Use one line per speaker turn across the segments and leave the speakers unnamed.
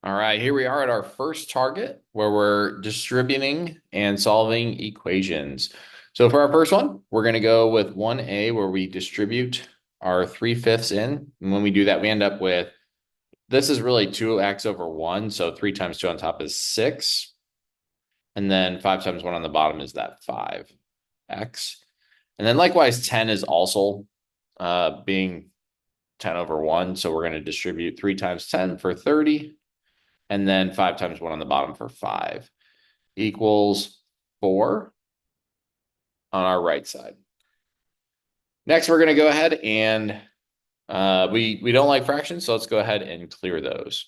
All right, here we are at our first target where we're distributing and solving equations. So for our first one, we're going to go with 1A where we distribute our 3/5 in. And when we do that, we end up with, this is really 2x over 1. So 3 times 2 on top is 6. And then 5 times 1 on the bottom is that 5x. And then likewise, 10 is also being 10 over 1. So we're going to distribute 3 times 10 for 30. And then 5 times 1 on the bottom for 5 equals 4 on our right side. Next, we're going to go ahead and we don't like fractions, so let's go ahead and clear those.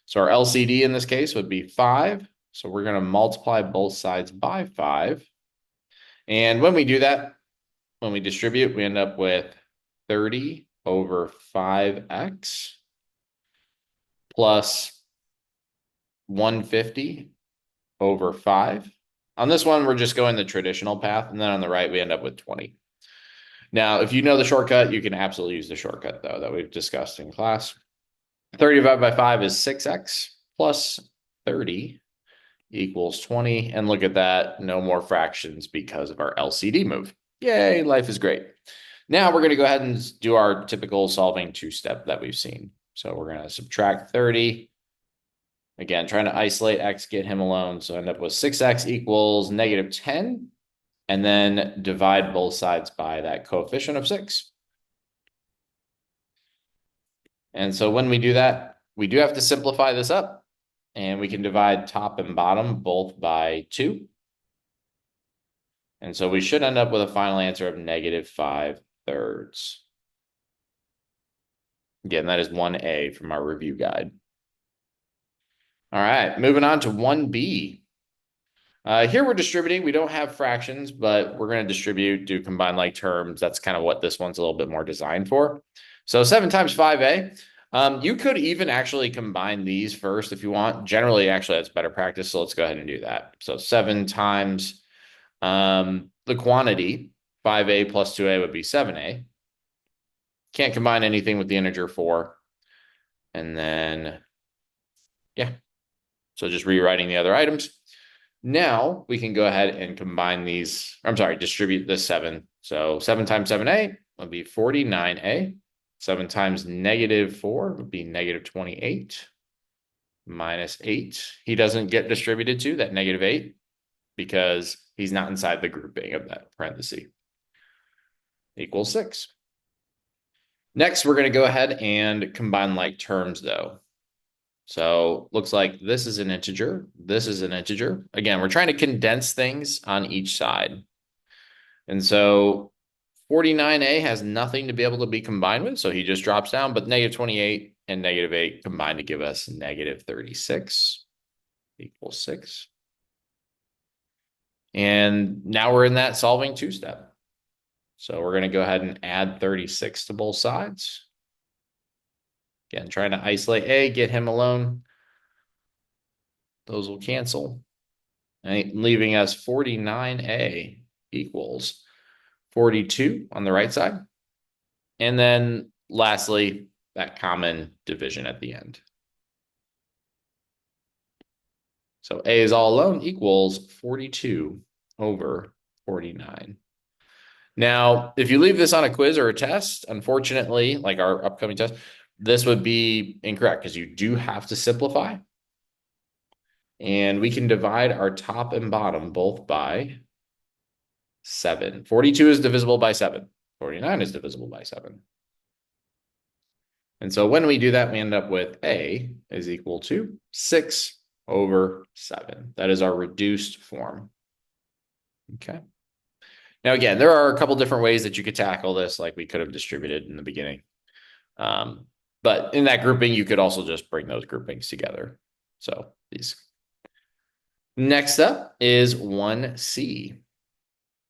So our LCD in this case would be 5. So we're going to multiply both sides by 5. And when we do that, when we distribute, we end up with 30 over 5x plus 150 over 5. On this one, we're just going the traditional path, and then on the right, we end up with 20. Now, if you know the shortcut, you can absolutely use the shortcut, though, that we've discussed in class. 30 divided by 5 is 6x plus 30 equals 20. And look at that, no more fractions because of our LCD move. Yay, life is great. Now we're going to go ahead and do our typical solving two-step that we've seen. So we're going to subtract 30. Again, trying to isolate x, get him alone. So I end up with 6x equals negative 10. And then divide both sides by that coefficient of 6. And so when we do that, we do have to simplify this up. And we can divide top and bottom both by 2. And so we should end up with a final answer of negative 5/3. Again, that is 1A from our review guide. All right, moving on to 1B. Here we're distributing. We don't have fractions, but we're going to distribute, do combined like terms. That's kind of what this one's a little bit more designed for. So 7 times 5A. You could even actually combine these first if you want. Generally, actually, that's better practice. So let's go ahead and do that. So 7 times the quantity, 5A plus 2A would be 7A. Can't combine anything with the integer 4. And then, yeah. So just rewriting the other items. Now we can go ahead and combine these. I'm sorry, distribute this 7. So 7 times 7A would be 49A. 7 times negative 4 would be negative 28 minus 8. He doesn't get distributed to that negative 8 because he's not inside the grouping of that parenthesis. Equals 6. Next, we're going to go ahead and combine like terms, though. So looks like this is an integer. This is an integer. Again, we're trying to condense things on each side. And so 49A has nothing to be able to be combined with, so he just drops down, but negative 28 and negative 8 combine to give us negative 36 equals 6. And now we're in that solving two-step. So we're going to go ahead and add 36 to both sides. Again, trying to isolate A, get him alone. Those will cancel. And leaving us 49A equals 42 on the right side. And then lastly, that common division at the end. So A is all alone equals 42 over 49. Now, if you leave this on a quiz or a test, unfortunately, like our upcoming test, this would be incorrect because you do have to simplify. And we can divide our top and bottom both by 7. 42 is divisible by 7. 49 is divisible by 7. And so when we do that, we end up with A is equal to 6 over 7. That is our reduced form. Okay. Now, again, there are a couple different ways that you could tackle this, like we could have distributed in the beginning. But in that grouping, you could also just bring those groupings together. So these. Next up is 1C.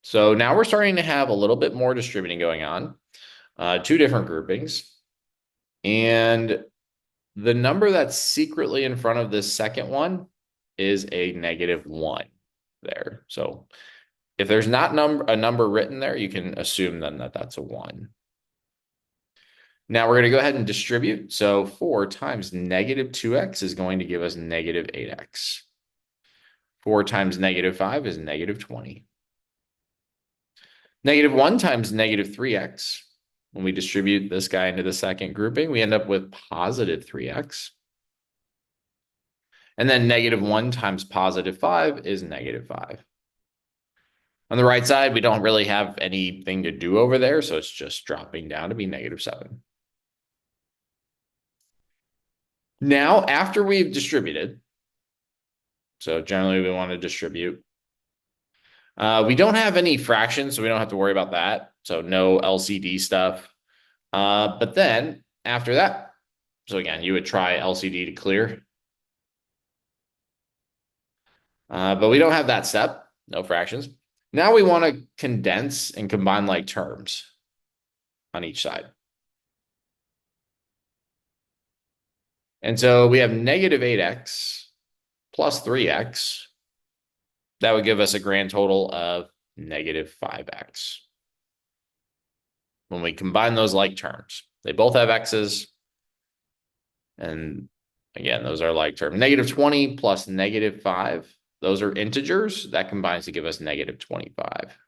So now we're starting to have a little bit more distributing going on. 2 different groupings. And the number that's secretly in front of this second one is a negative 1 there. So if there's not a number written there, you can assume then that that's a 1. Now we're going to go ahead and distribute. So 4 times negative 2x is going to give us negative 8x. 4 times negative 5 is negative 20. Negative 1 times negative 3x. When we distribute this guy into the second grouping, we end up with positive 3x. And then negative 1 times positive 5 is negative 5. On the right side, we don't really have anything to do over there, so it's just dropping down to be negative 7. Now, after we've distributed, so generally we want to distribute, we don't have any fractions, so we don't have to worry about that. So no LCD stuff. But then after that, so again, you would try LCD to clear. But we don't have that step, no fractions. Now we want to condense and combine like terms on each side. And so we have negative 8x plus 3x. That would give us a grand total of negative 5x. When we combine those like terms, they both have x's. And again, those are like terms. Negative 20 plus negative 5. Those are integers. That combines to give us negative 25.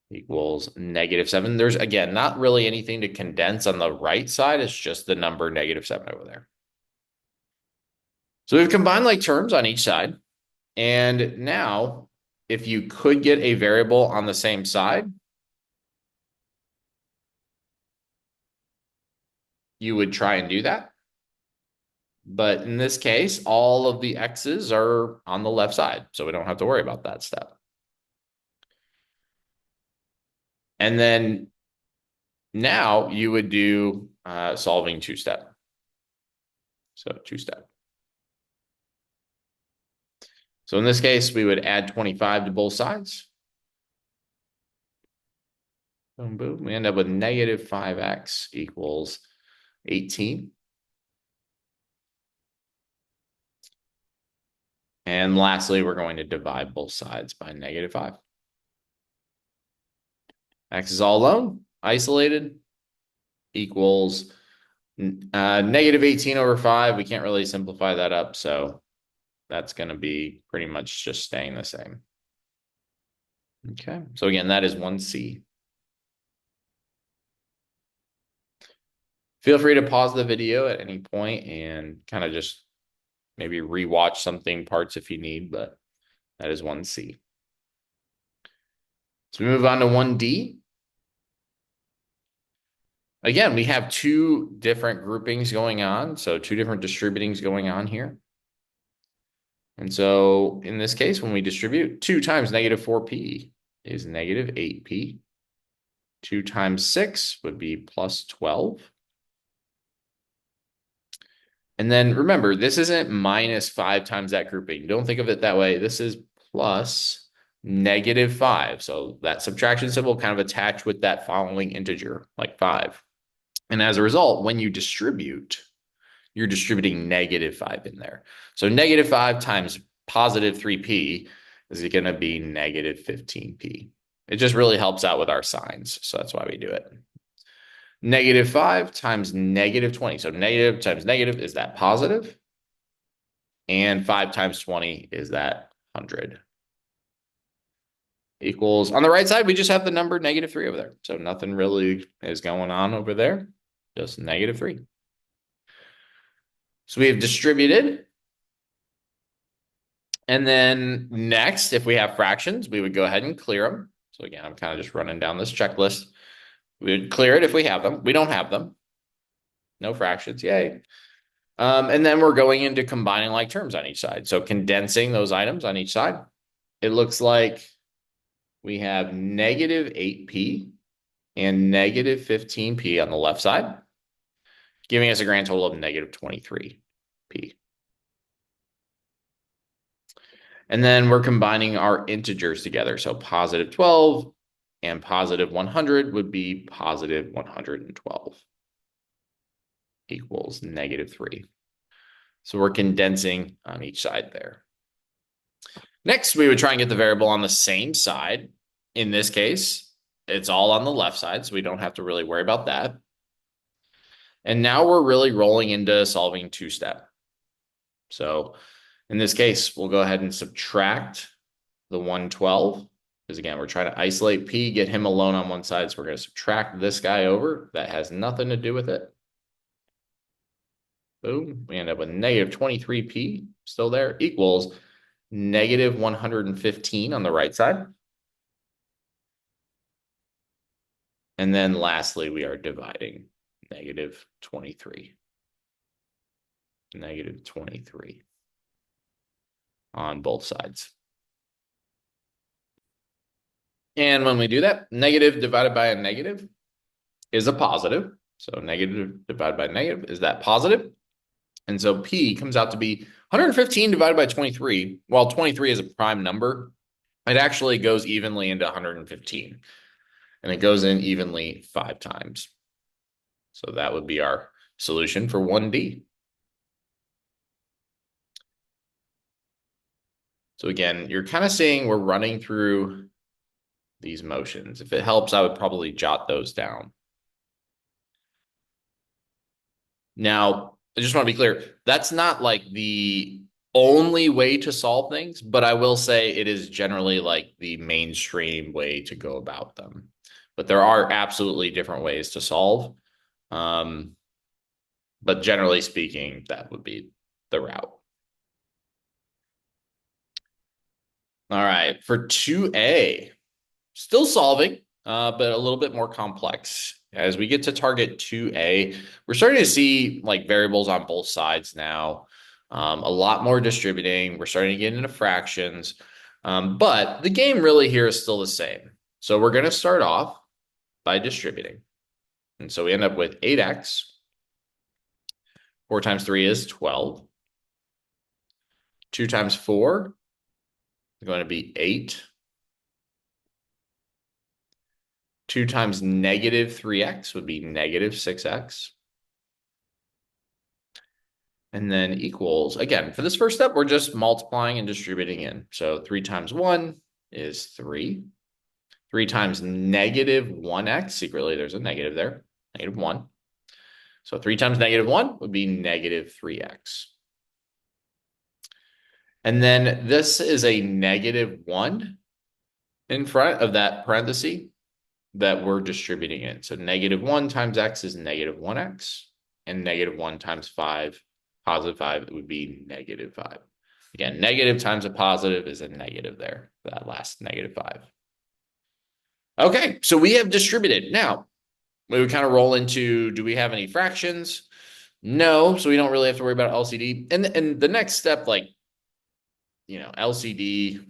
Equals negative 7. There's, again, not really anything to condense on the right side. It's just the number negative 7 over there. So we've combined like terms on each side. And now, if you could get a variable on the same side, you would try and do that. But in this case, all of the x's are on the left side, so we don't have to worry about that step. And then now you would do solving two-step. So two-step. So in this case, we would add 25 to both sides. Boom, boom. We end up with negative 5x equals 18. And lastly, we're going to divide both sides by negative 5. X is all alone, isolated, equals negative 18 over 5. We can't really simplify that up, so that's going to be pretty much just staying the same. Okay, so again, that is 1C. Feel free to pause the video at any point and kind of just maybe rewatch something parts if you need, but that is 1C. So we move on to 1D. Again, we have two different groupings going on, so two different distributings going on here. And so in this case, when we distribute, 2 times negative 4p is negative 8p. 2 times 6 would be plus 12. And then remember, this isn't minus 5 times that grouping. Don't think of it that way. This is plus negative 5. So that subtraction symbol kind of attached with that following integer, like 5. And as a result, when you distribute, you're distributing negative 5 in there. So negative 5 times positive 3p is going to be negative 15p. It just really helps out with our signs. So that's why we do it. Negative 5 times negative 20. So negative times negative is that positive. And 5 times 20 is that 100. Equals, on the right side, we just have the number negative 3 over there. So nothing really is going on over there. Just negative 3. So we have distributed. And then next, if we have fractions, we would go ahead and clear them. So again, I'm kind of just running down this checklist. We would clear it if we have them. We don't have them. No fractions, yay. And then we're going into combining like terms on each side. So condensing those items on each side. It looks like we have negative 8p and negative 15p on the left side, giving us a grand total of negative 23p. And then we're combining our integers together. So positive 12 and positive 100 would be positive 112 equals negative 3. So we're condensing on each side there. Next, we would try and get the variable on the same side. In this case, it's all on the left side, so we don't have to really worry about that. And now we're really rolling into solving two-step. So in this case, we'll go ahead and subtract the 112. Because again, we're trying to isolate P, get him alone on one side. So we're going to subtract this guy over. That has nothing to do with it. Boom. We end up with negative 23P still there equals negative 115 on the right side. And then lastly, we are dividing negative 23. Negative 23 on both sides. And when we do that, negative divided by a negative is a positive. So negative divided by negative is that positive. And so P comes out to be 115 divided by 23. While 23 is a prime number, it actually goes evenly into 115. And it goes in evenly 5 times. So that would be our solution for 1D. So again, you're kind of seeing we're running through these motions. If it helps, I would probably jot those down. Now, I just want to be clear, that's not like the only way to solve things, but I will say it is generally like the mainstream way to go about them. But there are absolutely different ways to solve. But generally speaking, that would be the route. All right, for 2A, still solving, but a little bit more complex. As we get to target 2A, we're starting to see like variables on both sides now, a lot more distributing. We're starting to get into fractions, but the game really here is still the same. So we're going to start off by distributing. And so we end up with 8x. 4 times 3 is 12. 2 times 4 is going to be 8. 2 times negative 3x would be negative 6x. And then equals, again, for this first step, we're just multiplying and distributing in. So 3 times 1 is 3. 3 times negative 1x, secretly there's a negative there, negative 1. So 3 times negative 1 would be negative 3x. And then this is a negative 1 in front of that parenthesis that we're distributing in. So negative 1 times x is negative 1x, and negative 1 times 5, positive 5, it would be negative 5. Again, negative times a positive is a negative there, that last negative 5. Okay, so we have distributed. Now, we would kind of roll into, do we have any fractions? No, so we don't really have to worry about LCD. And the next step, like, LCD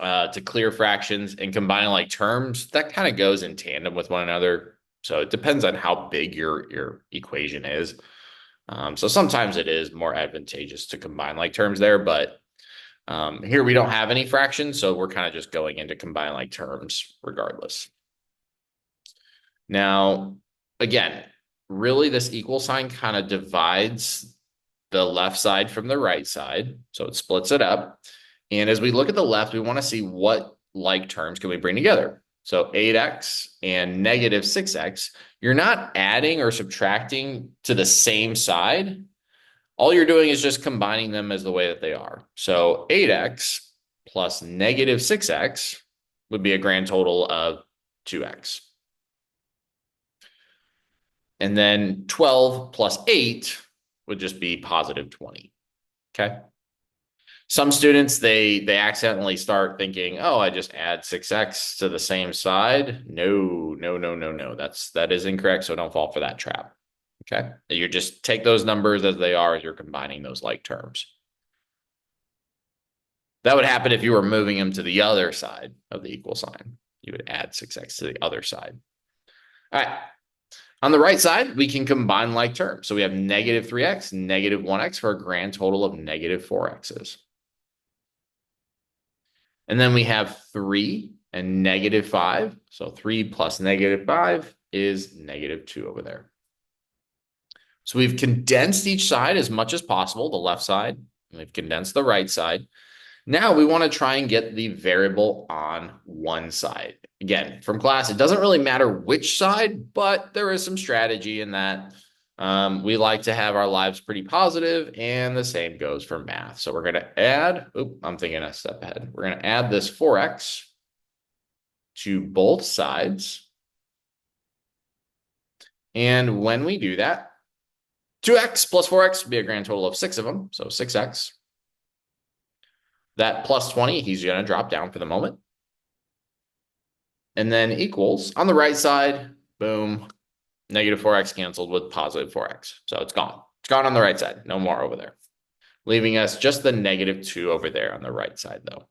to clear fractions and combining like terms, that kind of goes in tandem with one another. So it depends on how big your equation is. So sometimes it is more advantageous to combine like terms there, but here we don't have any fractions, so we're kind of just going into combine like terms regardless. Now, again, really this equal sign kind of divides the left side from the right side, so it splits it up. And as we look at the left, we want to see what like terms can we bring together. So 8x and negative 6x, you're not adding or subtracting to the same side. All you're doing is just combining them as the way that they are. So 8x plus negative 6x would be a grand total of 2x. And then 12 plus 8 would just be positive 20. Okay. Some students, they accidentally start thinking, oh, I just add 6x to the same side. No. That is incorrect. So don't fall for that trap. Okay. You just take those numbers as they are as you're combining those like terms. That would happen if you were moving them to the other side of the equal sign. You would add 6x to the other side. All right. On the right side, we can combine like terms. So we have negative 3x, negative 1x for a grand total of negative 4x's. And then we have 3 and negative 5. So 3 plus negative 5 is negative 2 over there. So we've condensed each side as much as possible, the left side, and we've condensed the right side. Now we want to try and get the variable on one side. Again, from class, it doesn't really matter which side, but there is some strategy in that. We like to have our lives pretty positive, and the same goes for math. So we're going to add, I'm thinking a step ahead. We're going to add this 4x to both sides. And when we do that, 2x plus 4x would be a grand total of 6 of them, so 6x. That plus 20, he's going to drop down for the moment. And then equals, on the right side, boom, negative 4x canceled with positive 4x. So it's gone. It's gone on the right side. No more over there. Leaving us just the negative 2 over there on the right side, though.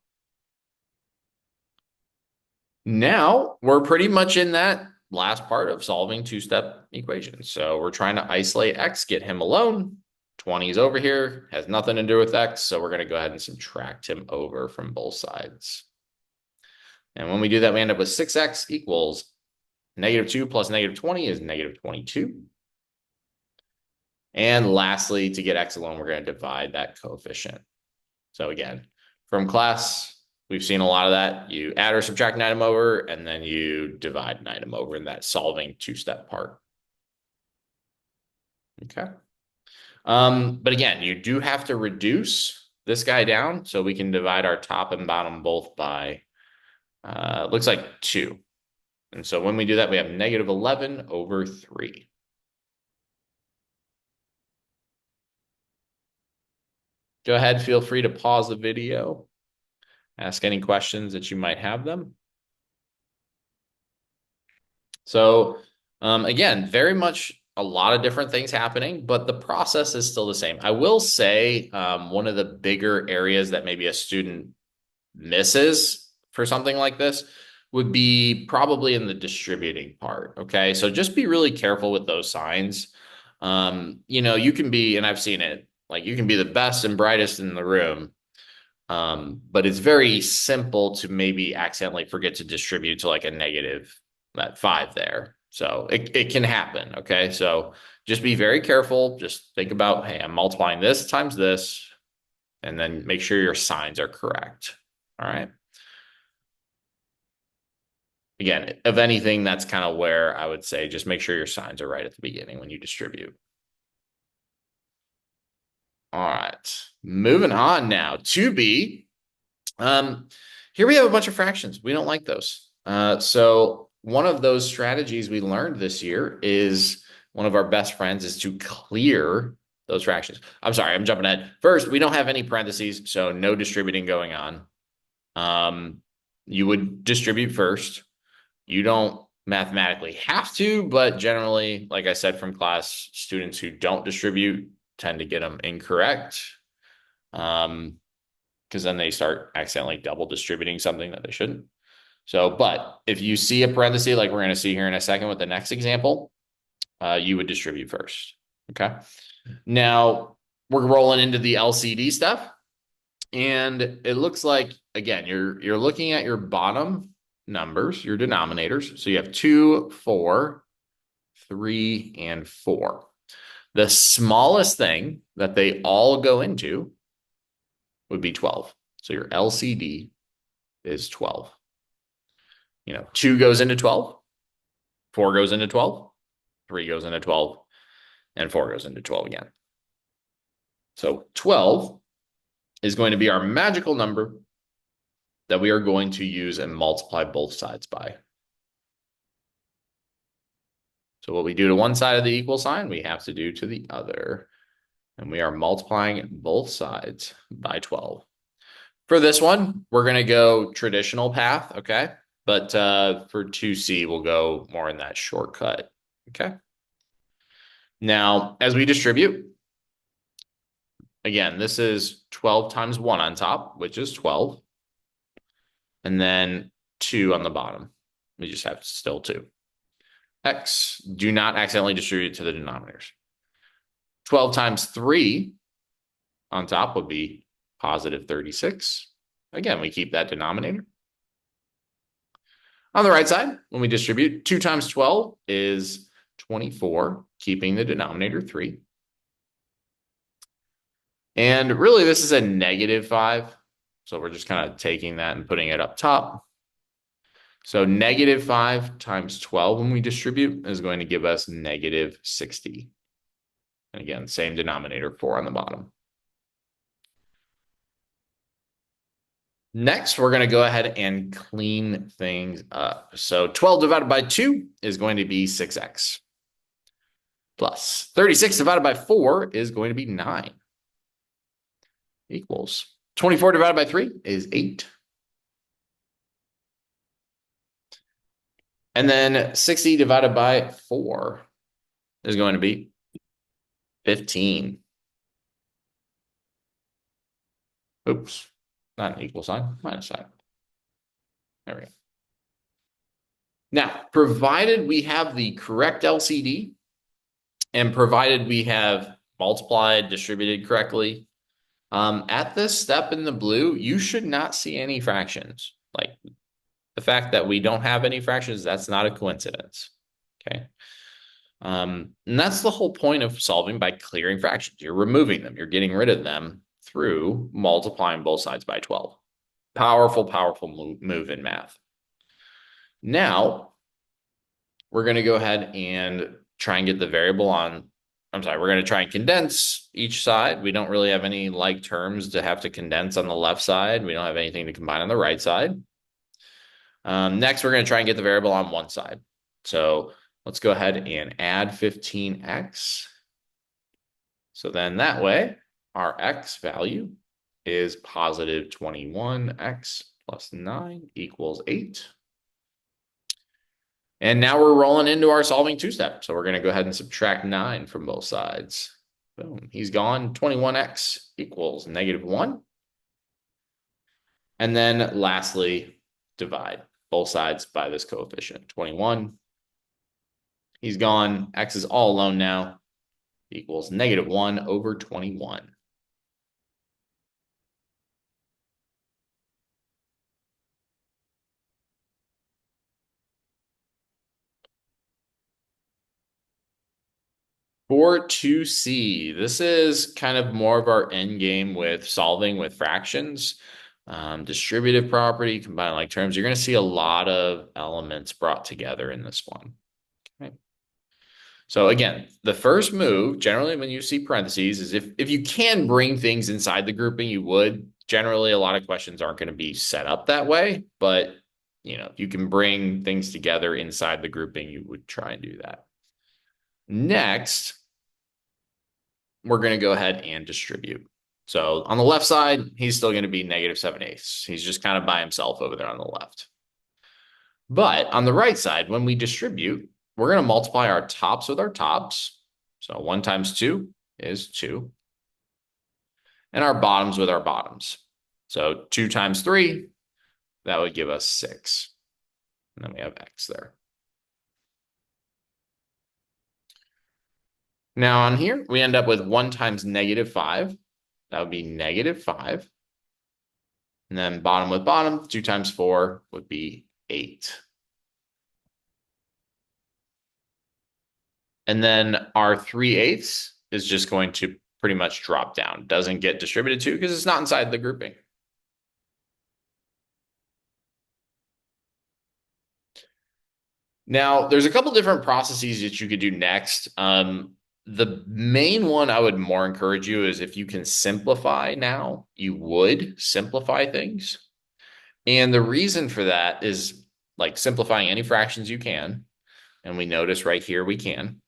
Now, we're pretty much in that last part of solving two-step equations. So we're trying to isolate x, get him alone. 20 is over here, has nothing to do with x, so we're going to go ahead and subtract him over from both sides. And when we do that, we end up with 6x equals negative 2 plus negative 20 is negative 22. And lastly, to get x alone, we're going to divide that coefficient. So again, from class, we've seen a lot of that. You add or subtract an item over, and then you divide an item over in that solving two-step part. Okay. But again, you do have to reduce this guy down so we can divide our top and bottom both by, looks like 2. And so when we do that, we have negative 11 over 3. Go ahead, feel free to pause the video, ask any questions that you might have them. So again, very much a lot of different things happening, but the process is still the same. I will say one of the bigger areas that maybe a student misses for something like this would be probably in the distributing part. Okay. So just be really careful with those signs. You can be, and I've seen it, like you can be the best and brightest in the room. But it's very simple to maybe accidentally forget to distribute to like a negative, that 5 there. So it can happen. Okay. So just be very careful. Just think about, hey, I'm multiplying this times this, and then make sure your signs are correct. All right. Again, if anything, that's kind of where I would say just make sure your signs are right at the beginning when you distribute. All right. Moving on now to B. Here we have a bunch of fractions. We don't like those. So one of those strategies we learned this year is one of our best friends is to clear those fractions. I'm sorry, I'm jumping ahead. First, we don't have any parentheses, so no distributing going on. You would distribute first. You don't mathematically have to, but generally, like I said from class, students who don't distribute tend to get them incorrect. Because then they start accidentally double distributing something that they shouldn't. So, but if you see a parenthesis, like we're going to see here in a second with the next example, you would distribute first. Okay. Now we're rolling into the LCD stuff. And it looks like, again, you're looking at your bottom numbers, your denominators. So you have 2, 4, 3, and 4. The smallest thing that they all go into would be 12. So your LCD is 12. 2 goes into 12, 4 goes into 12, 3 goes into 12, and 4 goes into 12 again. So 12 is going to be our magical number that we are going to use and multiply both sides by. So what we do to one side of the equal sign, we have to do to the other. And we are multiplying both sides by 12. For this one, we're going to go traditional path, okay? But for 2C, we'll go more in that shortcut, okay? Now, as we distribute, again, this is 12 times 1 on top, which is 12. And then 2 on the bottom. We just have still 2. X, do not accidentally distribute to the denominators. 12 times 3 on top would be positive 36. Again, we keep that denominator. On the right side, when we distribute, 2 times 12 is 24, keeping the denominator 3. And really, this is a negative 5. So we're just kind of taking that and putting it up top. So -5 times 12 when we distribute is going to give us -60. And again, same denominator, 4 on the bottom. Next, we're going to go ahead and clean things up. So 12 divided by 2 is going to be 6x. Plus 36 divided by 4 is going to be 9. Equals 24 divided by 3 is 8. And then 60 divided by 4 is going to be 15. Oops, not an equal sign, minus sign. There we go. Now, provided we have the correct LCD and provided we have multiplied, distributed correctly, at this step in the blue, you should not see any fractions. Like the fact that we don't have any fractions, that's not a coincidence. Okay. And that's the whole point of solving by clearing fractions. You're removing them. You're getting rid of them through multiplying both sides by 12. Powerful, powerful move in math. Now, we're going to go ahead and try and get the variable on. I'm sorry, we're going to try and condense each side. We don't really have any like terms to have to condense on the left side. We don't have anything to combine on the right side. Next, we're going to try and get the variable on one side. So let's go ahead and add 15x. So then that way, our x value is positive 21x plus 9 equals 8. And now we're rolling into our solving two-step. So we're going to go ahead and subtract 9 from both sides. Boom, he's gone. 21x equals -1. And then lastly, divide both sides by this coefficient, 21. He's gone. X is all alone now, equals -1 over 21. For 2C, this is kind of more of our end game with solving with fractions. Distributive property, combined like terms. You're going to see a lot of elements brought together in this one. Okay. So again, the first move, generally when you see parentheses, is if you can bring things inside the grouping, you would. Generally, a lot of questions aren't going to be set up that way, but if you can bring things together inside the grouping, you would try and do that. Next, we're going to go ahead and distribute. So on the left side, he's still going to be -7/8. He's just kind of by himself over there on the left. But on the right side, when we distribute, we're going to multiply our tops with our tops. So 1 times 2 is 2. And our bottoms with our bottoms. So 2 times 3, that would give us 6. And then we have x there. Now on here, we end up with 1 times -5. That would be -5. And then bottom with bottom, 2 times 4 would be 8. And then our 3/8 is just going to pretty much drop down. Doesn't get distributed to because it's not inside the grouping. Now, there's a couple different processes that you could do next. The main one I would more encourage you is if you can simplify now, you would simplify things. And the reason for that is like simplifying any fractions you can. And we notice right here we can.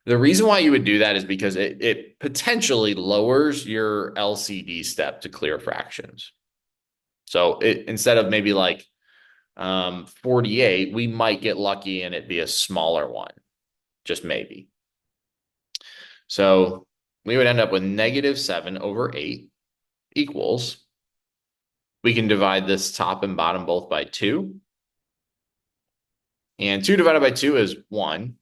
The reason why you would do that is because it potentially lowers your LCD step to clear fractions. So instead of maybe like 48, we might get lucky and it be a smaller one, just maybe. So we would end up with -7 over 8 equals, we can divide this top and bottom both by 2. And 2 divided by 2 is 1.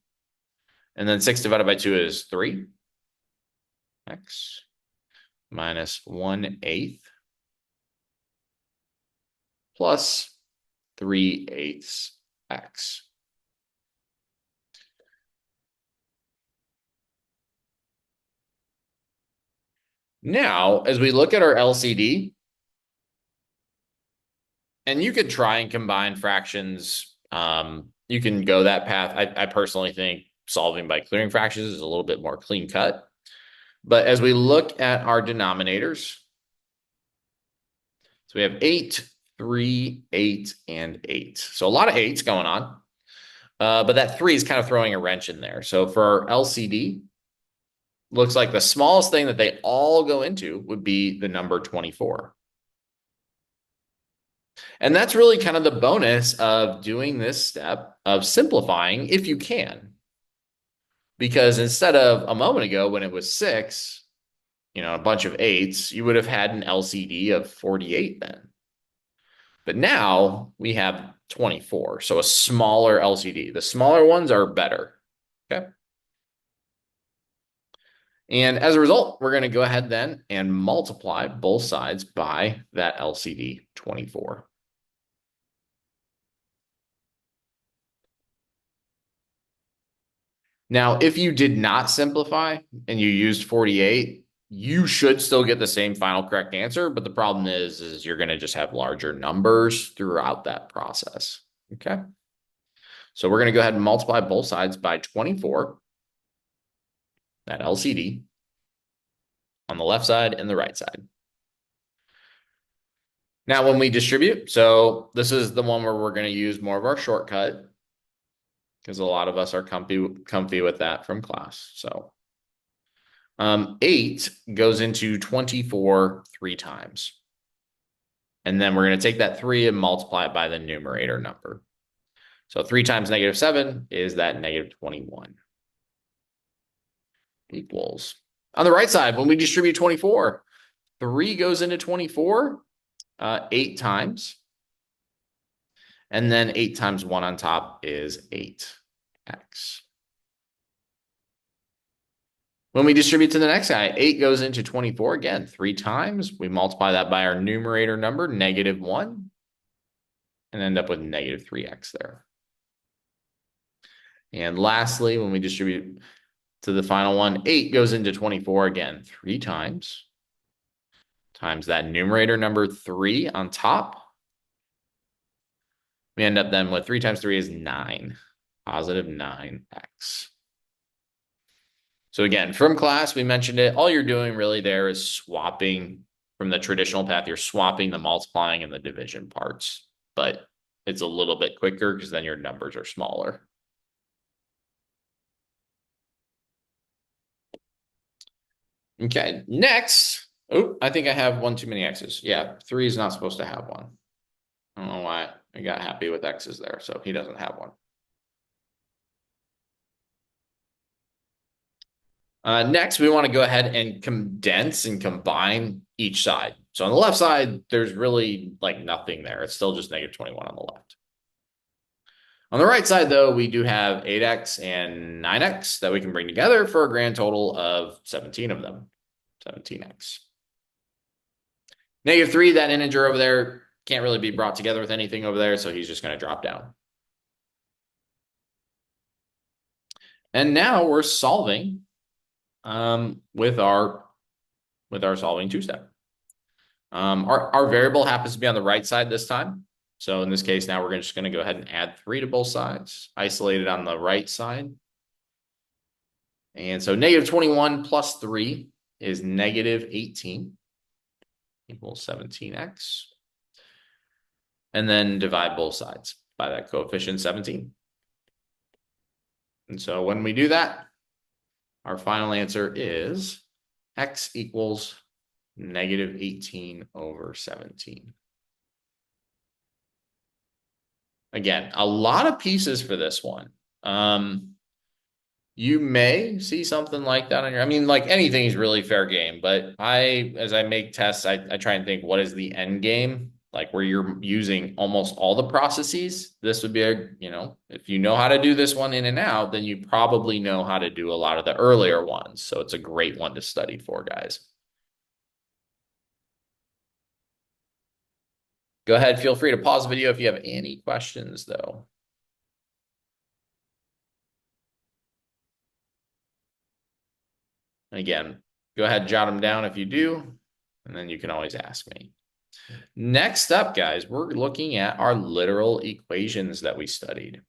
And then 6 divided by 2 is 3. X minus 1/8 plus 3/8 x. Now, as we look at our LCD, And you could try and combine fractions. You can go that path. I personally think solving by clearing fractions is a little bit more clean cut. But as we look at our denominators, so we have 8, 3, 8, and 8. So a lot of 8s going on. But that 3 is kind of throwing a wrench in there. So for our LCD, looks like the smallest thing that they all go into would be the number 24. And that's really kind of the bonus of doing this step of simplifying if you can. Because instead of a moment ago when it was 6, a bunch of 8s, you would have had an LCD of 48 then. But now we have 24, so a smaller LCD. The smaller ones are better. Okay. And as a result, we're going to go ahead then and multiply both sides by that LCD 24. Now, if you did not simplify and you used 48, you should still get the same final correct answer. But the problem is you're going to just have larger numbers throughout that process. Okay. So we're going to go ahead and multiply both sides by 24, that LCD, on the left side and the right side. Now, when we distribute, so this is the one where we're going to use more of our shortcut because a lot of us are comfy with that from class. So 8 goes into 24 3 times. And then we're going to take that 3 and multiply it by the numerator number. So 3 times -7 is that -21 equals. On the right side, when we distribute 24, 3 goes into 24 8 times. And then 8 times 1 on top is 8x. When we distribute to the next guy, 8 goes into 24 again 3 times. We multiply that by our numerator number, -1, and end up with -3x there. And lastly, when we distribute to the final one, 8 goes into 24 again 3 times that numerator number 3 on top. We end up then with 3 times 3 is 9, positive 9x. So again, from class, we mentioned it. All you're doing really there is swapping from the traditional path. You're swapping the multiplying and the division parts, but it's a little bit quicker because then your numbers are smaller. Okay, next. Oh, I think I have one too many x's. Yeah, 3 is not supposed to have one. I don't know why I got happy with x's there, so he doesn't have one. Next, we want to go ahead and condense and combine each side. So on the left side, there's really like nothing there. It's still just -21 on the left. On the right side, though, we do have 8x and 9x that we can bring together for a grand total of 17 of them, 17x. -3, that integer over there can't really be brought together with anything over there, so he's just going to drop down. And now we're solving with our solving two-step. Our variable happens to be on the right side this time. So in this case, now we're just going to go ahead and add 3 to both sides, isolate it on the right side. And so -21 plus 3 is -18 equals 17x. And then divide both sides by that coefficient 17. And so when we do that, our final answer is x equals -18 over 17. Again, a lot of pieces for this one. You may see something like that on your, I mean, like anything is really fair game, but as I make tests, I try and think, what is the end game? Like where you're using almost all the processes. This would be if you know how to do this one in and out, then you probably know how to do a lot of the earlier ones. So it's a great one to study for, guys. Go ahead, feel free to pause the video if you have any questions, though. Again, go ahead, jot them down if you do, and then you can always ask me. Next up, guys, we're looking at our literal equations that we studied.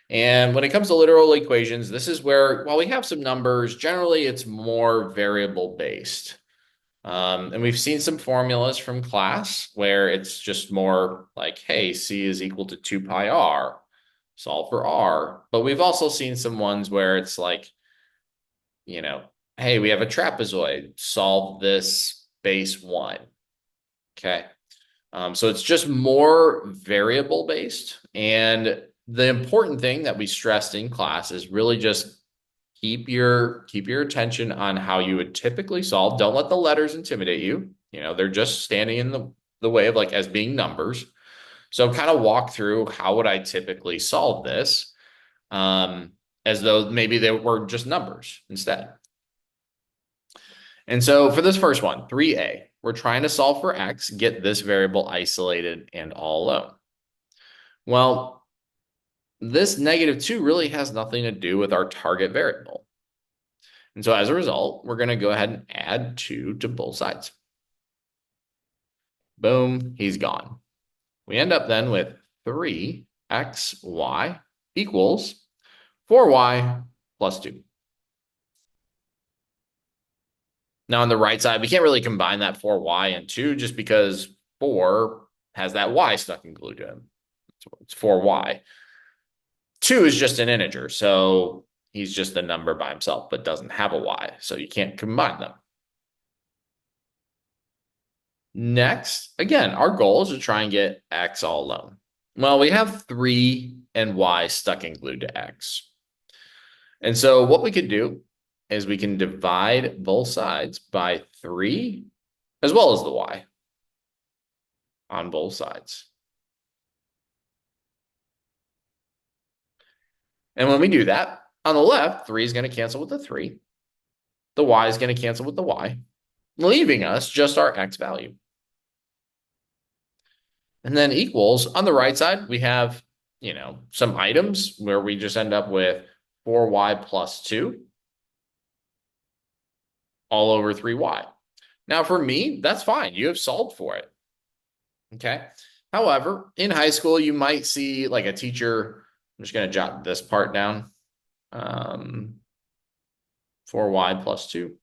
And when it comes to literal equations, this is where, while we have some numbers, generally it's more variable based. And we've seen some formulas from class where it's just more like, hey, C is equal to 2 pi r, solve for r. But we've also seen some ones where it's like, you know, hey, we have a trapezoid, solve this base 1. Okay. So it's just more variable based. And the important thing that we stressed in class is really just keep your attention on how you would typically solve. Don't let the letters intimidate you. They're just standing in the way of like as being numbers. So kind of walk through how would I typically solve this, um, as though maybe they were just numbers instead. And so for this first one, 3a, we're trying to solve for x, get this variable isolated and all alone. Well, this -2 really has nothing to do with our target variable. And so as a result, we're going to go ahead and add 2 to both sides. Boom, he's gone. We end up then with 3xy equals 4y plus 2. Now on the right side, we can't really combine that 4y and 2 just because 4 has that y stuck and glued to him. It's 4y. 2 is just an integer, so he's just a number by himself, but doesn't have a y, so you can't combine them. Next, again, our goal is to try and get x all alone. Well, we have 3 and y stuck and glued to x. And so what we could do is we can divide both sides by 3 as well as the y on both sides. And when we do that, on the left, 3 is going to cancel with the 3. The y is going to cancel with the y, leaving us just our x value. And then equals, on the right side, we have, some items where we just end up with 4y plus 2 all over 3y. Now, for me, that's fine. You have solved for it. Okay. However, in high school, you might see like a teacher. I'm just going to jot this part down. 4y plus 2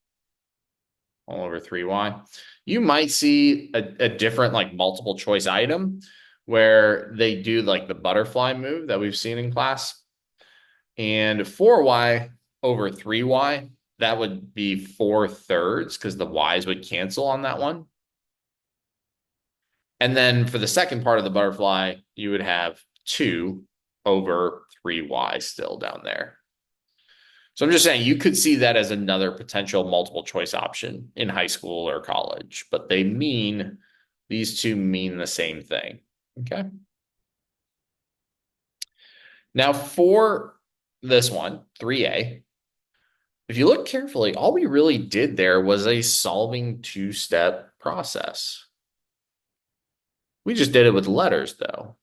all over 3y. You might see a different like multiple choice item where they do like the butterfly move that we've seen in class. And 4y over 3y, that would be 4/3 because the y's would cancel on that one. And then for the second part of the butterfly, you would have 2 over 3y still down there. So I'm just saying you could see that as another potential multiple choice option in high school or college, but these two mean the same thing. Okay. Now for this one, 3a, if you look carefully, all we really did there was a solving two-step process. We just did it with letters though.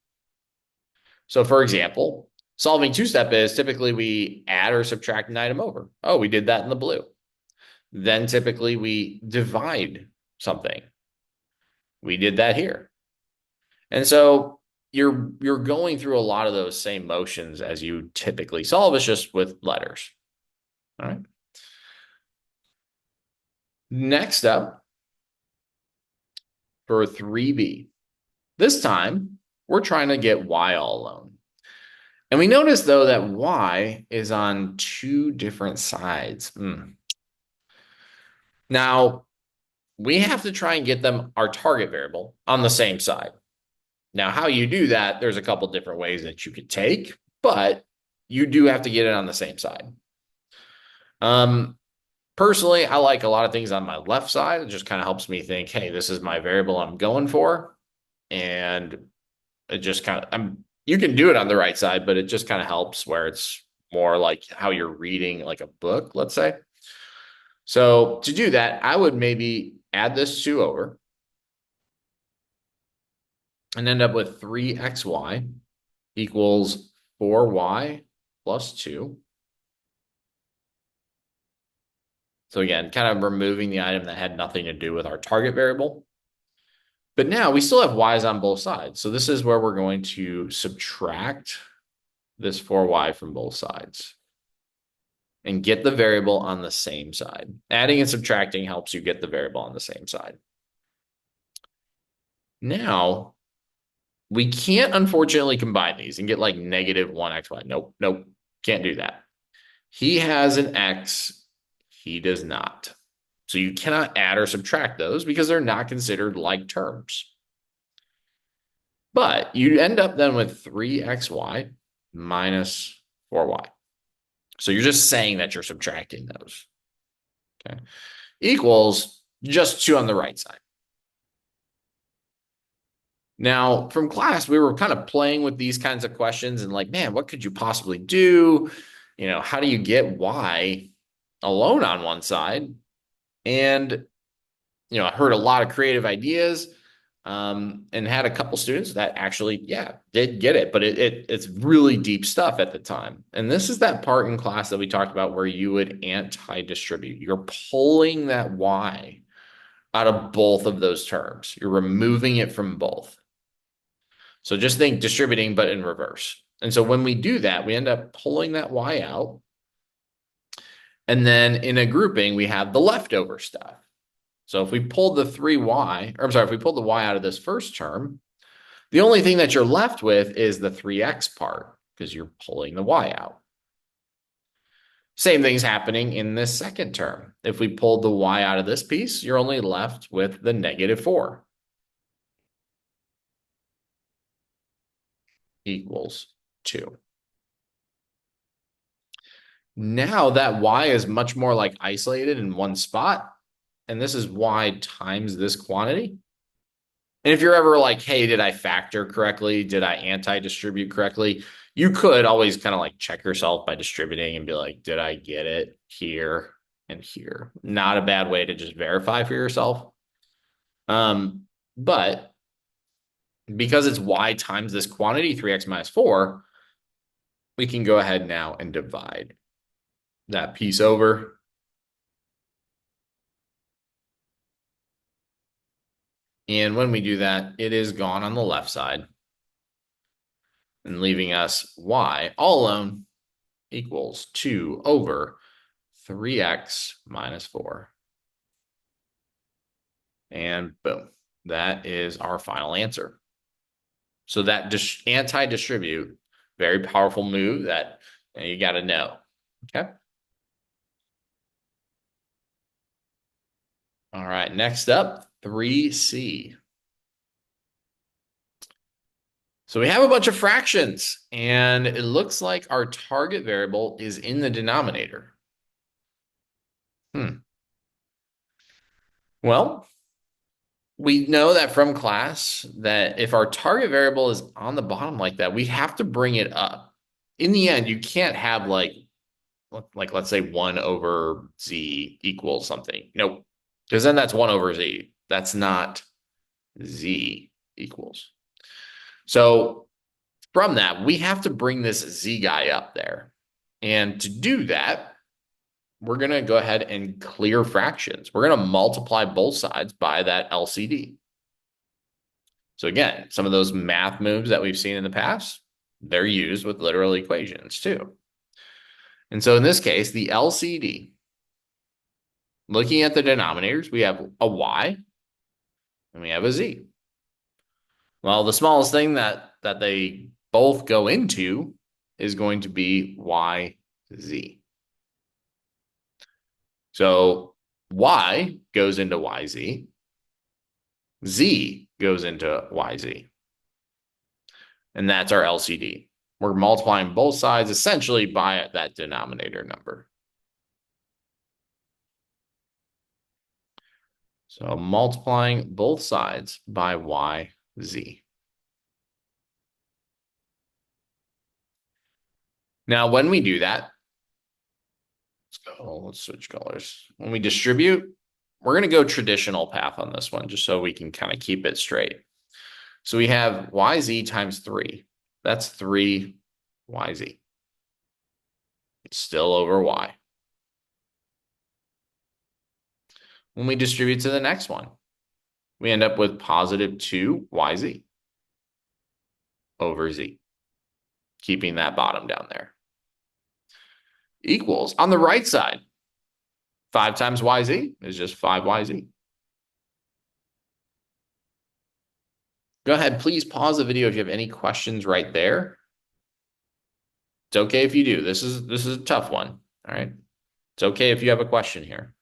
So for example, solving two-step is typically we add or subtract an item over. Oh, we did that in the blue. Then typically we divide something. We did that here. And so you're going through a lot of those same motions as you typically solve. It's just with letters. All right. Next up for 3b. This time we're trying to get y all alone. And we notice though that y is on 2 different sides. Now we have to try and get them, our target variable, on the same side. Now, how you do that, there's a couple different ways that you could take, but you do have to get it on the same side. Personally, I like a lot of things on my left side. It just kind of helps me think, hey, this is my variable I'm going for. And it just kind of, you can do it on the right side, but it just kind of helps where it's more like how you're reading like a book, let's say. So to do that, I would maybe add this 2 over and end up with 3xy equals 4y plus 2. So again, kind of removing the item that had nothing to do with our target variable. But now we still have y's on both sides. So this is where we're going to subtract this 4y from both sides and get the variable on the same side. Adding and subtracting helps you get the variable on the same side. Now, we can't unfortunately combine these and get like negative 1xy. Nope, nope, can't do that. He has an x, he does not. So you cannot add or subtract those because they're not considered like terms. But you end up then with 3xy minus 4y. So you're just saying that you're subtracting those. Okay. Equals just 2 on the right side. Now, from class, we were kind of playing with these kinds of questions and like, man, what could you possibly do? How do you get y alone on one side? And, I heard a lot of creative ideas and had a couple students that actually, yeah, did get it. But it's really deep stuff at the time. And this is that part in class that we talked about where you would anti-distribute. You're pulling that y out of both of those terms. You're removing it from both. So just think distributing, but in reverse. And so when we do that, we end up pulling that y out. And then in a grouping, we have the leftover stuff. So if we pulled the 3y, or I'm sorry, if we pulled the y out of this first term, the only thing that you're left with is the 3x part because you're pulling the y out. Same thing's happening in this second term. If we pulled the y out of this piece, you're only left with the negative 4 equals 2. Now that y is much more like isolated in one spot, and this is y times this quantity. And if you're ever like, hey, did I factor correctly? Did I anti-distribute correctly? You could always kind of like check yourself by distributing and be like, did I get it here and here? Not a bad way to just verify for yourself. But because it's y times this quantity, 3x minus 4, we can go ahead now and divide that piece over. And when we do that, it is gone on the left side and leaving us y all alone equals 2 over 3x minus 4. And boom, that is our final answer. So that anti-distribute, very powerful move that you got to know. Okay. All right, next up, 3C. So we have a bunch of fractions, and it looks like our target variable is in the denominator. Well, we know that from class that if our target variable is on the bottom like that, we have to bring it up. In the end, you can't have like let's say 1 over z equals something. Nope. Because then that's 1 over z. That's not z equals. So from that, we have to bring this z guy up there. And to do that, we're going to go ahead and clear fractions. We're going to multiply both sides by that LCD. So again, some of those math moves that we've seen in the past, they're used with literal equations too. And so in this case, the LCD, looking at the denominators, we have a y and we have a z. Well, the smallest thing that they both go into is going to be yz. So y goes into yz, z goes into yz. And that's our LCD. We're multiplying both sides essentially by that denominator number. So multiplying both sides by yz. Now, when we do that, let's switch colors. When we distribute, we're going to go traditional path on this one, just so we can kind of keep it straight. So we have yz times 3. That's 3 yz. It's still over y. When we distribute to the next one, we end up with positive 2yz over z, keeping that bottom down there. Equals, on the right side, 5 times yz is just 5yz. Go ahead, please pause the video if you have any questions right there. It's okay if you do. This is a tough one, all right? It's okay if you have a question here.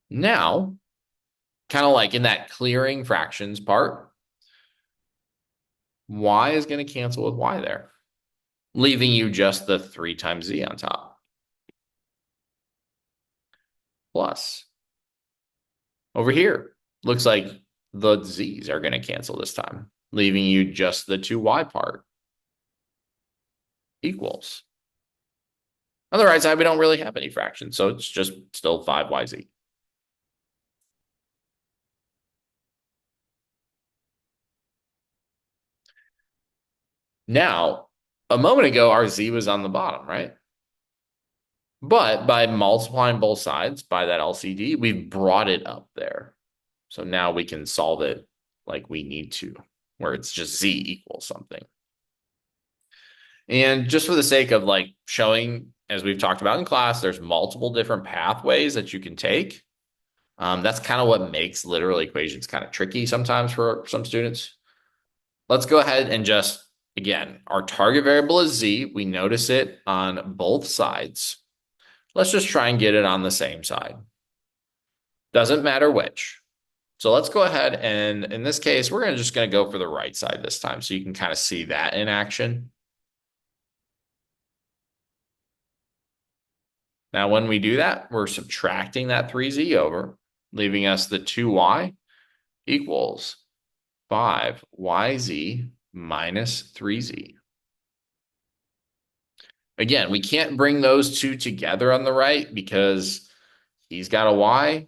Now, kind of like in that clearing fractions part, y is going to cancel with y there, leaving you just the 3 times z on top. Plus, over here, looks like the z's are going to cancel this time, leaving you just the 2y part. Equals. On the right side, we don't really have any fractions, so it's just still 5yz. Now, a moment ago, our z was on the bottom, right? But by multiplying both sides by that LCD, we've brought it up there. So now we can solve it like we need to, where it's just z equals something. And just for the sake of like showing, as we've talked about in class, there's multiple different pathways that you can take. That's kind of what makes literal equations kind of tricky sometimes for some students. Let's go ahead and just, again, our target variable is z. We notice it on both sides. Let's just try and get it on the same side. Doesn't matter which. So let's go ahead and in this case, we're just going to go for the right side this time so you can kind of see that in action. Now, when we do that, we're subtracting that 3z over, leaving us the 2y equals 5yz minus 3z. Again, we can't bring those two together on the right because he's got a y,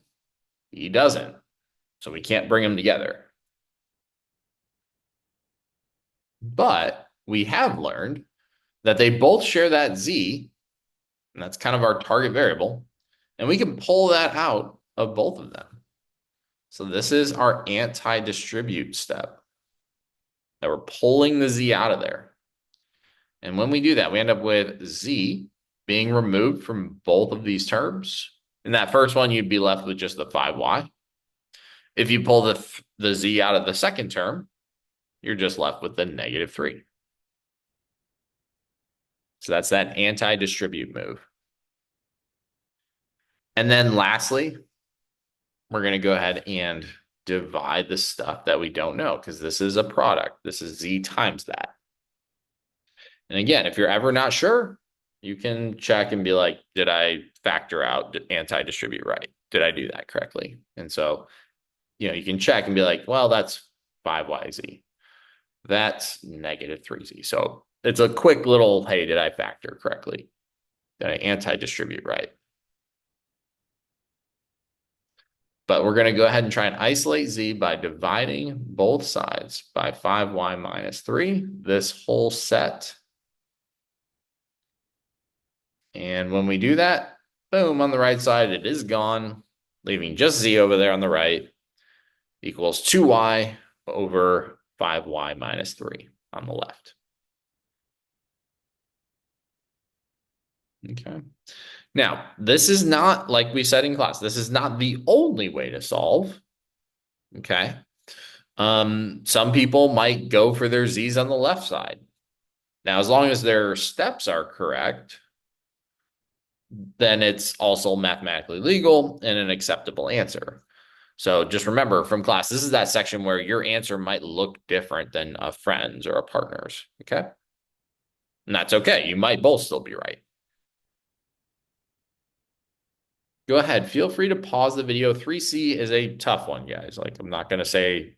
he doesn't. So we can't bring them together. But we have learned that they both share that z, and that's kind of our target variable, and we can pull that out of both of them. So this is our anti-distribute step, that we're pulling the z out of there. And when we do that, we end up with z being removed from both of these terms. In that first one, you'd be left with just the 5y. If you pull the z out of the second term, you're just left with the negative 3. So that's that anti-distribute move. And then lastly, we're going to go ahead and divide the stuff that we don't know because this is a product. This is z times that. And again, if you're ever not sure, you can check and be like, did I factor out anti-distribute right? Did I do that correctly? And so, you can check and be like, well, that's 5yz. That's negative 3z. So it's a quick little, hey, did I factor correctly? Did I anti-distribute right? But we're going to go ahead and try and isolate z by dividing both sides by 5y minus 3, this whole set. And when we do that, boom, on the right side, it is gone, leaving just z over there on the right equals 2y over 5y minus 3 on the left. Okay. Now, this is not, like we said in class, this is not the only way to solve. Okay. Some people might go for their z's on the left side. Now, as long as their steps are correct, then it's also mathematically legal and an acceptable answer. So just remember from class, this is that section where your answer might look different than a friend's or a partner's. Okay. And that's okay. You might both still be right. Go ahead. Feel free to pause the video. 3C is a tough one, guys. Like, I'm not going to say,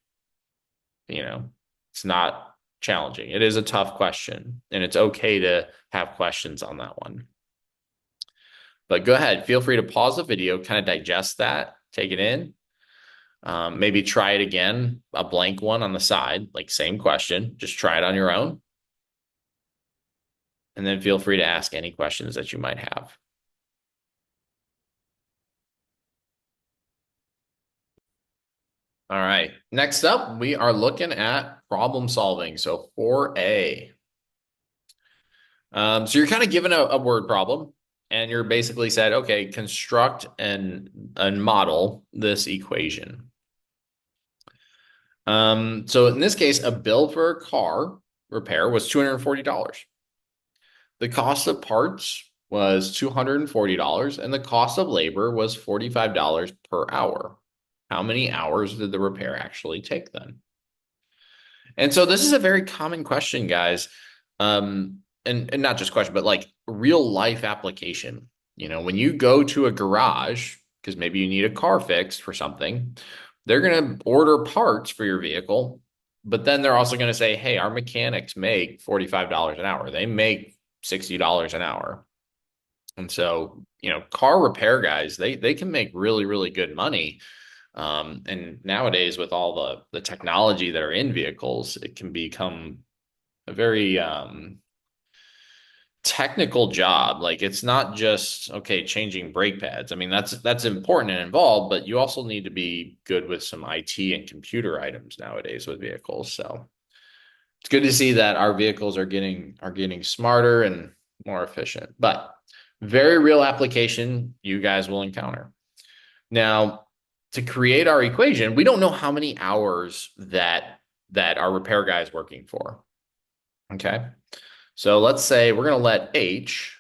it's not challenging. It is a tough question, and it's okay to have questions on that one. But go ahead. Feel free to pause the video, kind of digest that, take it in. Maybe try it again, a blank one on the side, like same question. Just try it on your own. And then feel free to ask any questions that you might have. All right. Next up, we are looking at problem solving. So 4A. So you're kind of given a word problem, and you're basically said, okay, construct and model this equation. So in this case, a bill for a car repair was $240. The cost of parts was $240, and the cost of labor was $45 per hour. How many hours did the repair actually take then? And so this is a very common question, guys. And not just question, but like real life application. You know, when you go to a garage, because maybe you need a car fixed for something, they're going to order parts for your vehicle, but then they're also going to say, hey, our mechanics make $45 an hour. They make $60 an hour. And so, you know, car repair guys, they can make really, really good money. And nowadays, with all the technology that are in vehicles, it can become a very technical job. Like it's not just okay changing brake pads. I mean, that's important and involved, but you also need to be good with some IT and computer items nowadays with vehicles. So it's good to see that our vehicles are getting smarter and more efficient. But very real application you guys will encounter. Now, to create our equation, we don't know how many hours that our repair guy is working for. Okay. So let's say we're going to let H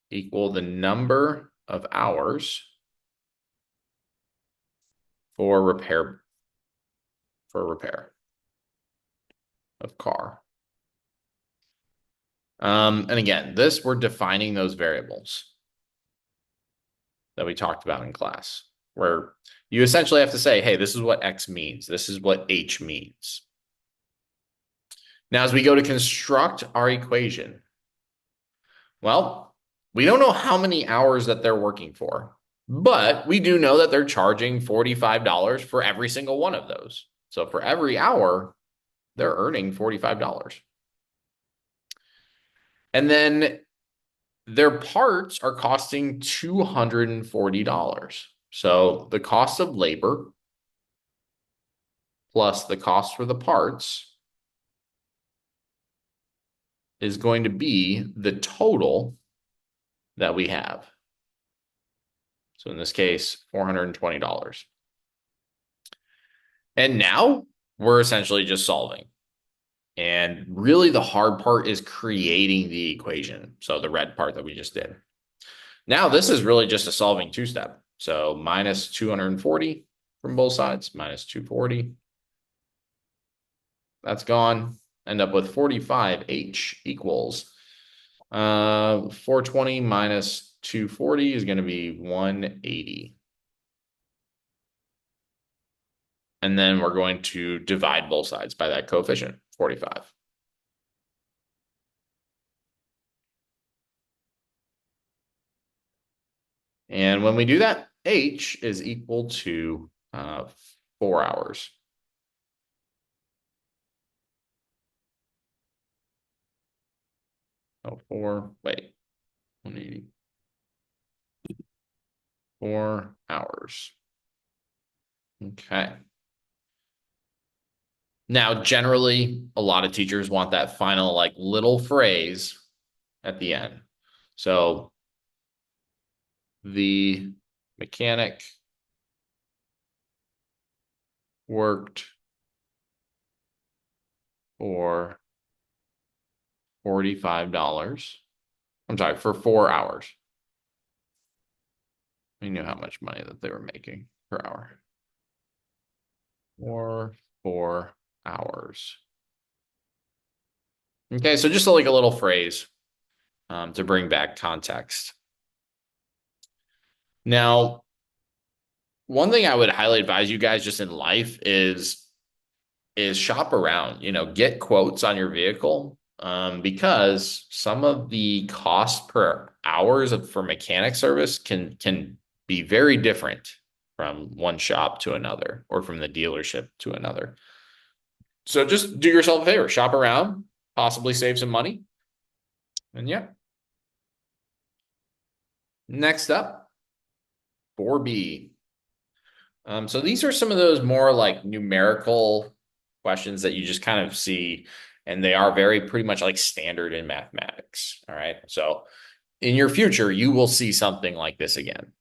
equal the number of hours for repair of car. And again, this we're defining those variables that we talked about in class, where you essentially have to say, hey, this is what X means. This is what H means. Now, as we go to construct our equation, well, we don't know how many hours that they're working for, but we do know that they're charging $45 for every single one of those. So for every hour, they're earning $45. And then their parts are costing $240. So the cost of labor plus the cost for the parts is going to be the total that we have. So in this case, $420. And now we're essentially just solving. And really the hard part is creating the equation. So the red part that we just did. Now this is really just a solving two-step. So minus 240 from both sides, minus 240. That's gone. End up with 45H equals 420 minus 240 is going to be 180. And then we're going to divide both sides by that coefficient, 45. And when we do that, H is equal to 4 hours. Oh, 180. 4 hours. Okay. Now, generally, a lot of teachers want that final like little phrase at the end. So the mechanic worked for $45. I'm sorry, for 4 hours. We knew how much money that they were making per hour. For 4 hours. Okay, so just like a little phrase to bring back context. Now, one thing I would highly advise you guys just in life is shop around, you know, get quotes on your vehicle because some of the cost per hours for mechanic service can be very different from one shop to another or from the dealership to another. So just do yourself a favor, shop around, possibly save some money. And yeah. Next up, 4B. So these are some of those more like numerical questions that you just kind of see, and they are very pretty much like standard in mathematics. All right. So in your future, you will see something like this again,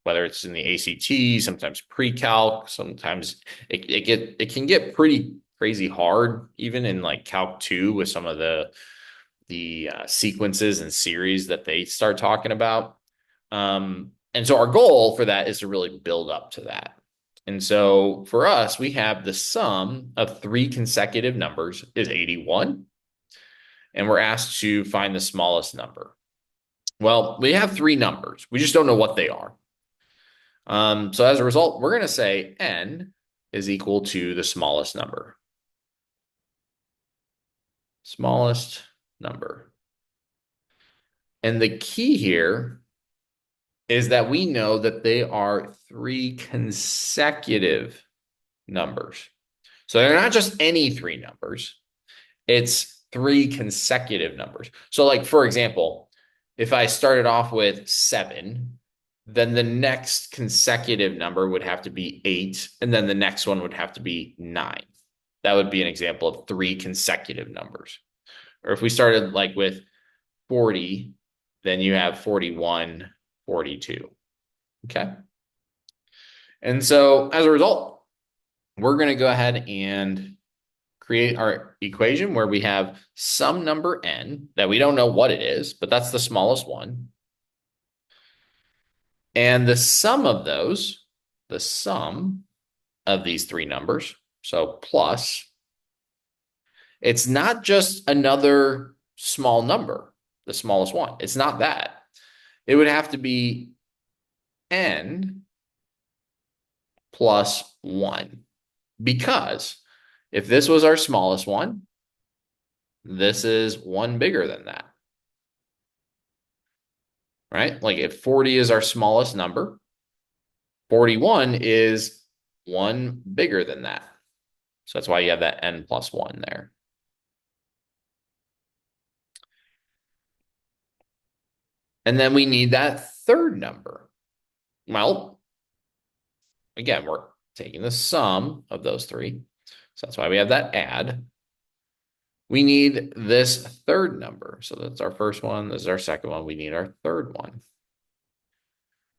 whether it's in the ACT, sometimes pre-calc, sometimes it can get pretty crazy hard, even in like Calc 2 with some of the sequences and series that they start talking about. And so our goal for that is to really build up to that. And so for us, we have the sum of three consecutive numbers is 81, and we're asked to find the smallest number. Well, we have three numbers. We just don't know what they are. So as a result, we're going to say n is equal to the smallest number. Smallest number. And the key here is that we know that they are three consecutive numbers. So they're not just any three numbers, it's three consecutive numbers. So, like, for example, if I started off with 7, then the next consecutive number would have to be 8, and then the next one would have to be 9. That would be an example of three consecutive numbers. Or if we started like with 40, then you have 41, 42. Okay. And so as a result, we're going to go ahead and create our equation where we have some number n that we don't know what it is, but that's the smallest one. And the sum of those, the sum of these three numbers, so plus, it's not just another small number, the smallest one. It's not that. It would have to be n plus 1. Because if this was our smallest one, this is one bigger than that. Right? Like if 40 is our smallest number, 41 is one bigger than that. So that's why you have that n plus 1 there. And then we need that third number. Well, again, we're taking the sum of those three. So that's why we have that add. We need this third number. So that's our first one. This is our second one. We need our third one.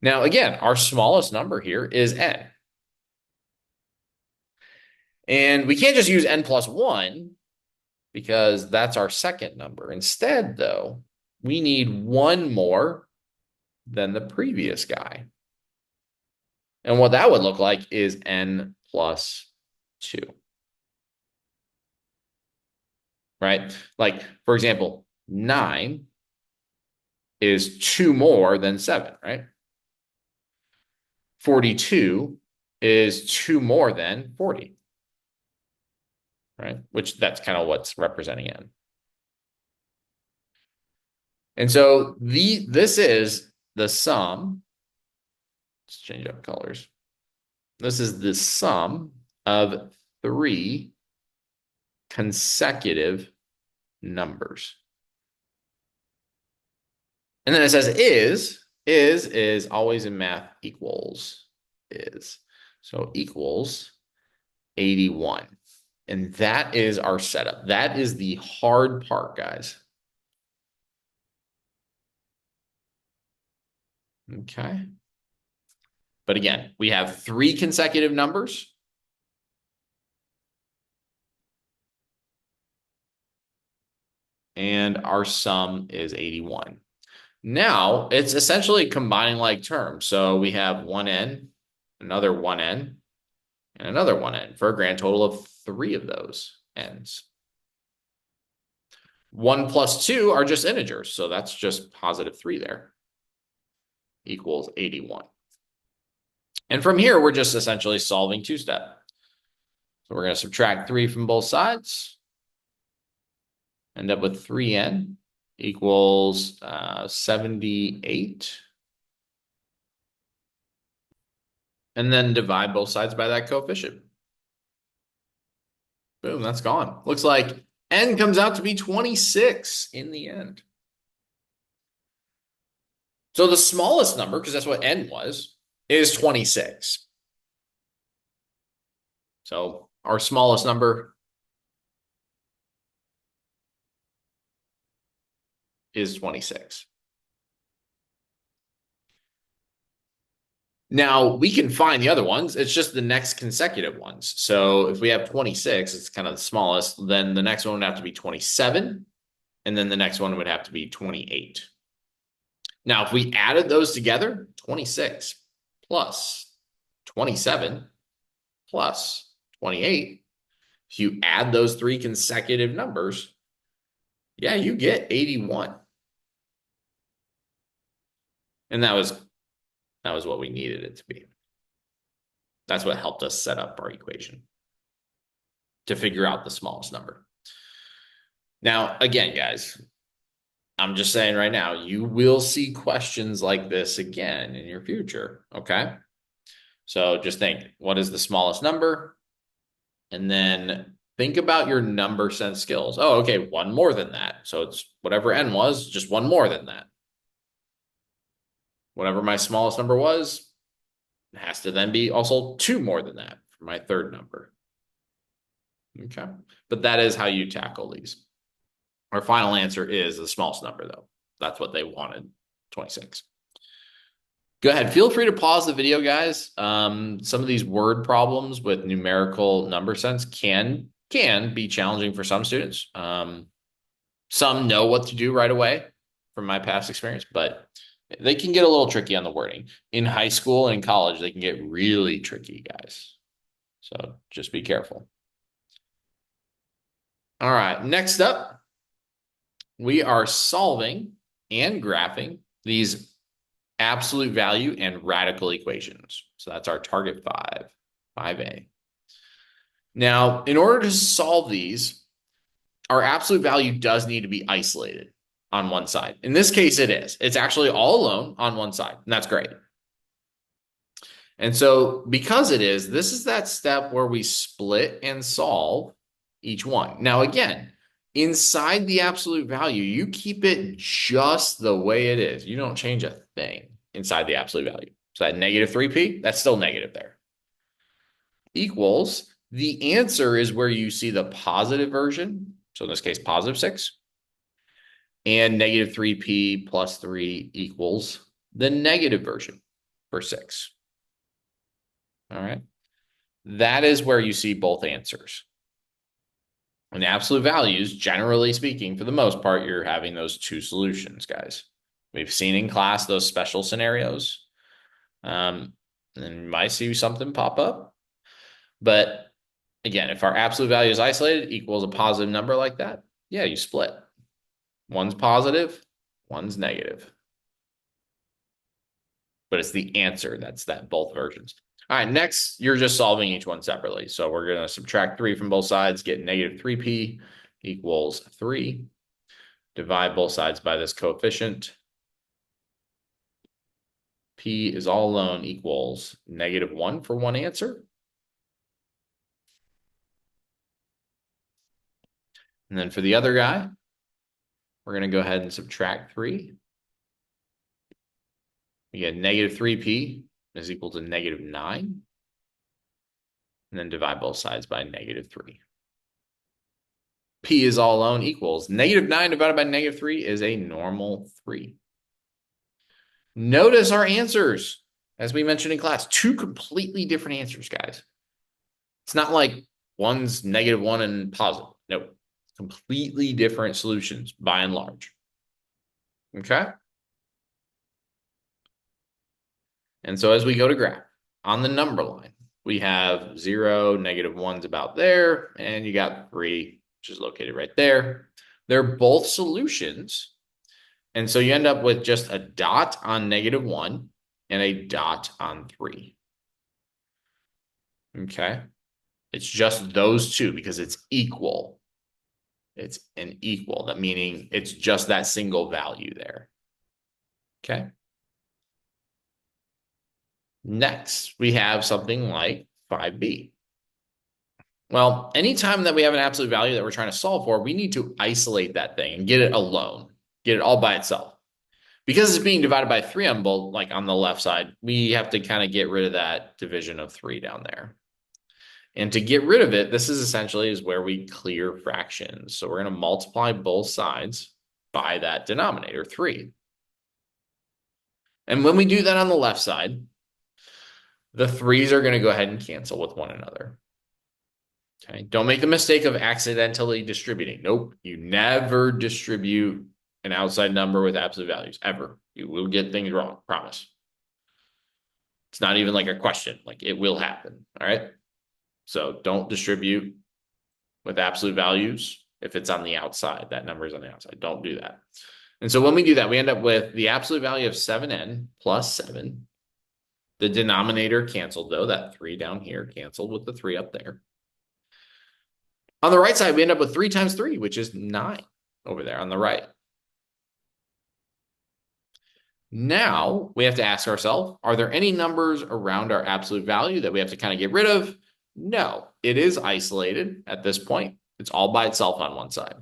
Now, again, our smallest number here is n. And we can't just use n plus 1 because that's our second number. Instead, though, we need one more than the previous guy. And what that would look like is n plus 2. Right? Like, for example, 9 is 2 more than 7, right? 42 is 2 more than 40, right? Which that's kind of what's representing n. And so this is the sum. Let's change up colors. This is the sum of three consecutive numbers. And then it says is always in math equals is. So equals 81. And that is our setup. That is the hard part, guys. Okay. But again, we have three consecutive numbers. And our sum is 81. Now it's essentially combining like terms. So we have one n, another one n, and another one n for a grand total of 3 of those n's. 1 plus 2 are just integers. So that's just positive 3 there. Equals 81. And from here, we're just essentially solving two-step. So we're going to subtract 3 from both sides. End up with 3n equals 78. And then divide both sides by that coefficient. Boom, that's gone. Looks like n comes out to be 26 in the end. So the smallest number, because that's what n was, is 26. So our smallest number is 26. Now we can find the other ones. It's just the next consecutive ones. So if we have 26, it's kind of the smallest, then the next one would have to be 27. And then the next one would have to be 28. Now, if we added those together, 26 plus 27 plus 28, if you add those three consecutive numbers, yeah, you get 81. And that was what we needed it to be. That's what helped us set up our equation to figure out the smallest number. Now, again, guys, I'm just saying right now, you will see questions like this again in your future, okay? So just think, what is the smallest number? And then think about your number sense skills. Oh, okay, one more than that. So it's whatever n was, just one more than that. Whatever my smallest number was, it has to then be also two more than that for my third number. Okay, but that is how you tackle these. Our final answer is the smallest number, though. That's what they wanted, 26. Go ahead. Feel free to pause the video, guys. Some of these word problems with numerical number sense can be challenging for some students. Some know what to do right away from my past experience, but they can get a little tricky on the wording. In high school and in college, they can get really tricky, guys. So just be careful. All right, next up, we are solving and graphing these absolute value and radical equations. So that's our target 5A. Now, in order to solve these, our absolute value does need to be isolated on one side. In this case, it is. It's actually all alone on one side, and that's great. And so because it is, this is that step where we split and solve each one. Now, again, inside the absolute value, you keep it just the way it is. You don't change a thing inside the absolute value. So that negative 3p, that's still negative there. Equals, the answer is where you see the positive version. So in this case, positive 6. And negative 3p plus 3 equals the negative version for 6. All right. That is where you see both answers. In absolute values, generally speaking, for the most part, you're having those two solutions, guys. We've seen in class those special scenarios. And you might see something pop up. But again, if our absolute value is isolated, equals a positive number like that, yeah, you split. One's positive, one's negative. But it's the answer that's that both versions. All right, next, you're just solving each one separately. So we're going to subtract 3 from both sides, get negative 3p equals 3. Divide both sides by this coefficient. P is all alone equals negative 1 for one answer. And then for the other guy, we're going to go ahead and subtract 3. We get negative 3p is equal to negative 9. And then divide both sides by negative 3. P is all alone equals negative 9 divided by negative 3 is a normal 3. Notice our answers, as we mentioned in class, two completely different answers, guys. It's not like one's negative 1 and positive. Nope. Completely different solutions by and large. Okay? And so as we go to graph, on the number line, we have 0, negative 1's about there, and you got 3, which is located right there. They're both solutions. And so you end up with just a dot on negative 1 and a dot on 3. Okay? It's just those two because it's equal. It's an equal, that meaning it's just that single value there. Okay? Next, we have something like 5b. Well, anytime that we have an absolute value that we're trying to solve for, we need to isolate that thing and get it alone, get it all by itself. Because it's being divided by 3 on both, like on the left side, we have to kind of get rid of that division of 3 down there. And to get rid of it, this is essentially is where we clear fractions. So we're going to multiply both sides by that denominator, 3. And when we do that on the left side, the 3's are going to go ahead and cancel with one another. Okay, don't make the mistake of accidentally distributing. Nope, you never distribute an outside number with absolute values, ever. You will get things wrong, promise. It's not even like a question, like it will happen, all right? So don't distribute with absolute values if it's on the outside. That number is on the outside. Don't do that. And so when we do that, we end up with the absolute value of 7n plus 7. The denominator canceled, though. That 3 down here canceled with the 3 up there. On the right side, we end up with 3 times 3, which is 9 over there on the right. Now we have to ask ourselves, are there any numbers around our absolute value that we have to kind of get rid of? No, it is isolated at this point. It's all by itself on one side.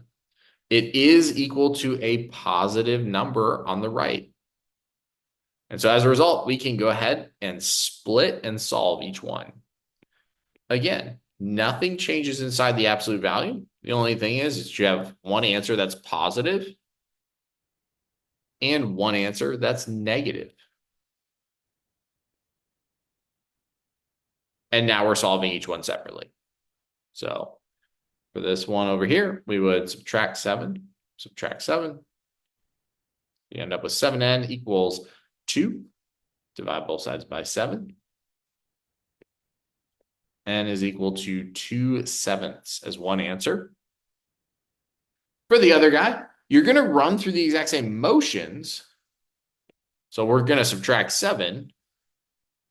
It is equal to a positive number on the right. And so as a result, we can go ahead and split and solve each one. Again, nothing changes inside the absolute value. The only thing is you have one answer that's positive and one answer that's negative. And now we're solving each one separately. So for this one over here, we would subtract 7. You end up with 7n equals 2. Divide both sides by 7. N is equal to 2/7 as one answer. For the other guy, you're going to run through the exact same motions. So we're going to subtract 7.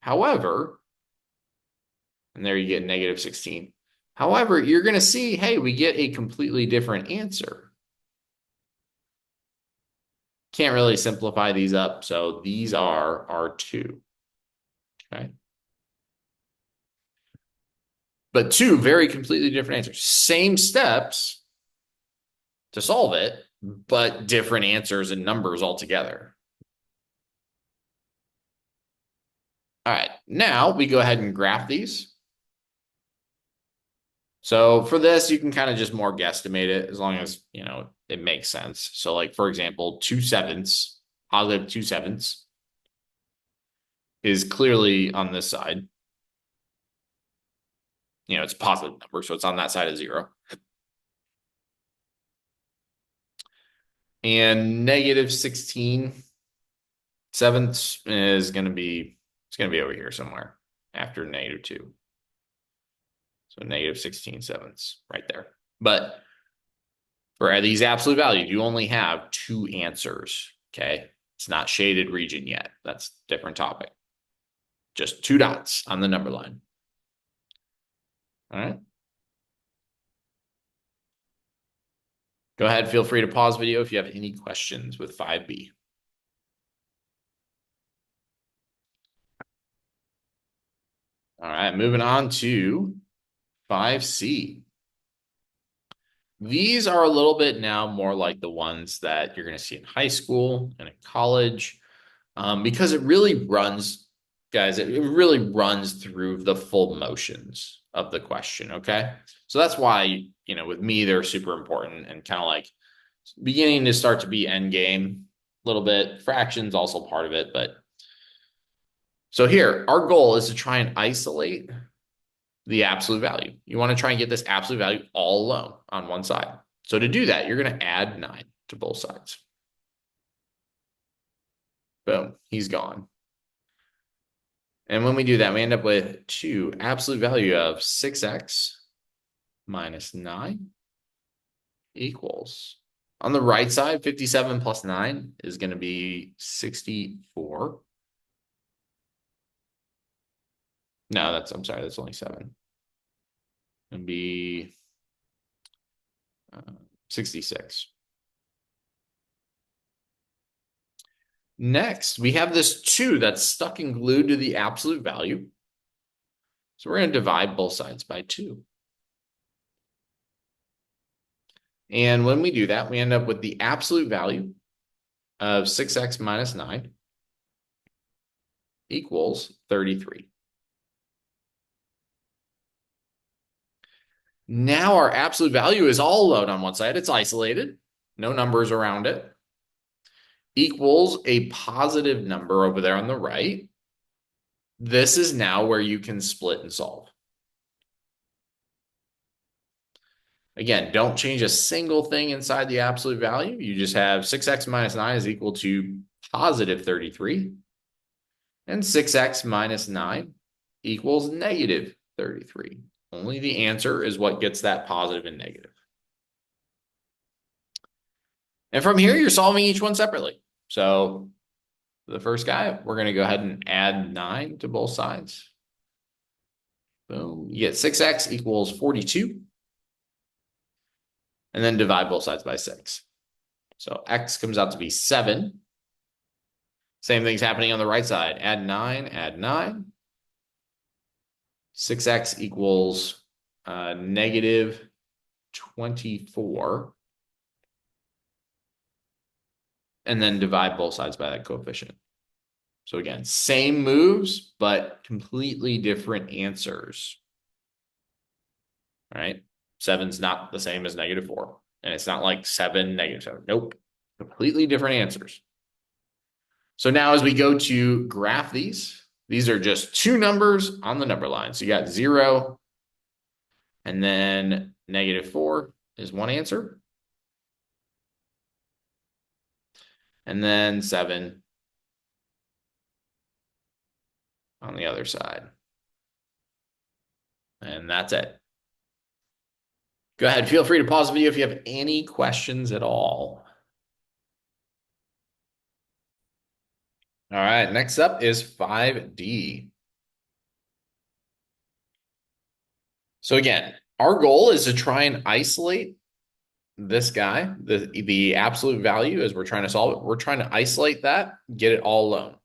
However, and there you get negative 16. However, you're going to see, hey, we get a completely different answer. Can't really simplify these up. So these are our 2. Okay. But 2 very completely different answers. Same steps to solve it, but different answers and numbers altogether. All right, now we go ahead and graph these. So for this, you can kind of just more guesstimate it as long as, you know, it makes sense. So like, for example, 2/7, positive 2/7 is clearly on this side. You know, it's a positive number, so it's on that side of 0. And negative 16/7 is going to be, it's going to be over here somewhere after negative 2. So negative 16/7 right there. But for these absolute values, you only have 2 answers, okay? It's not shaded region yet. That's a different topic. Just 2 dots on the number line. All right. Go ahead, feel free to pause video if you have any questions with 5B. All right, moving on to 5C. These are a little bit now more like the ones that you're going to see in high school and in college, because it really runs, guys, it really runs through the full motions of the question, okay? So that's why, you know, with me, they're super important and kind of like beginning to start to be end game a little bit. Fractions also part of it, but so here, our goal is to try and isolate the absolute value. You want to try and get this absolute value all alone on one side. So to do that, you're going to add 9 to both sides. Boom, he's gone. And when we do that, we end up with 2 absolute value of 6x minus 9 equals, on the right side, 57 plus 9 is going to be 64. No, I'm sorry, that's only 7. And be 66. Next, we have this 2 that's stuck and glued to the absolute value. So we're going to divide both sides by 2. And when we do that, we end up with the absolute value of 6x minus 9 equals 33. Now our absolute value is all alone on one side. It's isolated, no numbers around it, equals a positive number over there on the right. This is now where you can split and solve. Again, don't change a single thing inside the absolute value. You just have 6x minus 9 is equal to positive 33. And 6x minus 9 equals negative 33. Only the answer is what gets that positive and negative. And from here, you're solving each one separately. So the first guy, we're going to go ahead and add 9 to both sides. Boom. You get 6x equals 42. And then divide both sides by 6. So x comes out to be 7. Same thing's happening on the right side. Add 9, add 9. 6x equals negative 24. And then divide both sides by that coefficient. So again, same moves, but completely different answers. All right. 7's not the same as negative 4. And it's not like 7, negative 7. Nope. Completely different answers. So now as we go to graph these are just two numbers on the number line. So you got 0 and then negative 4 is one answer. And then 7 on the other side. And that's it. Go ahead. Feel free to pause the video if you have any questions at all. All right. Next up is 5D. So again, our goal is to try and isolate this guy, the absolute value as we're trying to solve it. We're trying to isolate that, get it all alone.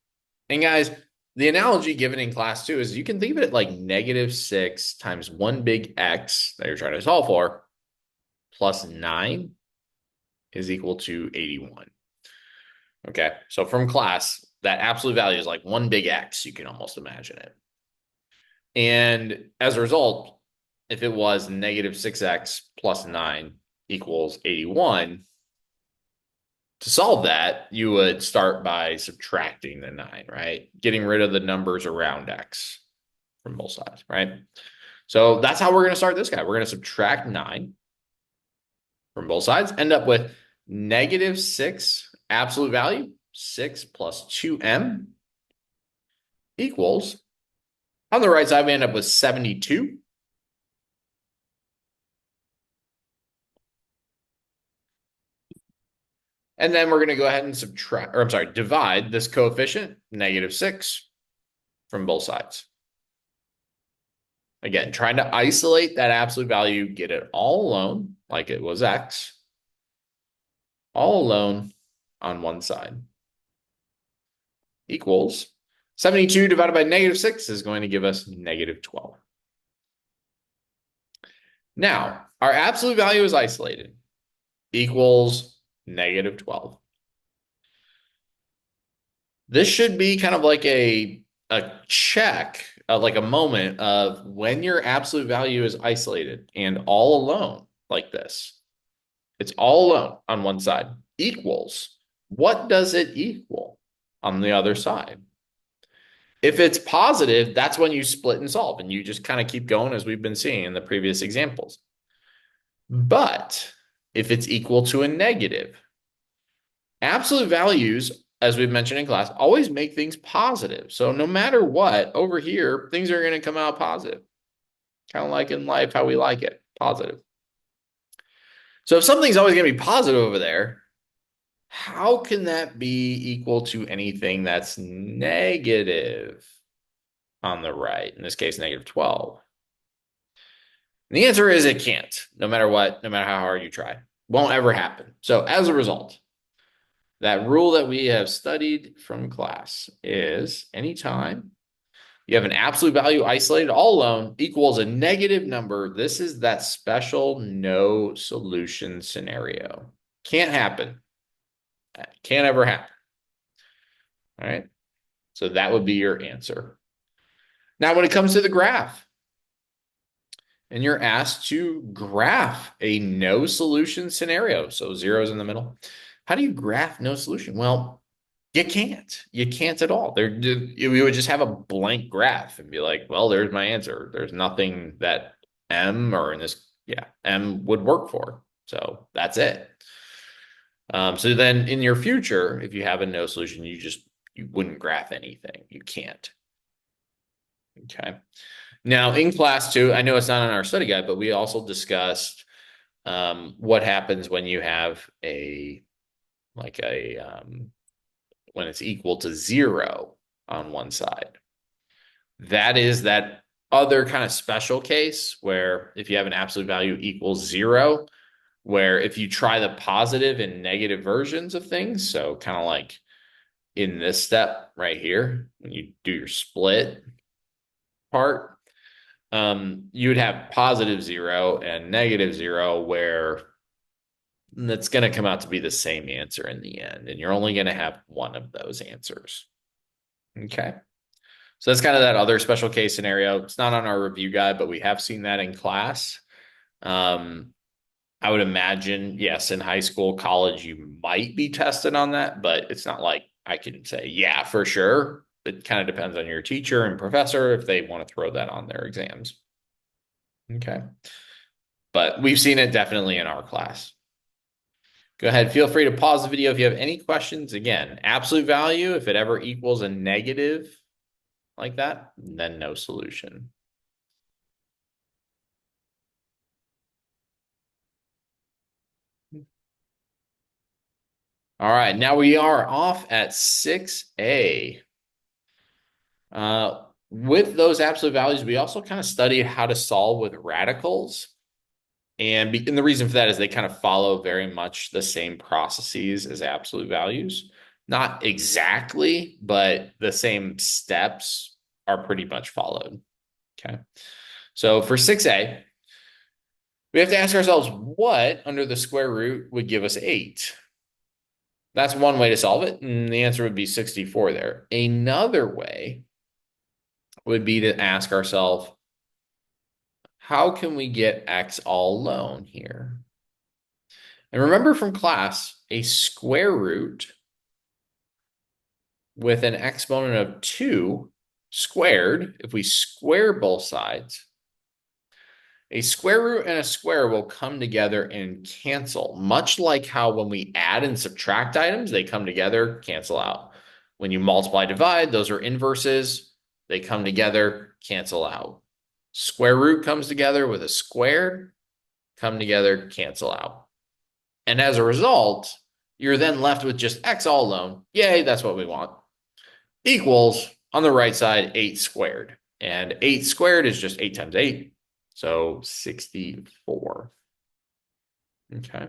And guys, the analogy given in class 2 is you can think of it like negative 6 times one big X that you're trying to solve for plus 9 is equal to 81. Okay, so from class, that absolute value is like one big X. You can almost imagine it. And as a result, if it was negative 6x plus 9 equals 81, to solve that, you would start by subtracting the 9, right? Getting rid of the numbers around x from both sides, right? So that's how we're going to start this guy. We're going to subtract 9 from both sides, end up with negative 6 absolute value, 6 plus 2m equals, on the right side, we end up with 72. And then we're going to go ahead and subtract, or I'm sorry, divide this coefficient, negative 6, from both sides. Again, trying to isolate that absolute value, get it all alone, like it was x, all alone on one side. Equals 72 divided by negative 6 is going to give us negative 12. Now, our absolute value is isolated, equals negative 12. This should be kind of like a check, like a moment of when your absolute value is isolated and all alone like this. It's all alone on one side. Equals. What does it equal on the other side? If it's positive, that's when you split and solve, and you just kind of keep going as we've been seeing in the previous examples. But if it's equal to a negative, absolute values, as we've mentioned in class, always make things positive. So no matter what, over here, things are going to come out positive. Kind of like in life, how we like it, positive. So if something's always going to be positive over there, how can that be equal to anything that's negative on the right? In this case, negative 12. And the answer is it can't, no matter what, no matter how hard you try. Won't ever happen. So as a result, that rule that we have studied from class is anytime you have an absolute value isolated all alone equals a negative number, this is that special no solution scenario. Can't happen. Can't ever happen. All right. So that would be your answer. Now, when it comes to the graph, and you're asked to graph a no solution scenario. So zeros in the middle. How do you graph no solution? Well, you can't. You can't at all. We would just have a blank graph and be like, well, there's my answer. There's nothing that M or in this, yeah, M would work for. So that's it. So then in your future, if you have a no solution, you wouldn't graph anything. You can't. Okay. Now in class two, I know it's not on our study guide, but we also discussed what happens when you have when it's equal to zero on one side. That is that other kind of special case where if you have an absolute value equals zero, where if you try the positive and negative versions of things, so kind of like in this step right here, when you do your split part, you would have positive zero and negative zero, where that's going to come out to be the same answer in the end. And you're only going to have one of those answers. Okay. So that's kind of that other special case scenario. It's not on our review guide, but we have seen that in class. I would imagine, yes, in high school, college, you might be tested on that, but it's not like I can say, yeah, for sure. It kind of depends on your teacher and professor if they want to throw that on their exams. Okay. But we've seen it definitely in our class. Go ahead. Feel free to pause the video if you have any questions. Again, absolute value, if it ever equals a negative like that, then no solution. All right, now we are off at 6A. With those absolute values, we also kind of studied how to solve with radicals. And the reason for that is they kind of follow very much the same processes as absolute values. Not exactly, but the same steps are pretty much followed. Okay. So for 6A, we have to ask ourselves what under the square root would give us 8? That's one way to solve it, and the answer would be 64 there. Another way would be to ask ourselves, how can we get x all alone here? And remember from class, a square root with an exponent of 2 squared, if we square both sides, a square root and a square will come together and cancel, much like how when we add and subtract items, they come together, cancel out. When you multiply, divide, those are inverses. They come together, cancel out. Square root comes together with a square, come together, cancel out. And as a result, you're then left with just x all alone. Yay, that's what we want. Equals, on the right side, 8 squared. And 8 squared is just 8 times 8. So 64. Okay.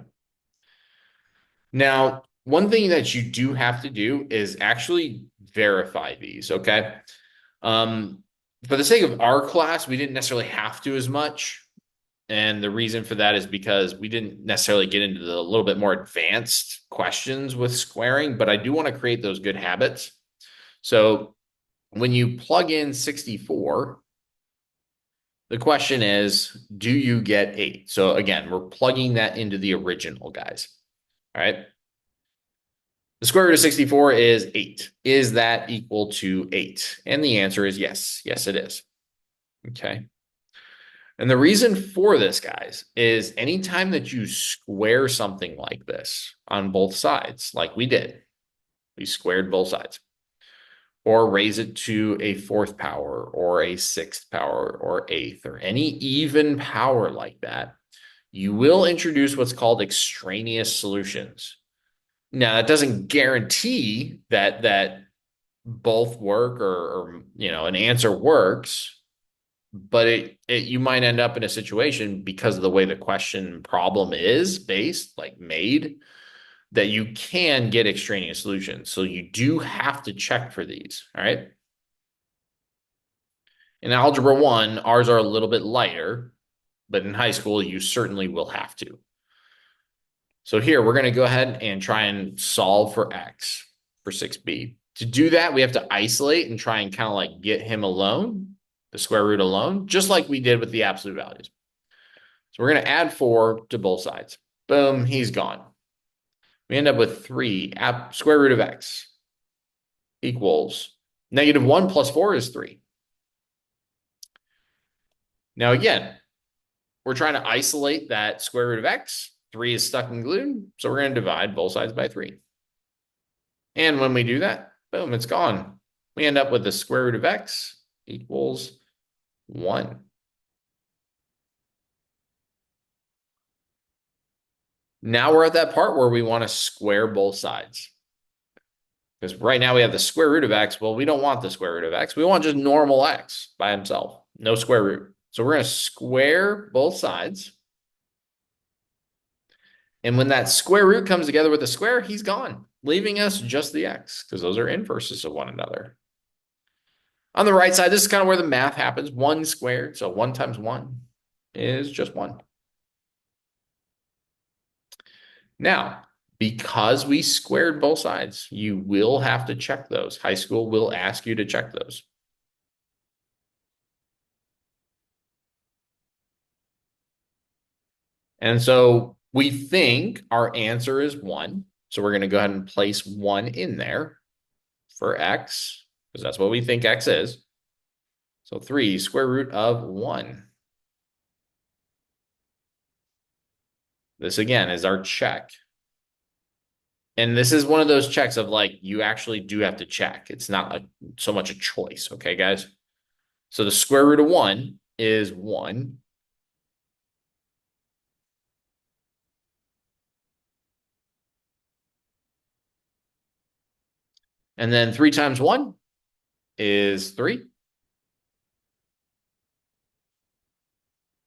Now, one thing that you do have to do is actually verify these, okay? For the sake of our class, we didn't necessarily have to as much. And the reason for that is because we didn't necessarily get into the little bit more advanced questions with squaring, but I do want to create those good habits. So when you plug in 64, the question is, do you get 8? So again, we're plugging that into the original, guys. All right. The square root of 64 is 8. Is that equal to 8? And the answer is yes. Yes, it is. Okay. And the reason for this, guys, is anytime that you square something like this on both sides, like we did, we squared both sides, or raise it to a 4th power or a 6th power or 8th or any even power like that, you will introduce what's called extraneous solutions. Now, that doesn't guarantee that both work or an answer works, but you might end up in a situation because of the way the question problem is based, like made, that you can get extraneous solutions. So you do have to check for these, all right? In Algebra 1, ours are a little bit lighter, but in high school, you certainly will have to. So here, we're going to go ahead and try and solve for x for 6b. To do that, we have to isolate and try and kind of like get him alone, the square root alone, just like we did with the absolute values. So we're going to add 4 to both sides. Boom, he's gone. We end up with 3 square root of x equals -1 plus 4 is 3. Now again, we're trying to isolate that square root of x. 3 is stuck and glued, so we're going to divide both sides by 3. And when we do that, boom, it's gone. We end up with the square root of x equals 1. Now we're at that part where we want to square both sides. Because right now we have the square root of x. Well, we don't want the square root of x. We want just normal x by himself, no square root. So we're going to square both sides. And when that square root comes together with the square, he's gone, leaving us just the x, because those are inverses of one another. On the right side, this is kind of where the math happens. 1 squared, so 1 times 1 is just 1. Now, because we squared both sides, you will have to check those. High school will ask you to check those. And so we think our answer is 1. So we're going to go ahead and place 1 in there for x, because that's what we think x is. So 3 square root of 1. This again is our check. And this is one of those checks of like, you actually do have to check. It's not so much a choice. Okay, guys? So the square root of 1 is 1. And then 3 times 1 is 3.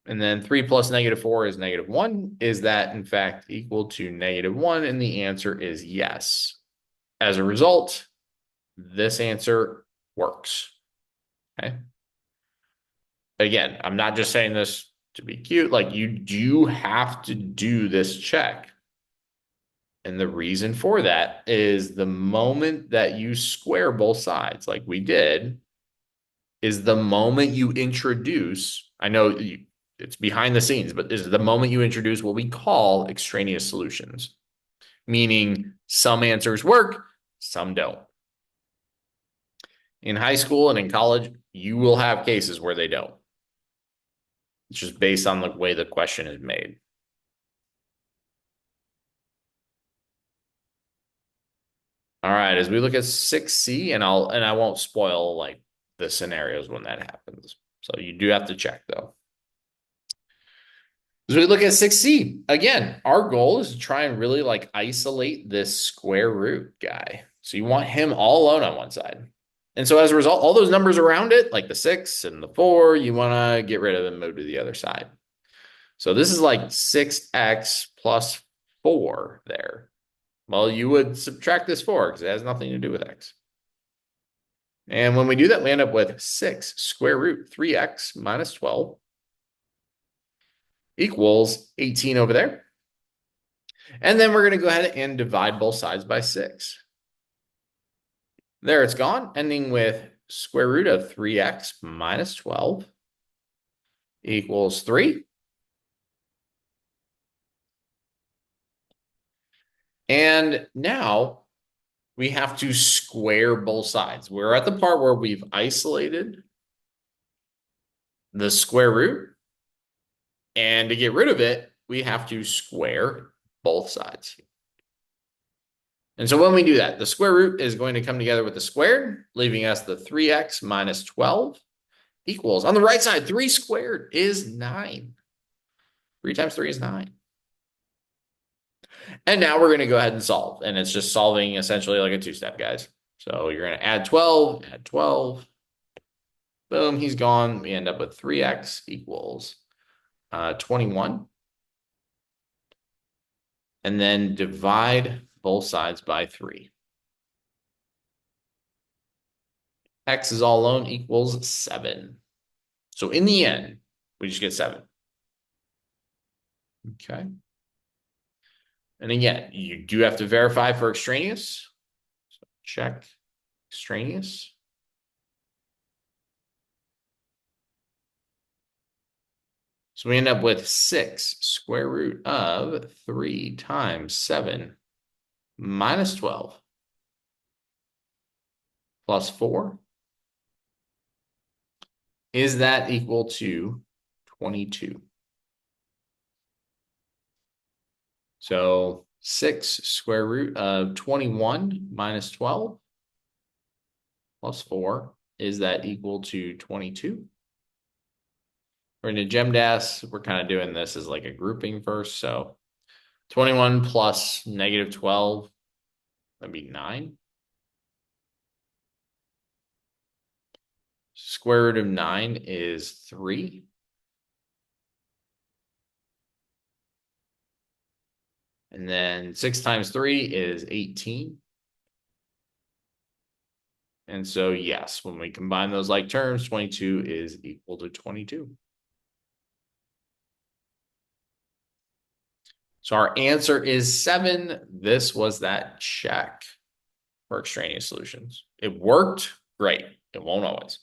And then 3 plus -4 is -1. Is that, in fact, equal to -1? And the answer is yes. As a result, this answer works. Okay. Again, I'm not just saying this to be cute. Like, you do have to do this check. And the reason for that is the moment that you square both sides, like we did, is the moment you introduce, I know it's behind the scenes, but is the moment you introduce what we call extraneous solutions, meaning some answers work, some don't. In high school and in college, you will have cases where they don't. It's just based on the way the question is made. All right, as we look at 6C, and I won't spoil like the scenarios when that happens. So you do have to check though. As we look at 6C, again, our goal is to try and really like isolate this square root guy. So you want him all alone on one side. And so as a result, all those numbers around it, like the 6 and the 4, you want to get rid of and move to the other side. So this is like 6x plus 4 there. Well, you would subtract this 4 because it has nothing to do with x. And when we do that, we end up with 6 square root 3x minus 12 equals 18 over there. And then we're going to go ahead and divide both sides by 6. There it's gone, ending with square root of 3x minus 12 equals 3. And now we have to square both sides. We're at the part where we've isolated the square root. And to get rid of it, we have to square both sides. And so when we do that, the square root is going to come together with the squared, leaving us the 3x minus 12 equals, on the right side, 3 squared is 9. 3 times 3 is 9. And now we're going to go ahead and solve. And it's just solving essentially like a 2-step, guys. So you're going to add 12, add 12. Boom, he's gone. We end up with 3x equals 21. And then divide both sides by 3. X is all alone equals 7. So in the end, we just get 7. Okay. And again, you do have to verify for extraneous. So check extraneous. So we end up with 6 square root of 3 times 7 minus 12 plus 4. Is that equal to 22? So 6 square root of 21 minus 12 plus 4. Is that equal to 22? We're in GEMDAS. We're kind of doing this as like a grouping first. So 21 plus negative 12, that'd be 9. Square root of 9 is 3. And then 6 times 3 is 18. And so, yes, when we combine those like terms, 22 is equal to 22. So our answer is 7. This was that check for extraneous solutions. It worked. Great. It won't always.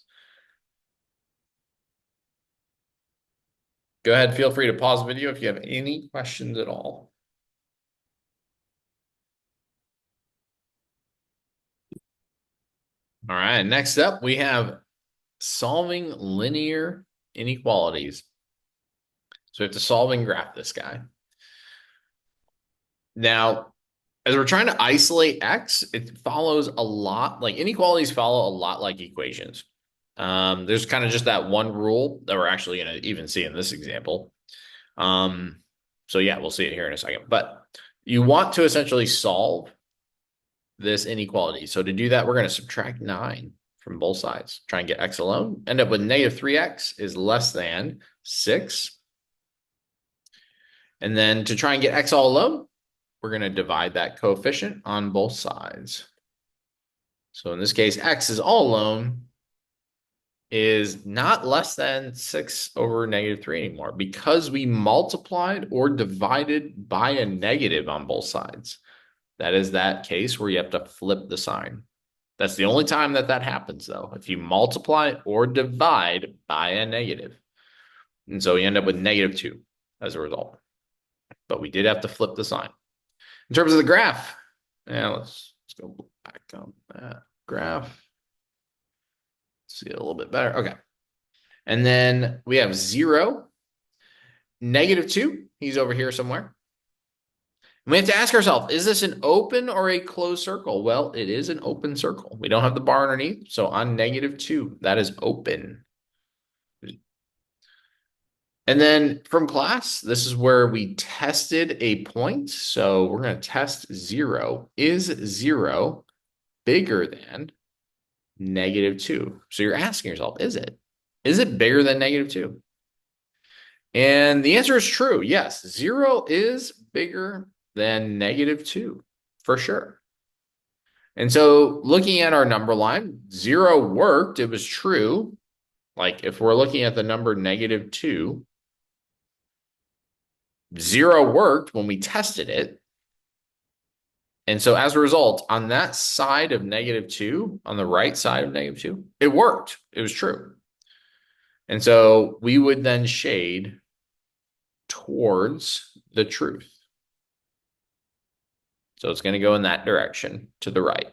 Go ahead. Feel free to pause the video if you have any questions at all. All right. Next up, we have solving linear inequalities. So we have to solve and graph this guy. Now, as we're trying to isolate x, it follows a lot, like inequalities follow a lot like equations. There's kind of just that one rule that we're actually going to even see in this example. So yeah, we'll see it here in a second. But you want to essentially solve this inequality. So to do that, we're going to subtract 9 from both sides. Try and get x alone. End up with negative 3x is less than 6. And then to try and get x all alone, we're going to divide that coefficient on both sides. So in this case, x is all alone is not less than 6 over negative 3 anymore because we multiplied or divided by a negative on both sides. That is that case where you have to flip the sign. That's the only time that that happens, though, if you multiply or divide by a negative. And so you end up with negative 2 as a result. But we did have to flip the sign. In terms of the graph, let's go back on that graph. See it a little bit better. Okay. And then we have 0, negative 2. He's over here somewhere. And we have to ask ourselves, is this an open or a closed circle? Well, it is an open circle. We don't have the bar underneath. So on negative 2, that is open. And then from class, this is where we tested a point. So we're going to test 0. Is 0 bigger than negative 2? So you're asking yourself, is it? Is it bigger than negative 2? And the answer is true. Yes, 0 is bigger than negative 2 for sure. And so looking at our number line, 0 worked. It was true. Like if we're looking at the number negative 2, 0 worked when we tested it. And so as a result, on that side of negative 2, on the right side of negative 2, it worked. It was true. And so we would then shade towards the truth. So it's going to go in that direction to the right.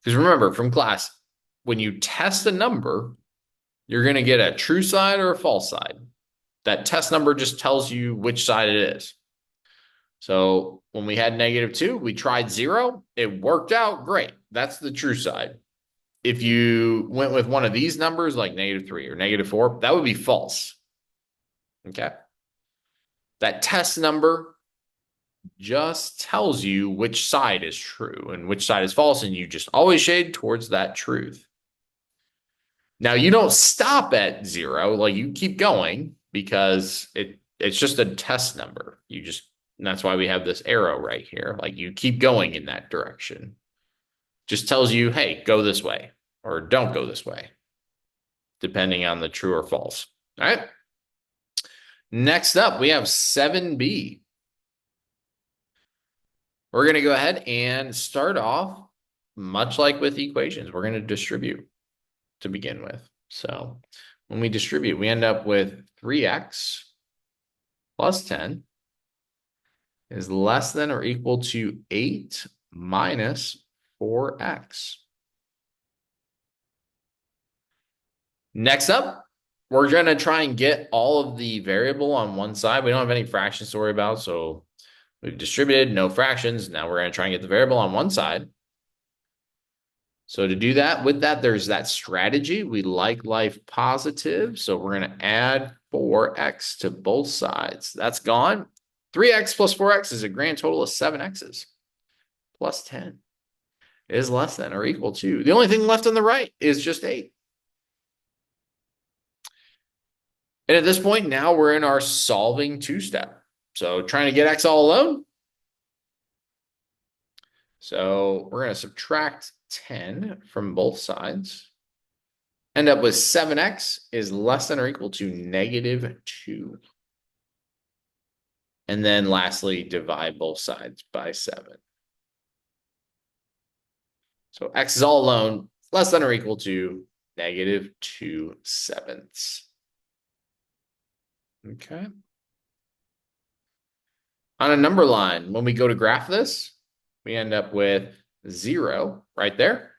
Because remember from class, when you test a number, you're going to get a true side or a false side. That test number just tells you which side it is. So when we had negative 2, we tried 0. It worked out great. That's the true side. If you went with one of these numbers like negative 3 or negative 4, that would be false. Okay. That test number just tells you which side is true and which side is false, and you just always shade towards that truth. Now, you don't stop at 0. Like, you keep going because it's just a test number. And that's why we have this arrow right here. Like, you keep going in that direction. Just tells you, hey, go this way or don't go this way, depending on the true or false. All right. Next up, we have 7B. We're going to go ahead and start off much like with equations. We're going to distribute to begin with. So when we distribute, we end up with 3x plus 10 is less than or equal to 8 minus 4x. Next up, we're going to try and get all of the variable on one side. We don't have any fractions to worry about, so we've distributed, no fractions. Now we're going to try and get the variable on one side. So to do that, with that, there's that strategy. We like life positive, so we're going to add 4x to both sides. That's gone. 3x plus 4x is a grand total of 7x's plus 10 is less than or equal to. The only thing left on the right is just 8. And at this point, now we're in our solving two-step. So trying to get x all alone. So we're going to subtract 10 from both sides. End up with 7x is less than or equal to negative 2. And then lastly, divide both sides by 7. So x is all alone, less than or equal to negative 2/7. Okay. On a number line, when we go to graph this, we end up with 0 right there.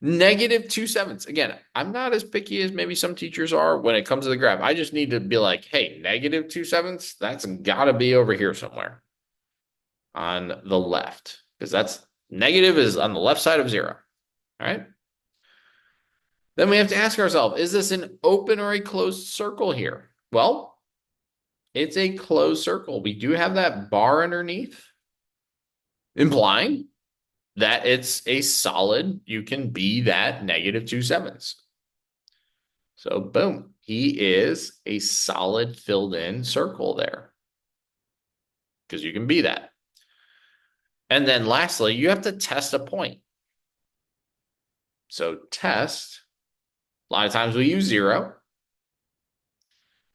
Negative 2/7. Again, I'm not as picky as maybe some teachers are when it comes to the graph. I just need to be like, hey, negative 2/7, that's got to be over here somewhere on the left, because that's negative is on the left side of 0. All right. Then we have to ask ourselves, is this an open or a closed circle here? Well, it's a closed circle. We do have that bar underneath, implying that it's a solid. You can be that negative 2/7. So boom, he is a solid filled in circle there, because you can be that. And then lastly, you have to test a point. So test, a lot of times we use 0.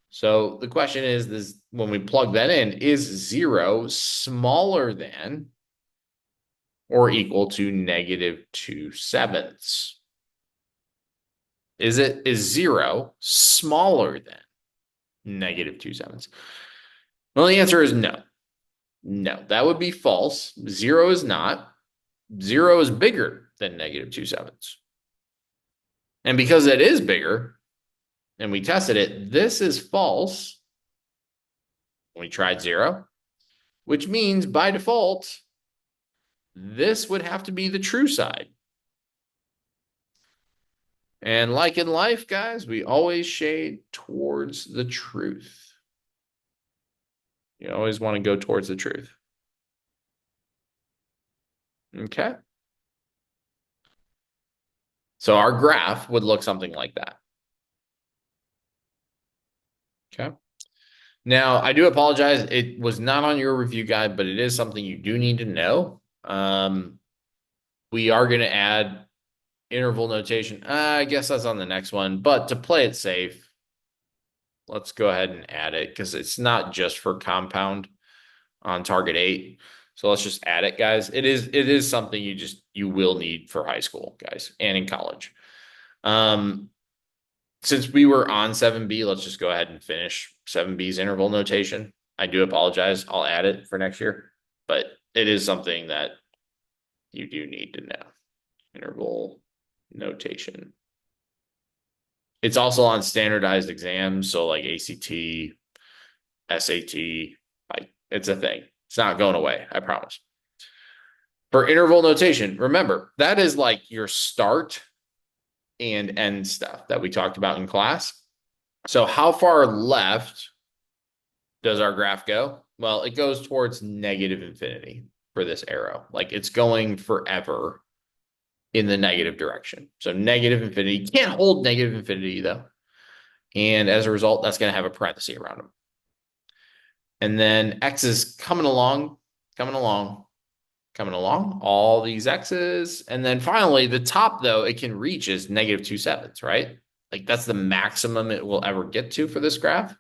So the question is this, when we plug that in, is 0 smaller than or equal to negative 2/7? Is 0 smaller than negative 2/7? Well, the answer is no. No, that would be false. 0 is not. 0 is bigger than negative 2/7. And because it is bigger, and we tested it, this is false. We tried 0, which means by default, this would have to be the true side. And like in life, guys, we always shade towards the truth. You always want to go towards the truth. Okay. So our graph would look something like that. Okay. Now, I do apologize. It was not on your review guide, but it is something you do need to know. We are going to add interval notation. I guess that's on the next one. But to play it safe, let's go ahead and add it, because it's not just for compound on target 8. So let's just add it, guys. It is something you will need for high school, guys, and in college. Since we were on 7B, let's just go ahead and finish 7B's interval notation. I do apologize. I'll add it for next year, but it is something that you do need to know. Interval notation. It's also on standardized exams, so like ACT, SAT, like it's a thing. It's not going away, I promise. For interval notation, remember, that is like your start and end stuff that we talked about in class. So how far left does our graph go? Well, it goes towards negative infinity for this arrow. Like it's going forever in the negative direction. So negative infinity. Can't hold negative infinity though. And as a result, that's going to have a parenthesis around them. And then x is coming along, all these x's. And then finally, the top, though, it can reach is negative 2/7, right? Like that's the maximum it will ever get to for this graph.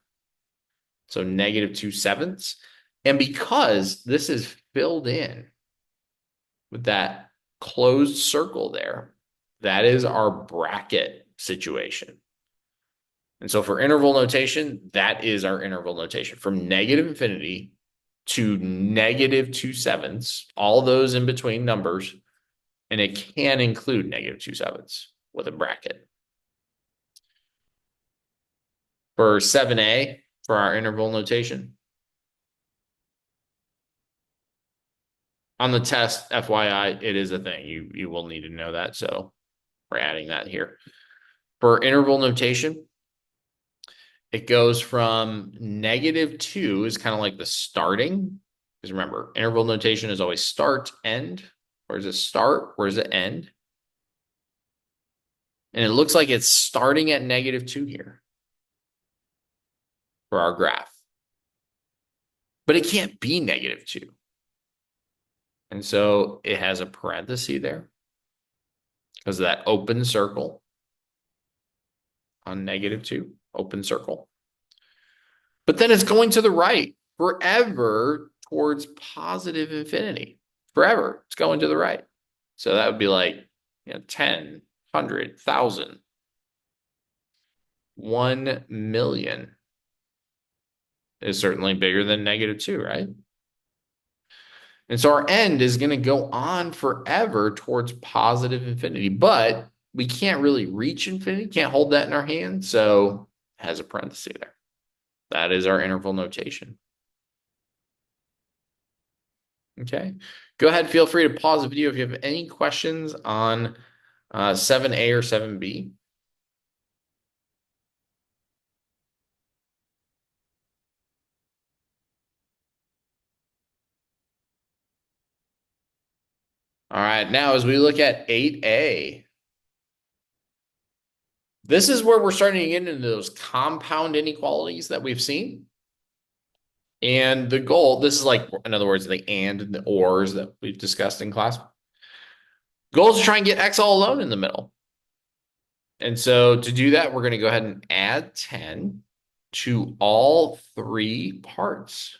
So negative 2/7. And because this is filled in with that closed circle there, that is our bracket situation. And so for interval notation, that is our interval notation from negative infinity to negative 2/7, all those in between numbers. And it can include negative 2/7 with a bracket. For 7a, for our interval notation, on the test, FYI, it is a thing. You will need to know that. So we're adding that here. For interval notation, it goes from -2 is kind of like the starting. Because remember, interval notation is always start, end. Where does it start? Where does it end? And it looks like it's starting at -2 here for our graph. But it can't be -2. And so it has a parenthesis there because of that open circle on -2, open circle. But then it's going to the right forever towards positive infinity. Forever, it's going to the right. So that would be like 10, 100, 1,000, 1 million is certainly bigger than -2, right? And so our end is going to go on forever towards positive infinity, but we can't really reach infinity, can't hold that in our hand. So it has a parenthesis there. That is our interval notation. Okay. Go ahead. Feel free to pause the video if you have any questions on 7a or 7b. All right. Now, as we look at 8a, this is where we're starting to get into those compound inequalities that we've seen. And the goal, this is like, in other words, the and the ors that we've discussed in class. Goal is to try and get x all alone in the middle. And so to do that, we're going to go ahead and add 10 to all three parts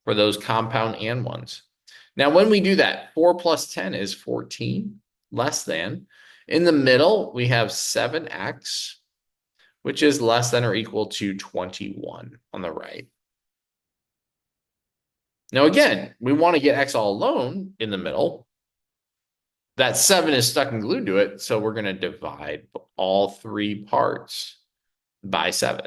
for those compound and ones. Now, when we do that, 4 plus 10 is 14, less than. In the middle, we have 7x, which is less than or equal to 21 on the right. Now, again, we want to get x all alone in the middle. That 7 is stuck and glued to it, so we're going to divide all three parts by 7.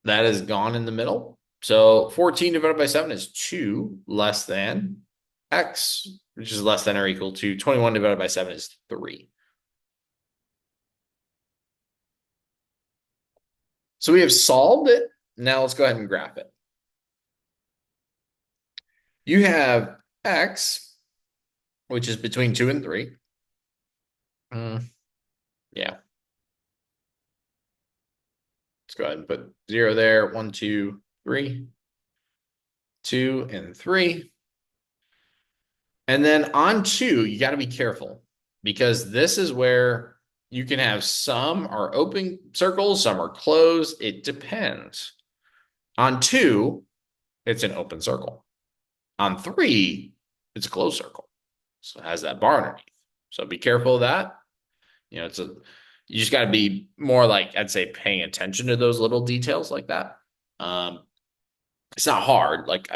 That is gone in the middle. So 14 divided by 7 is 2 less than x, which is less than or equal to 21 divided by 7 is 3. So we have solved it. Now let's go ahead and graph it. You have x, which is between 2 and 3. Yeah. Let's go ahead and put 0 there. 1, 2, 3. 2 and 3. And then on 2, you got to be careful because this is where you can have some are open circles, some are closed. It depends. On 2, it's an open circle. On 3, it's a closed circle. So it has that bar underneath. So be careful of that. You just got to be more like, I'd say, paying attention to those little details like that. It's not hard. Like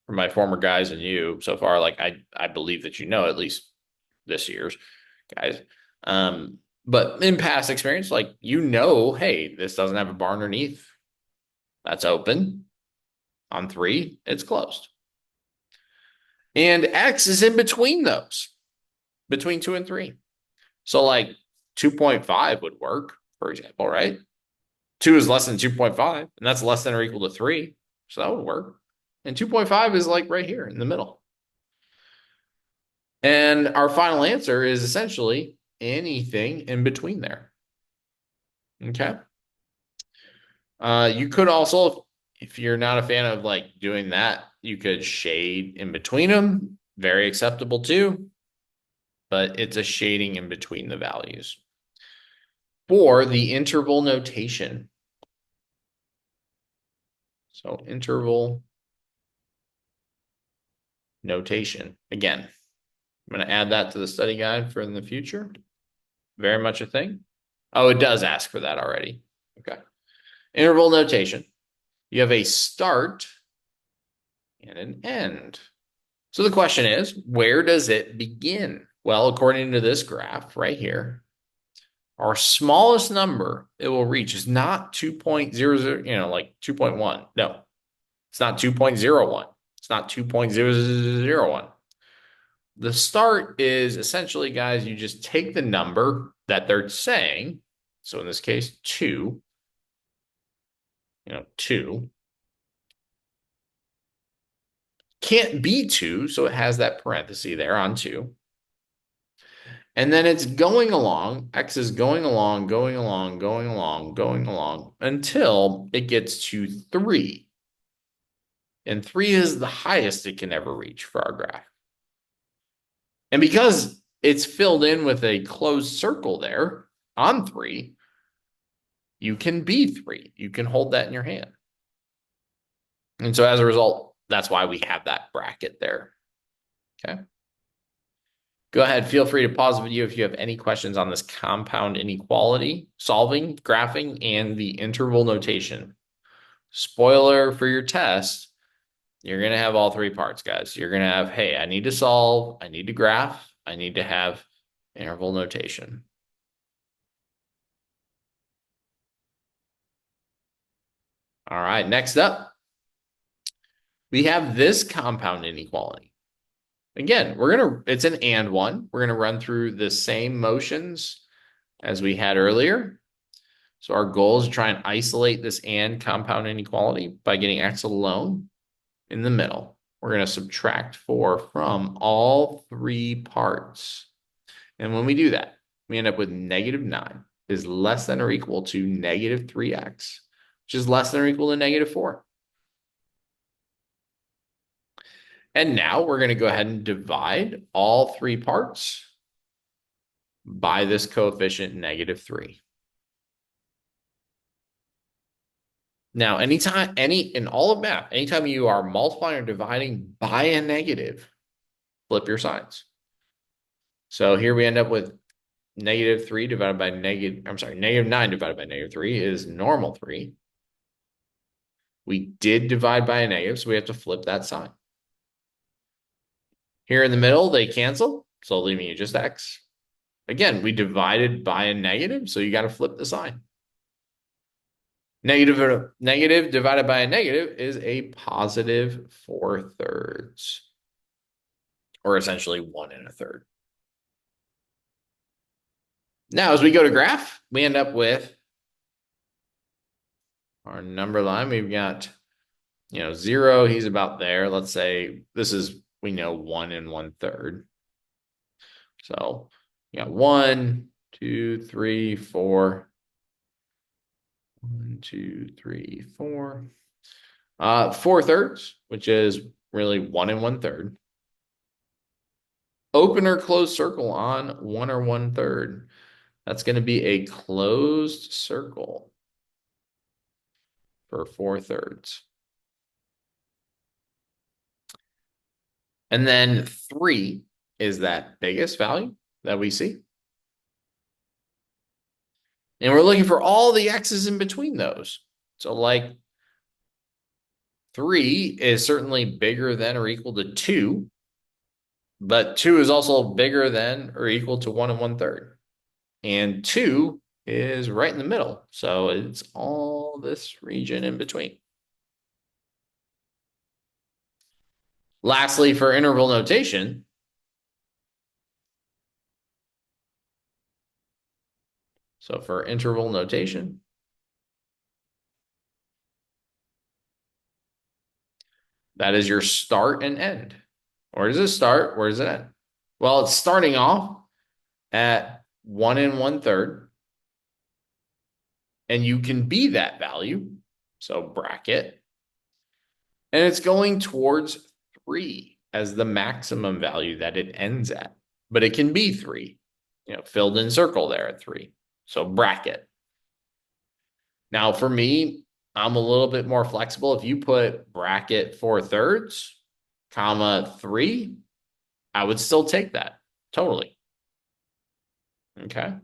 for my former guys and you so far, like I believe that at least this year's guys. But in past experience, like hey, this doesn't have a bar underneath. That's open. On 3, it's closed. And x is in between those, between 2 and 3. So like 2.5 would work, for example, right? 2 is less than 2.5, and that's less than or equal to 3. So that would work. And 2.5 is like right here in the middle. And our final answer is essentially anything in between there. Okay. You could also, if you're not a fan of like doing that, you could shade in between them. Very acceptable too. But it's a shading in between the values. For the interval notation. So interval notation. Again, I'm going to add that to the study guide for in the future. Very much a thing. Oh, it does ask for that already. Okay. Interval notation. You have a start and an end. So the question is, where does it begin? Well, according to this graph right here, our smallest number it will reach is not 2.00, like 2.1. No, it's not 2.01. It's not 2.001. The start is essentially, guys, you just take the number that they're saying. So in this case, 2, 2. Can't be 2, so it has that parenthesis there on 2. And then it's going along, X is going along, going along, going along, going along until it gets to 3. And 3 is the highest it can ever reach for our graph. And because it's filled in with a closed circle there on 3, you can be 3. You can hold that in your hand. And so as a result, that's why we have that bracket there. Okay. Go ahead, feel free to pause the video if you have any questions on this compound inequality, solving, graphing, and the interval notation. Spoiler for your test, you're going to have all 3 parts, guys. You're going to have, hey, I need to solve, I need to graph, I need to have interval notation. All right, next up, we have this compound inequality. Again, it's an and one. We're going to run through the same motions as we had earlier. So our goal is to try and isolate this and compound inequality by getting x alone in the middle. We're going to subtract 4 from all 3 parts. And when we do that, we end up with -9 is less than or equal to -3x, which is less than or equal to -4. And now we're going to go ahead and divide all 3 parts by this coefficient -3. Now, in all of math, anytime you are multiplying or dividing by a negative, flip your signs. So here we end up with -3 divided by -9 divided by -3 is normal 3. We did divide by a negative, so we have to flip that sign. Here in the middle, they cancel, so leaving you just x. Again, we divided by a negative, so you got to flip the sign. Negative divided by a negative is a positive 4/3, or essentially 1 1/3. Now, as we go to graph, we end up with our number line. We've got, 0, he's about there. Let's say this is, we know 1 1/3. So you got 1, 2, 3, 4. 1, 2, 3, 4. 4/3, which is really 1 1/3. Open or closed circle on 1 or 1/3. That's going to be a closed circle for 4/3. And then 3 is that biggest value that we see. And we're looking for all the x's in between those. So like 3 is certainly bigger than or equal to 2, but 2 is also bigger than or equal to 1 1/3. And 2 is right in the middle. So it's all this region in between. Lastly, for interval notation, so for interval notation, that is your start and end. Where does it start? Where does it end? Well, it's starting off at 1 1/3. And you can be that value. So bracket. And it's going towards 3 as the maximum value that it ends at. But it can be 3, filled in circle there at 3. So bracket. Now for me, I'm a little bit more flexible. If you put bracket 4/3, comma 3, I would still take that. Totally. Okay.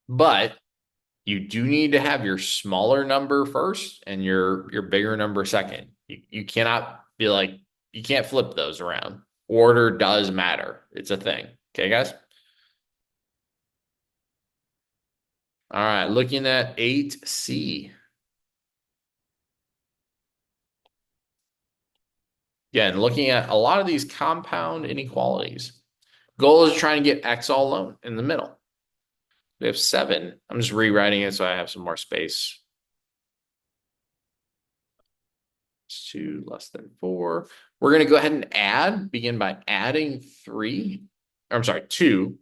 But you do need to have your smaller number first and your bigger number second. You cannot be like, you can't flip those around. Order does matter. It's a thing. Okay, guys? All right, looking at 8C. Again, looking at a lot of these compound inequalities. Goal is trying to get X all alone in the middle. We have 7. I'm just rewriting it so I have some more space. It's 2 less than 4. We're going to go ahead and begin by adding 3. I'm sorry, 2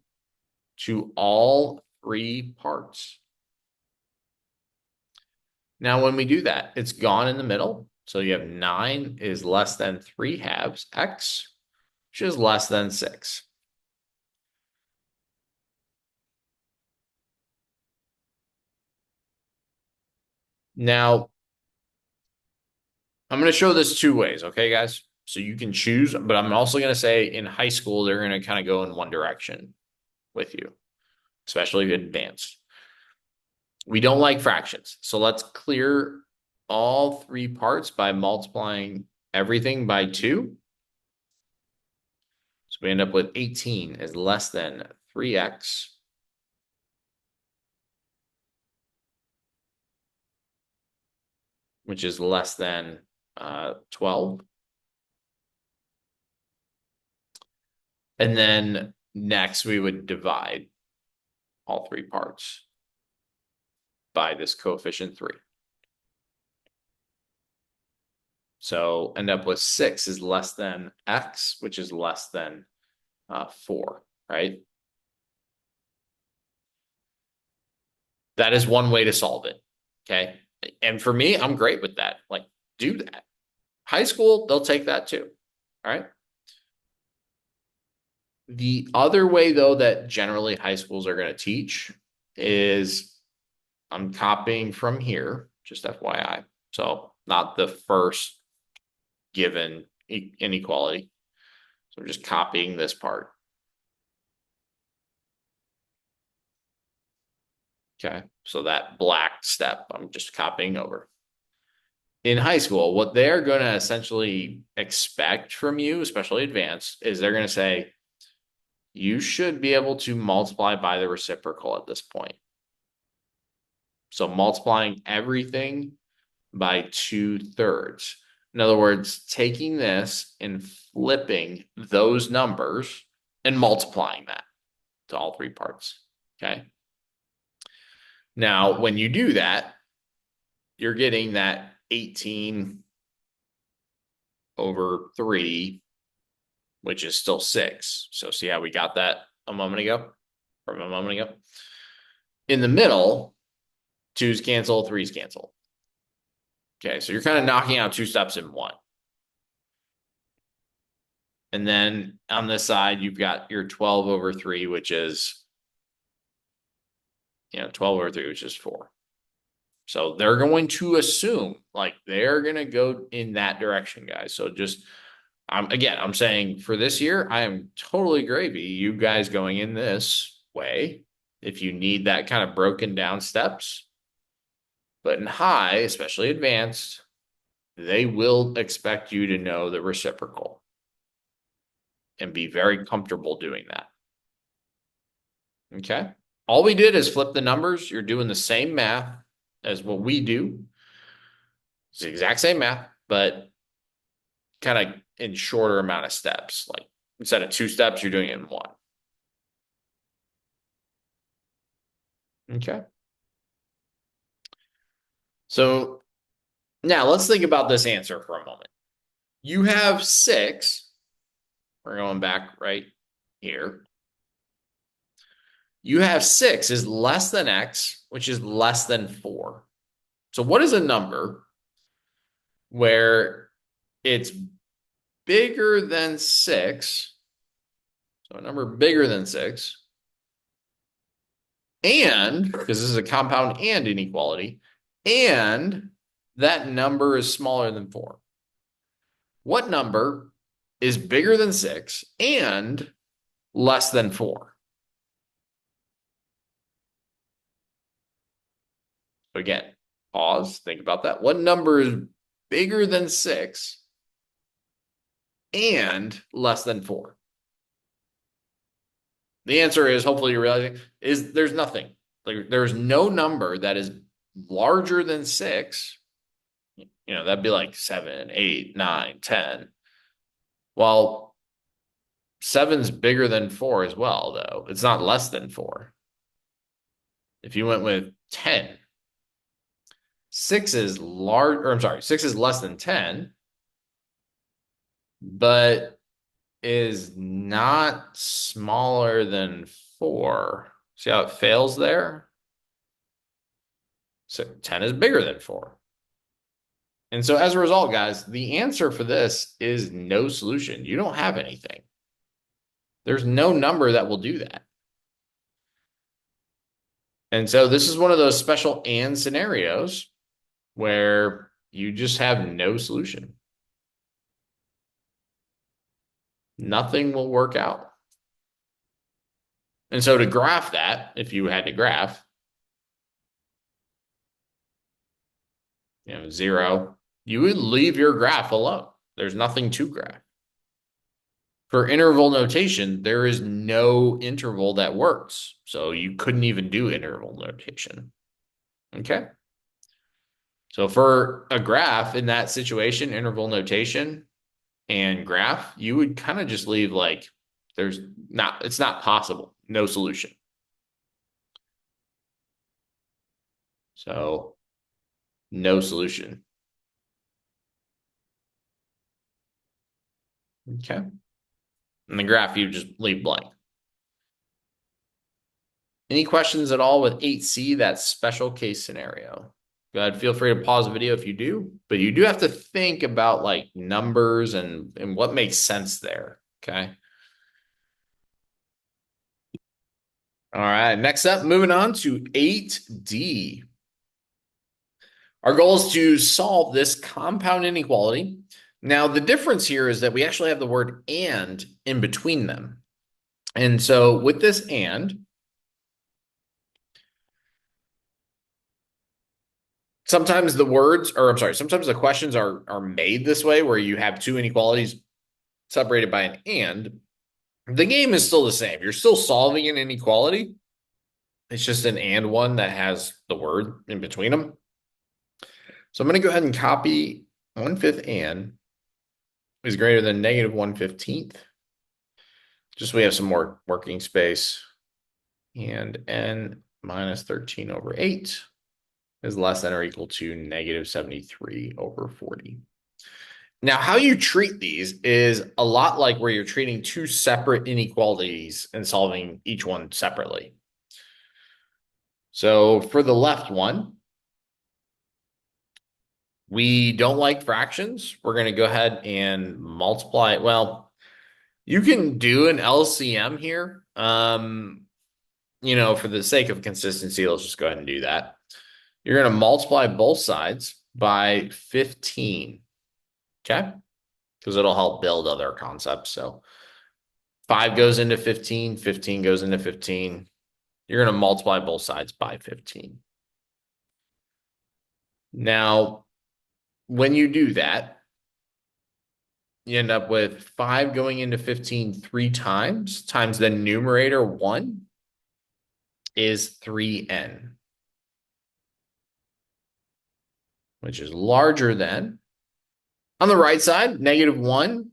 to all 3 parts. Now, when we do that, it's gone in the middle. So you have 9 is less than 3 halves X, which is less than 6. Now, I'm going to show this 2 ways, okay, guys? So you can choose, but I'm also going to say in high school, they're going to kind of go in one direction with you, especially advanced. We don't like fractions. So let's clear all 3 parts by multiplying everything by 2. So we end up with 18 is less than 3x. Which is less than 12. And then next we would divide all 3 parts by this coefficient 3. So end up with 6 is less than x, which is less than 4, right? That is one way to solve it, okay? And for me, I'm great with that. Like, do that. High school, they'll take that too, all right? The other way, though, that generally high schools are going to teach is I'm copying from here, just FYI. So not the first given inequality. So I'm just copying this part. Okay, so that black step, I'm just copying over. In high school, what they're going to essentially expect from you, especially advanced, is they're going to say, you should be able to multiply by the reciprocal at this point. So multiplying everything by 2/3. In other words, taking this and flipping those numbers and multiplying that to all 3 parts. Okay. Now, when you do that, you're getting that 18 over 3, which is still 6. So see how we got that a moment ago? From a moment ago. In the middle, 2's cancel, 3's cancel. Okay, so you're kind of knocking out 2 steps in one. And then on this side, you've got your 12 over 3, which is, 12 over 3, which is 4. So they're going to assume like they're going to go in that direction, guys. So just, I'm saying for this year, I am totally gravy. You guys going in this way, if you need that kind of broken down steps. But in high, especially advanced, they will expect you to know the reciprocal and be very comfortable doing that. Okay. All we did is flip the numbers. You're doing the same math as what we do. It's the exact same math, but kind of in shorter amount of steps. Like instead of 2 steps, you're doing it in 1. Okay. So now let's think about this answer for a moment. You have 6. We're going back right here. You have 6 is less than x, which is less than 4. So what is a number where it's bigger than 6? So a number bigger than 6. And, because this is a compound and inequality, and that number is smaller than 4. What number is bigger than 6 and less than 4. Again, pause, think about that. What number is bigger than 6 and less than 4? The answer is, hopefully you're realizing, is there's nothing. Like there's no number that is larger than 6. That'd be like 7, 8, 9, 10. Well, 7's bigger than 4 as well, though. It's not less than 4. If you went with 10, 6 is large, or I'm sorry, 6 is less than 10, but is not smaller than 4. See how it fails there? So 10 is bigger than 4. And so as a result, guys, the answer for this is no solution. You don't have anything. There's no number that will do that. And so this is one of those special and scenarios where you just have no solution. Nothing will work out. And so to graph that, if you had to graph, 0, you would leave your graph alone. There's nothing to graph. For interval notation, there is no interval that works. So you couldn't even do interval notation. Okay. So for a graph in that situation, interval notation and graph, you would kind of just leave like it's not possible. No solution. So no solution. Okay. And the graph, you just leave blank. Any questions at all with 8C, that special case scenario? Go ahead, feel free to pause the video if you do, but you do have to think about like numbers and what makes sense there. Okay. All right. Next up, moving on to 8D. Our goal is to solve this compound inequality. Now, the difference here is that we actually have the word and in between them. And so with this and, sometimes sometimes the questions are made this way where you have two inequalities separated by an and. The game is still the same. You're still solving an inequality. It's just an and one that has the word in between them. So I'm going to go ahead and copy 1/5 and is greater than negative 1/15. Just so we have some more working space. And n minus 13 over 8 is less than or equal to negative 73 over 40. Now, how you treat these is a lot like where you're treating two separate inequalities and solving each one separately. So for the left one, we don't like fractions. We're going to go ahead and multiply it. Well, you can do an LCM here. For the sake of consistency, let's just go ahead and do that. You're going to multiply both sides by 15. Okay? Because it'll help build other concepts. So 5 goes into 15, 15 goes into 15. You're going to multiply both sides by 15. Now, when you do that, you end up with 5 going into 15 3 times the numerator 1 is 3n, which is larger than, on the right side, negative 1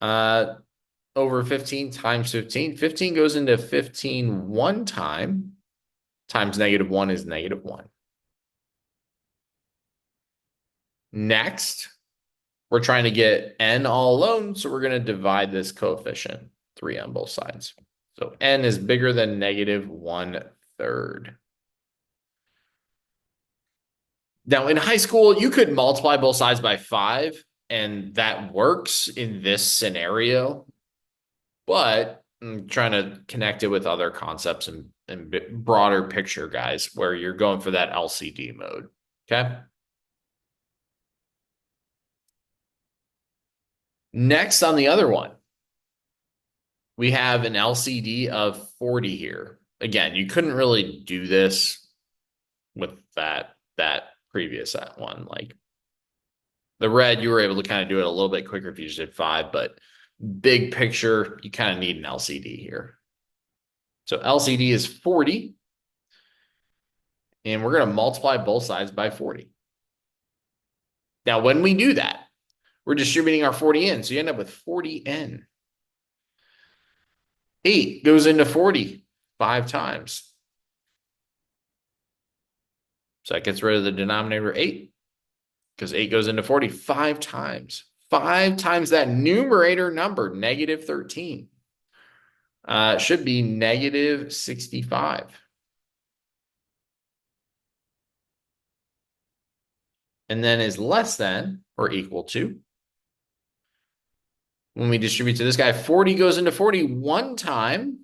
over 15 times 15. 15 goes into 15 one time, times negative 1 is negative 1. Next, we're trying to get n all alone, so we're going to divide this coefficient, 3 on both sides. So n is bigger than negative 1/3. Now, in high school, you could multiply both sides by 5, and that works in this scenario. But I'm trying to connect it with other concepts and broader picture, guys, where you're going for that LCD mode. Okay. Next on the other one, we have an LCD of 40 here. Again, you couldn't really do this with that previous one. Like the red, you were able to kind of do it a little bit quicker if you just did 5, but big picture, you kind of need an LCD here. So LCD is 40, and we're going to multiply both sides by 40. Now, when we do that, we're distributing our 40n, so you end up with 40n. 8 goes into 40 5 times. So that gets rid of the denominator 8, because 8 goes into 40 5 times. 5 times that numerator number, negative 13. Should be negative 65. And then is less than or equal to. When we distribute to this guy, 40 goes into 40 1 time,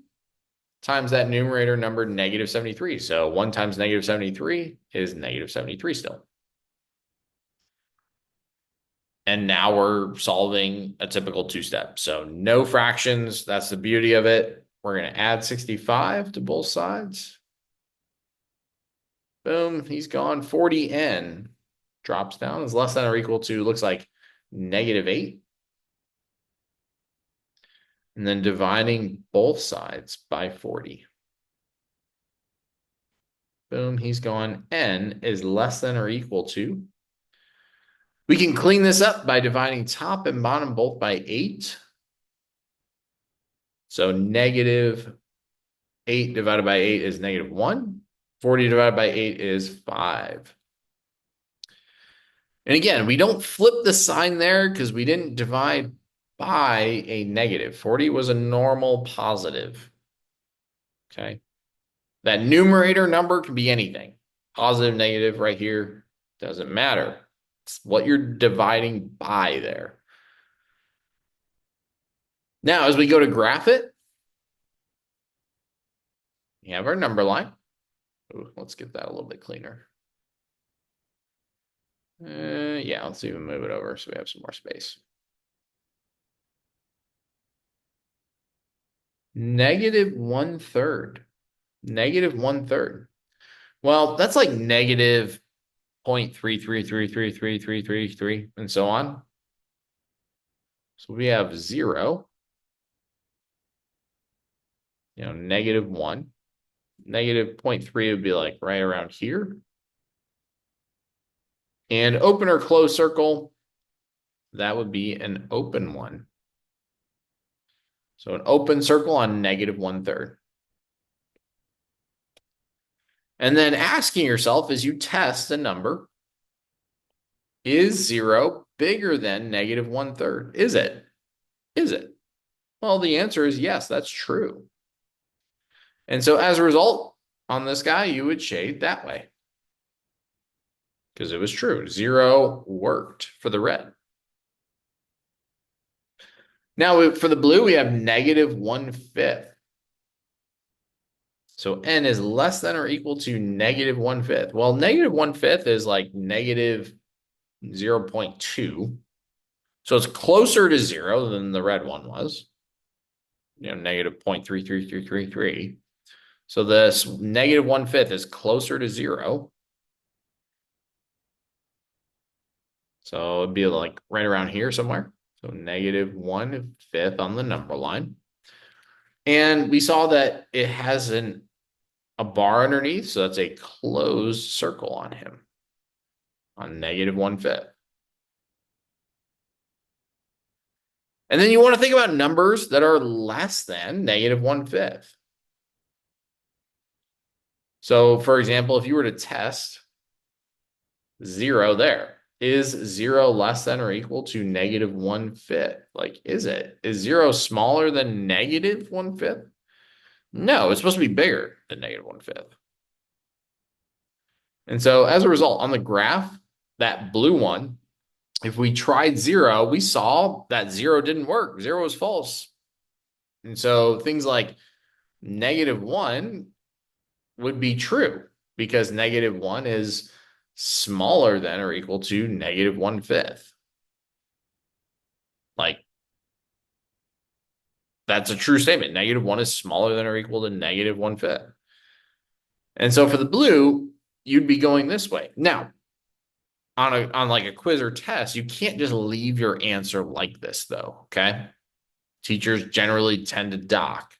times that numerator number, negative 73. So 1 times negative 73 is negative 73 still. And now we're solving a typical two-step. So no fractions. That's the beauty of it. We're going to add 65 to both sides. Boom. He's gone. 40n drops down. Is less than or equal to, looks like, negative 8. And then dividing both sides by 40. Boom. He's gone. N is less than or equal to. We can clean this up by dividing top and bottom both by 8. So negative 8 divided by 8 is negative 1. 40 divided by 8 is 5. And again, we don't flip the sign there because we didn't divide by a negative. 40 was a normal positive. Okay. That numerator number can be anything. Positive, negative right here, doesn't matter. It's what you're dividing by there. Now, as we go to graph it, we have our number line. Ooh, let's get that a little bit cleaner. Yeah, let's even move it over so we have some more space. Negative 1/3. Negative 1/3. Well, that's like negative 0.3333333, and so on. So we have 0, negative 1. Negative 0.3 would be like right around here. And open or close circle, that would be an open one. So an open circle on negative 1/3. And then asking yourself as you test a number, is 0 bigger than negative 1/3? Is it? Is it? Well, the answer is yes, that's true. And so as a result, on this guy, you would shade that way, because it was true. 0 worked for the red. Now, for the blue, we have negative 1/5. So n is less than or equal to negative 1/5. Well, negative 1/5 is like negative 0.2. So it's closer to 0 than the red one was. Negative 0.33333. So this negative 1/5 is closer to 0. So it'd be like right around here somewhere. So negative 1/5 on the number line. And we saw that it has a bar underneath, so that's a closed circle on him, on negative 1/5. And then you want to think about numbers that are less than negative 1/5. So, for example, if you were to test 0 there, is 0 less than or equal to negative 1/5? Like, is it? Is 0 smaller than negative 1/5? No, it's supposed to be bigger than negative 1/5. And so as a result, on the graph, that blue one, if we tried 0, we saw that 0 didn't work. 0 was false. And so things like negative 1 would be true, because negative 1 is smaller than or equal to negative 1/5. Like, That's a true statement. -1 is smaller than or equal to -1/5. And so for the blue, you'd be going this way. Now, on like a quiz or test, you can't just leave your answer like this, though. Okay. Teachers generally tend to dock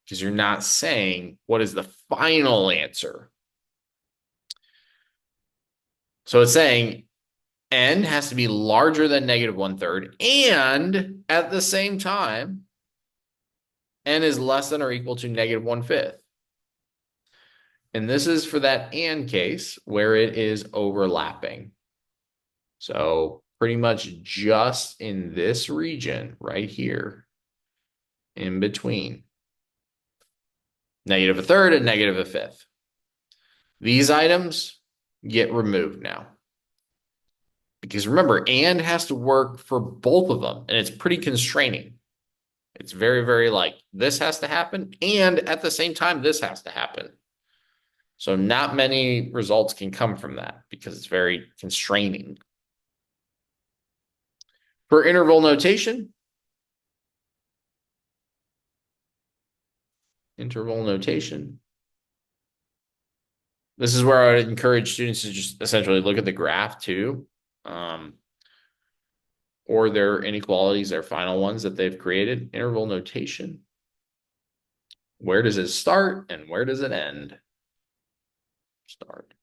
because you're not saying what is the final answer. So it's saying n has to be larger than -1/3, and at the same time, n is less than or equal to -1/5. And this is for that and case where it is overlapping. So pretty much just in this region right here, in between -1/3 and -1/5. These items get removed now. Because remember, and has to work for both of them, and it's pretty constraining. It's very, very like this has to happen, and at the same time, this has to happen. So not many results can come from that because it's very constraining. For interval notation, this is where I would encourage students to just essentially look at the graph too, or their inequalities, their final ones that they've created. Interval notation. Where does it start and where does it end? Start.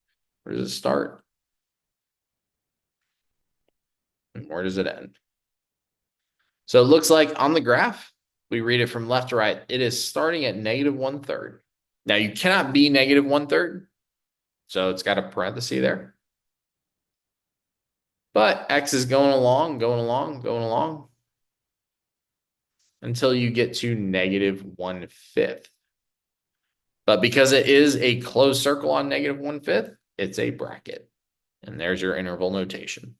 Where does it start? And where does it end? So it looks like on the graph, we read it from left to right. It is starting at -1/3. Now you cannot be -1/3. So it's got a parenthesis there. But X is going along, going along, going along until you get to -1/5. But because it is a closed circle on -1/5, it's a bracket. And there's your interval notation.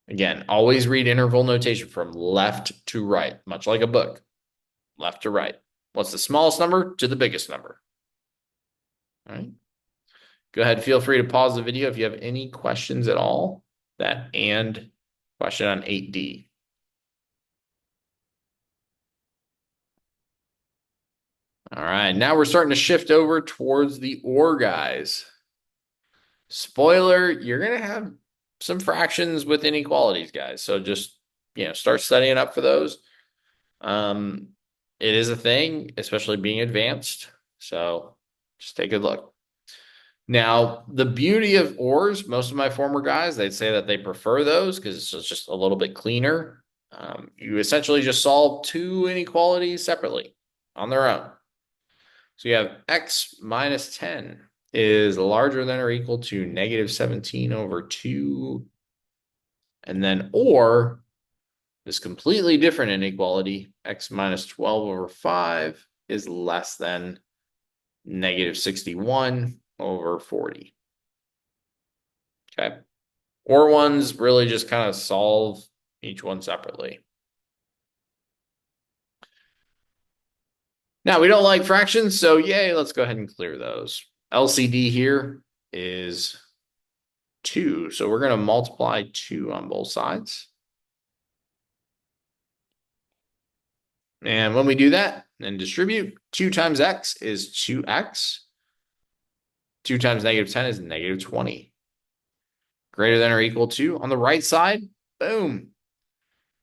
Again, always read interval notation from left to right, much like a book. Left to right. What's the smallest number to the biggest number? All right. Go ahead. Feel free to pause the video if you have any questions at all. That and question on 8D. All right. Now we're starting to shift over towards the OR guys. Spoiler, you're going to have some fractions with inequalities, guys. So just, start studying up for those. It is a thing, especially being advanced. So just take a look. Now, the beauty of ORs, most of my former guys, they'd say that they prefer those because it's just a little bit cleaner. You essentially just solve two inequalities separately on their own. So you have x minus 10 is larger than or equal to -17/2. And then or this completely different inequality, x minus 12/5 is less than -61/40. Okay. Or ones really just kind of solve each one separately. Now, we don't like fractions, so yay, let's go ahead and clear those. LCD here is 2, so we're going to multiply 2 on both sides. And when we do that and distribute, 2 times x is 2x. 2 times -10 is -20. Greater than or equal to, on the right side, boom.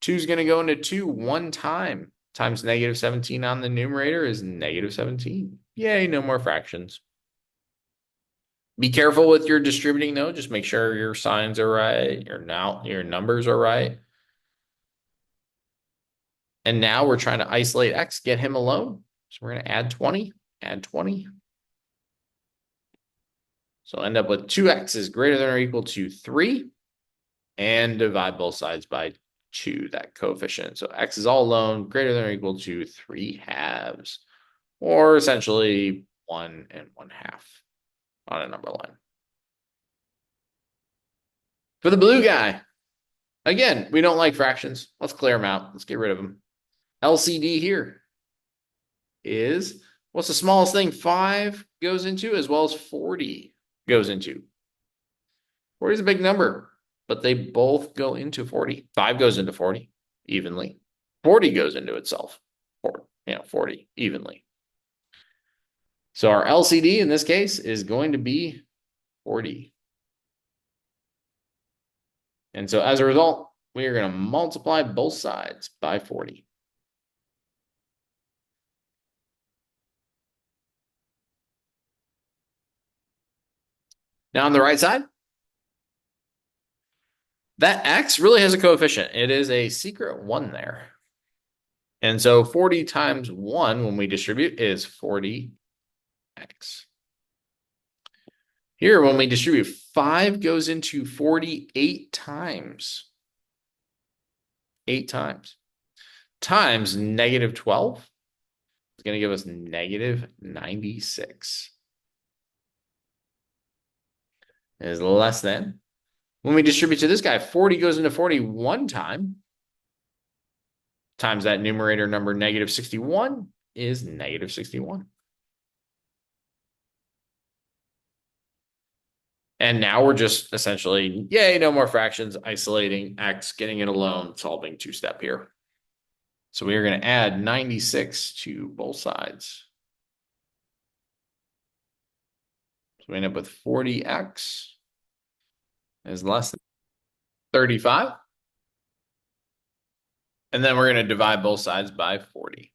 2 is going to go into 2 one time. Times -17 on the numerator is -17. Yay, no more fractions. Be careful with your distributing, though. Just make sure your signs are right, your numbers are right. And now we're trying to isolate x, get him alone. So we're going to add 20, add 20. So end up with 2x is greater than or equal to 3. And divide both sides by 2, that coefficient. So x is all alone, greater than or equal to 3/2, or essentially 1 1/2 on a number line. For the blue guy, again, we don't like fractions. Let's clear them out. Let's get rid of them. LCD here is, what's the smallest thing 5 goes into as well as 40 goes into? 40 is a big number, but they both go into 40. 5 goes into 40 evenly. 40 goes into itself, 40 evenly. So our LCD in this case is going to be 40. And so as a result, we are going to multiply both sides by 40. Now on the right side, that x really has a coefficient. It is a secret 1 there. And so 40 times 1 when we distribute is 40x. Here, when we distribute, 5 goes into 48 times. 8 times. Times negative 12 is going to give us negative 96. It is less than. When we distribute to this guy, 40 goes into 41 time. Times that numerator number, negative 61, is negative 61. And now we're just essentially, yay, no more fractions, isolating x, getting it alone, solving two-step here. So we are going to add 96 to both sides. So we end up with 40x is less than 35. And then we're going to divide both sides by 40.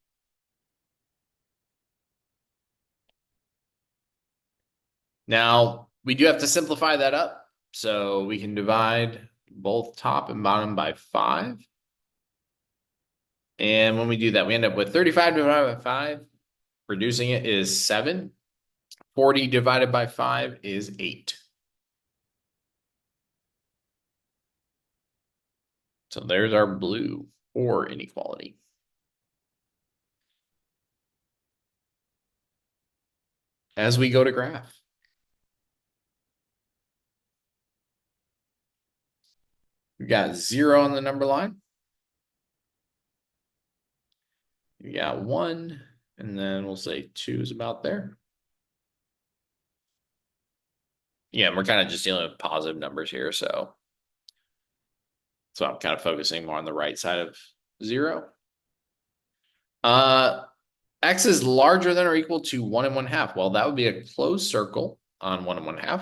Now, we do have to simplify that up. So we can divide both top and bottom by 5. And when we do that, we end up with 35 divided by 5. Reducing it is 7. 40 divided by 5 is 8. So there's our blue or inequality. As we go to graph. We got 0 on the number line. We got 1, and then we'll say 2 is about there. Yeah, we're kind of just dealing with positive numbers here, so I'm kind of focusing more on the right side of 0. X is larger than or equal to 1 1/2. Well, that would be a closed circle on 1 1/2.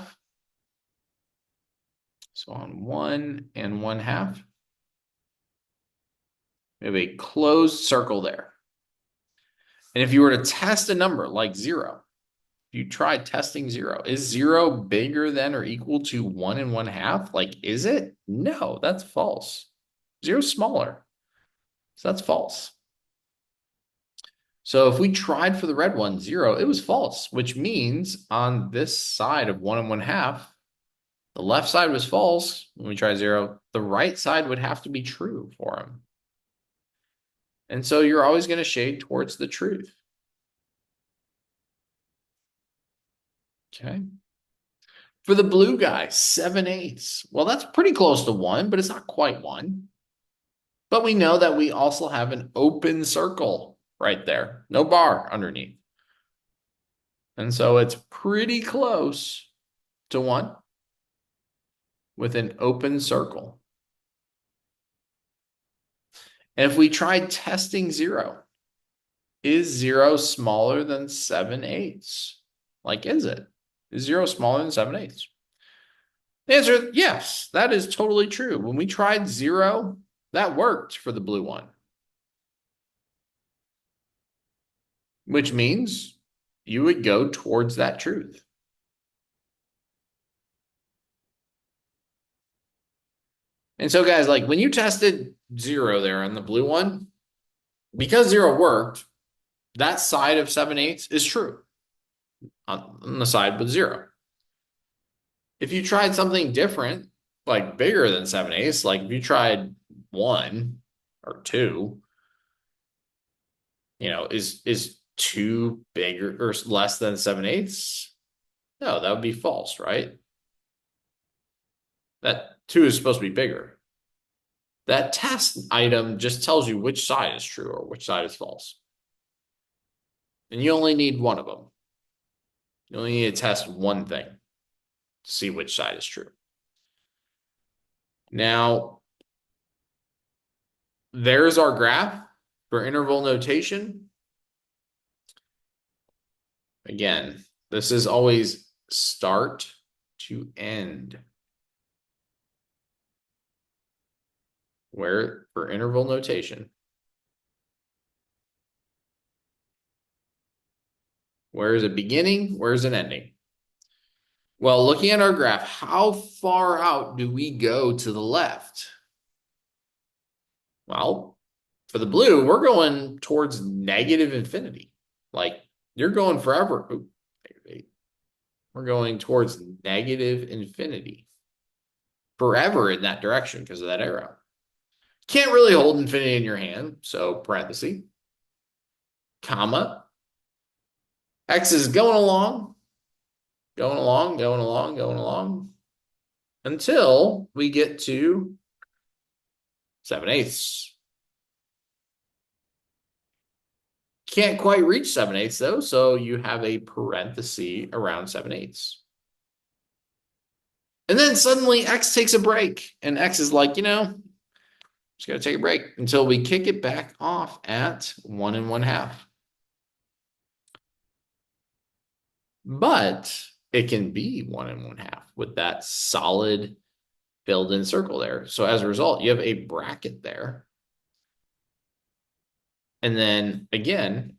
So on 1 1/2, we have a closed circle there. And if you were to test a number like 0, if you tried testing 0, is 0 bigger than or equal to 1 1/2? Like, is it? No, that's false. 0 is smaller. So that's false. So if we tried for the red one, 0, it was false, which means on this side of 1 1/2, the left side was false when we try 0. The right side would have to be true for him. And so you're always going to shade towards the truth. Okay. For the blue guy, 7/8. Well, that's pretty close to 1, but it's not quite 1. But we know that we also have an open circle right there. No bar underneath. And so it's pretty close to 1 with an open circle. And if we try testing 0, is 0 smaller than 7/8? Like, is it? Is 0 smaller than 7/8? The answer is yes, that is totally true. When we tried 0, that worked for the blue one. Which means you would go towards that truth. And so, guys, like when you tested 0 there on the blue one, because 0 worked, that side of 7/8 is true on the side with 0. If you tried something different, like bigger than 7/8, like if you tried 1 or 2, is 2 bigger or less than 7/8? No, that would be false, right? That 2 is supposed to be bigger. That test item just tells you which side is true or which side is false. And you only need one of them. You only need to test one thing to see which side is true. Now, there's our graph. For interval notation, again, this is always start to end. Where for interval notation, where is it beginning? Where is it ending? Well, looking at our graph, how far out do we go to the left? Well, for the blue, we're going towards negative infinity. Like you're going forever. Ooh, we're going towards negative infinity. Forever in that direction because of that arrow. Can't really hold infinity in your hand, so parenthesis, comma. X is going along, going along, going along, going along, until we get to 7/8. Can't quite reach 7/8 though, so you have a parenthesis around 7/8. And then suddenly X takes a break, and X is like, just gotta take a break until we kick it back off at 1 1/2. But it can be 1 1/2 with that solid filled in circle there. So as a result, you have a bracket there. And then again,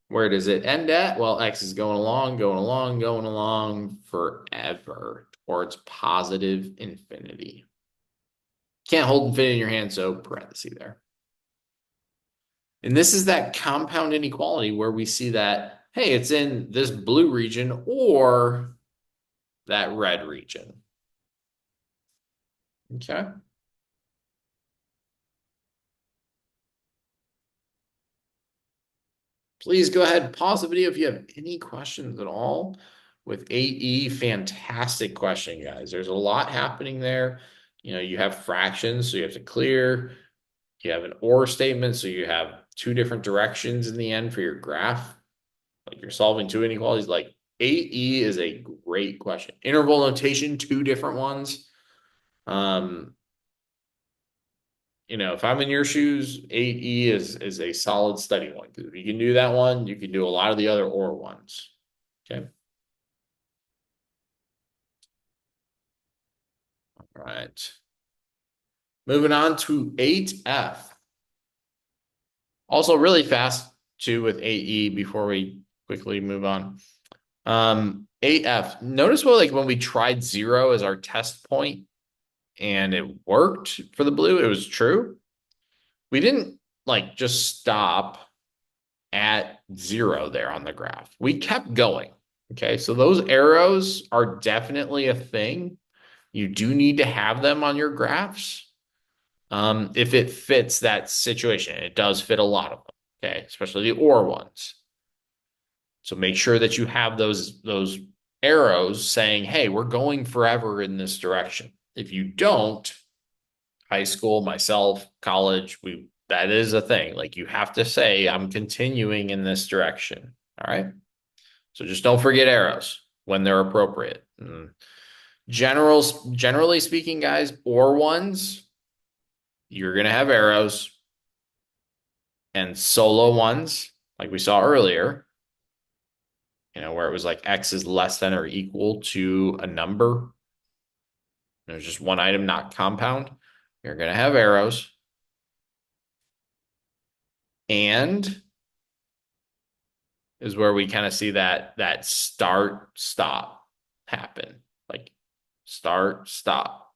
where does it end at? Well, X is going along, going along, going along forever towards positive infinity. Can't hold infinity in your hand, so parenthesis there. And this is that compound inequality where we see that, hey, it's in this blue region or that red region. Okay. Please go ahead and pause the video if you have any questions at all with 8E. Fantastic question, guys. There's a lot happening there. You have fractions, so you have to clear. You have an or statement, so you have two different directions in the end for your graph. Like you're solving two inequalities. Like 8E is a great question. Interval notation, two different ones. If I'm in your shoes, 8E is a solid study one. Because if you can do that one, you can do a lot of the other or ones. Okay. All right. Moving on to 8F. Also really fast too with 8E before we quickly move on. 8F. Notice when we tried 0 as our test point and it worked for the blue, it was true. We didn't just stop at 0 there on the graph. We kept going. Okay, so those arrows are definitely a thing. You do need to have them on your graphs if it fits that situation. It does fit a lot of them, okay, especially the or ones. So make sure that you have those arrows saying, hey, we're going forever in this direction. If you don't, high school, myself, college, that is a thing. Like you have to say, I'm continuing in this direction. All right. So just don't forget arrows when they're appropriate. Generally speaking, guys, or ones, you're going to have arrows, and solo ones, like we saw earlier, where it was like X is less than or equal to a number. There's just one item, not compound. You're going to have arrows. And is where we kind of see that start, stop happen. Like start, stop,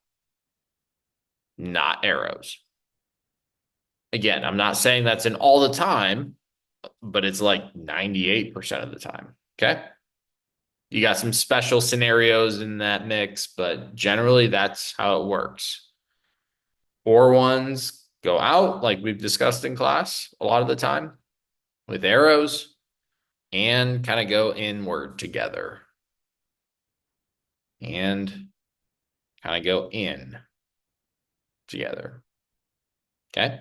not arrows. Again, I'm not saying that's in all the time, but it's like 98% of the time. Okay. You got some special scenarios in that mix, but generally that's how it works. Or ones go out, like we've discussed in class a lot of the time, with arrows, and kind of go inward together. And kind of go in together. Okay.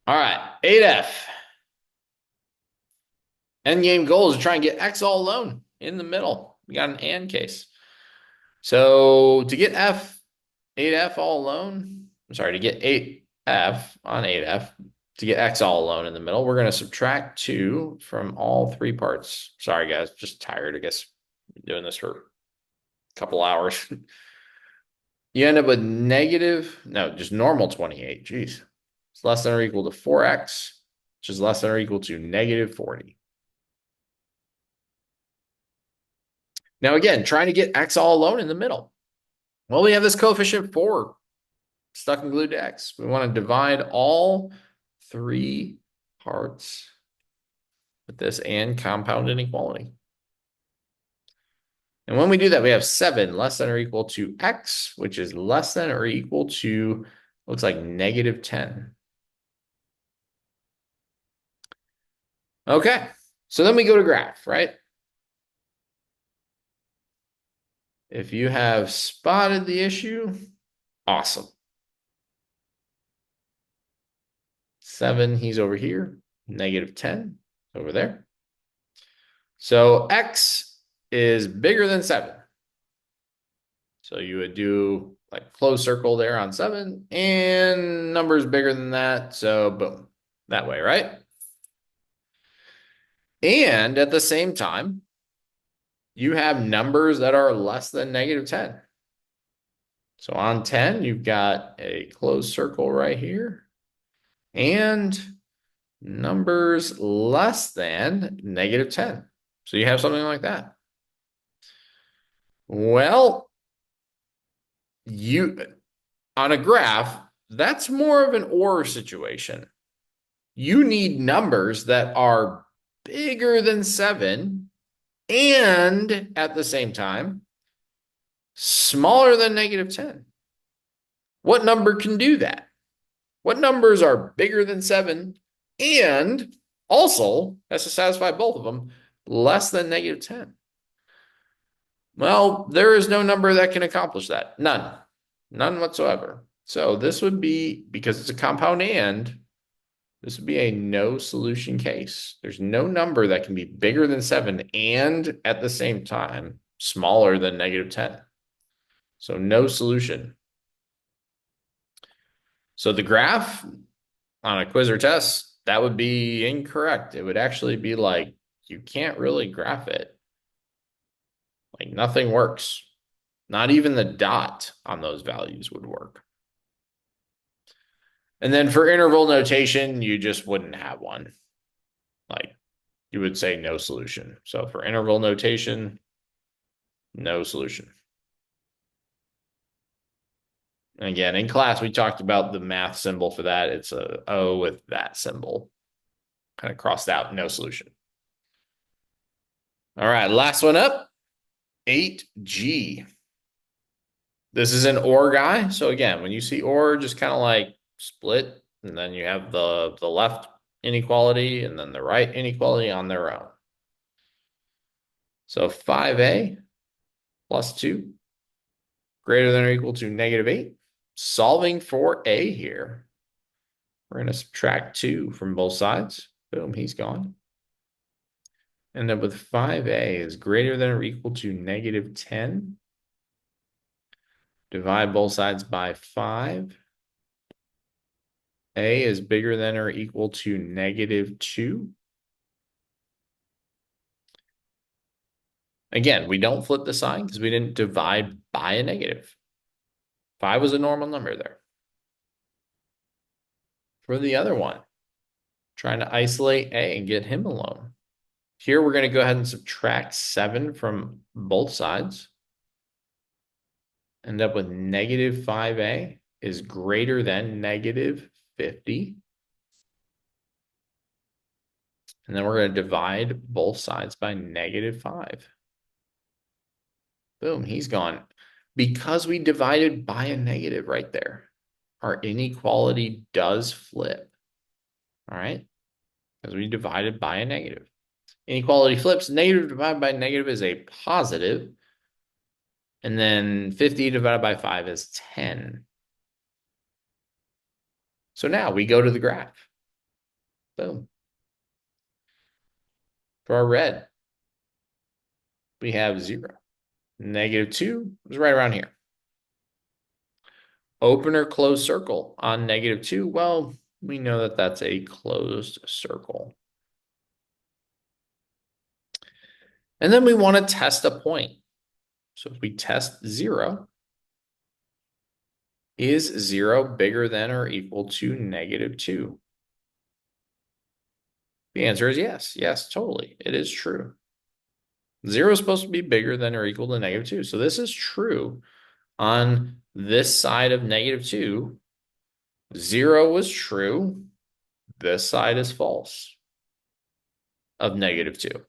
All right. 8F. Endgame goal is to try and get X all alone in the middle. We got an AND case. So to get 8F all alone, I'm sorry, to get F on 8F to get X all alone in the middle. We're going to subtract 2 from all three parts. Sorry, guys, just tired, I guess, doing this for a couple hours. You end up with just normal 28. Geez. It's less than or equal to 4x, which is less than or equal to negative 40. Now, again, trying to get x all alone in the middle. Well, we have this coefficient 4 stuck and glued to x. We want to divide all three parts with this and compound inequality. And when we do that, we have 7 less than or equal to x, which is less than or equal to, looks like negative 10. Okay, so then we go to graph, right? If you have spotted the issue, awesome. 7, he's over here. Negative 10 over there. So x is bigger than 7. So you would do like closed circle there on 7, and numbers bigger than that. So boom, that way, right? And at the same time, you have numbers that are less than negative 10. So on 10, you've got a closed circle right here, and numbers less than negative 10. So you have something like that. Well, on a graph, that's more of an OR situation. You need numbers that are bigger than 7 and at the same time smaller than negative 10. What number can do that? What numbers are bigger than 7 and also has to satisfy both of them less than negative 10? Well, there is no number that can accomplish that. None. None whatsoever. So this would be, because it's a compound and, this would be a no solution case. There's no number that can be bigger than 7 and at the same time smaller than negative 10. So no solution. So the graph on a quiz or test, that would be incorrect. It would actually be like, you can't really graph it. Like nothing works. Not even the dot on those values would work. And then for interval notation, you just wouldn't have one. Like you would say no solution. So for interval notation, no solution. And again, in class, we talked about the math symbol for that. It's a O with that symbol kind of crossed out, no solution. All right, last one up, 8G. This is an OR guy. So again, when you see OR, just kind of like split, and then you have the left inequality and then the right inequality on their own. So 5a plus 2 greater than or equal to negative 8. Solving for a here, we're going to subtract 2 from both sides. Boom, he's gone. End up with 5a is greater than or equal to negative 10. Divide both sides by 5. A is bigger than or equal to negative 2. Again, we don't flip the sign because we didn't divide by a negative. 5 was a normal number there. For the other one, trying to isolate A and get him alone. Here, we're going to go ahead and subtract 7 from both sides. End up with negative 5a is greater than negative 50. And then we're going to divide both sides by negative 5. Boom, he's gone. Because we divided by a negative right there, our inequality does flip. All right? Because we divided by a negative. Inequality flips. Negative divided by negative is a positive. And then 50 divided by 5 is 10. So now we go to the graph. Boom. For our red, we have 0. Negative 2 is right around here. Open or closed circle on -2? Well, we know that that's a closed circle. And then we want to test a point. So if we test 0, is 0 bigger than or equal to -2? The answer is yes. Yes, totally. It is true. 0 is supposed to be bigger than or equal to -2. So this is true on this side of -2. 0 was true. This side is false of -2.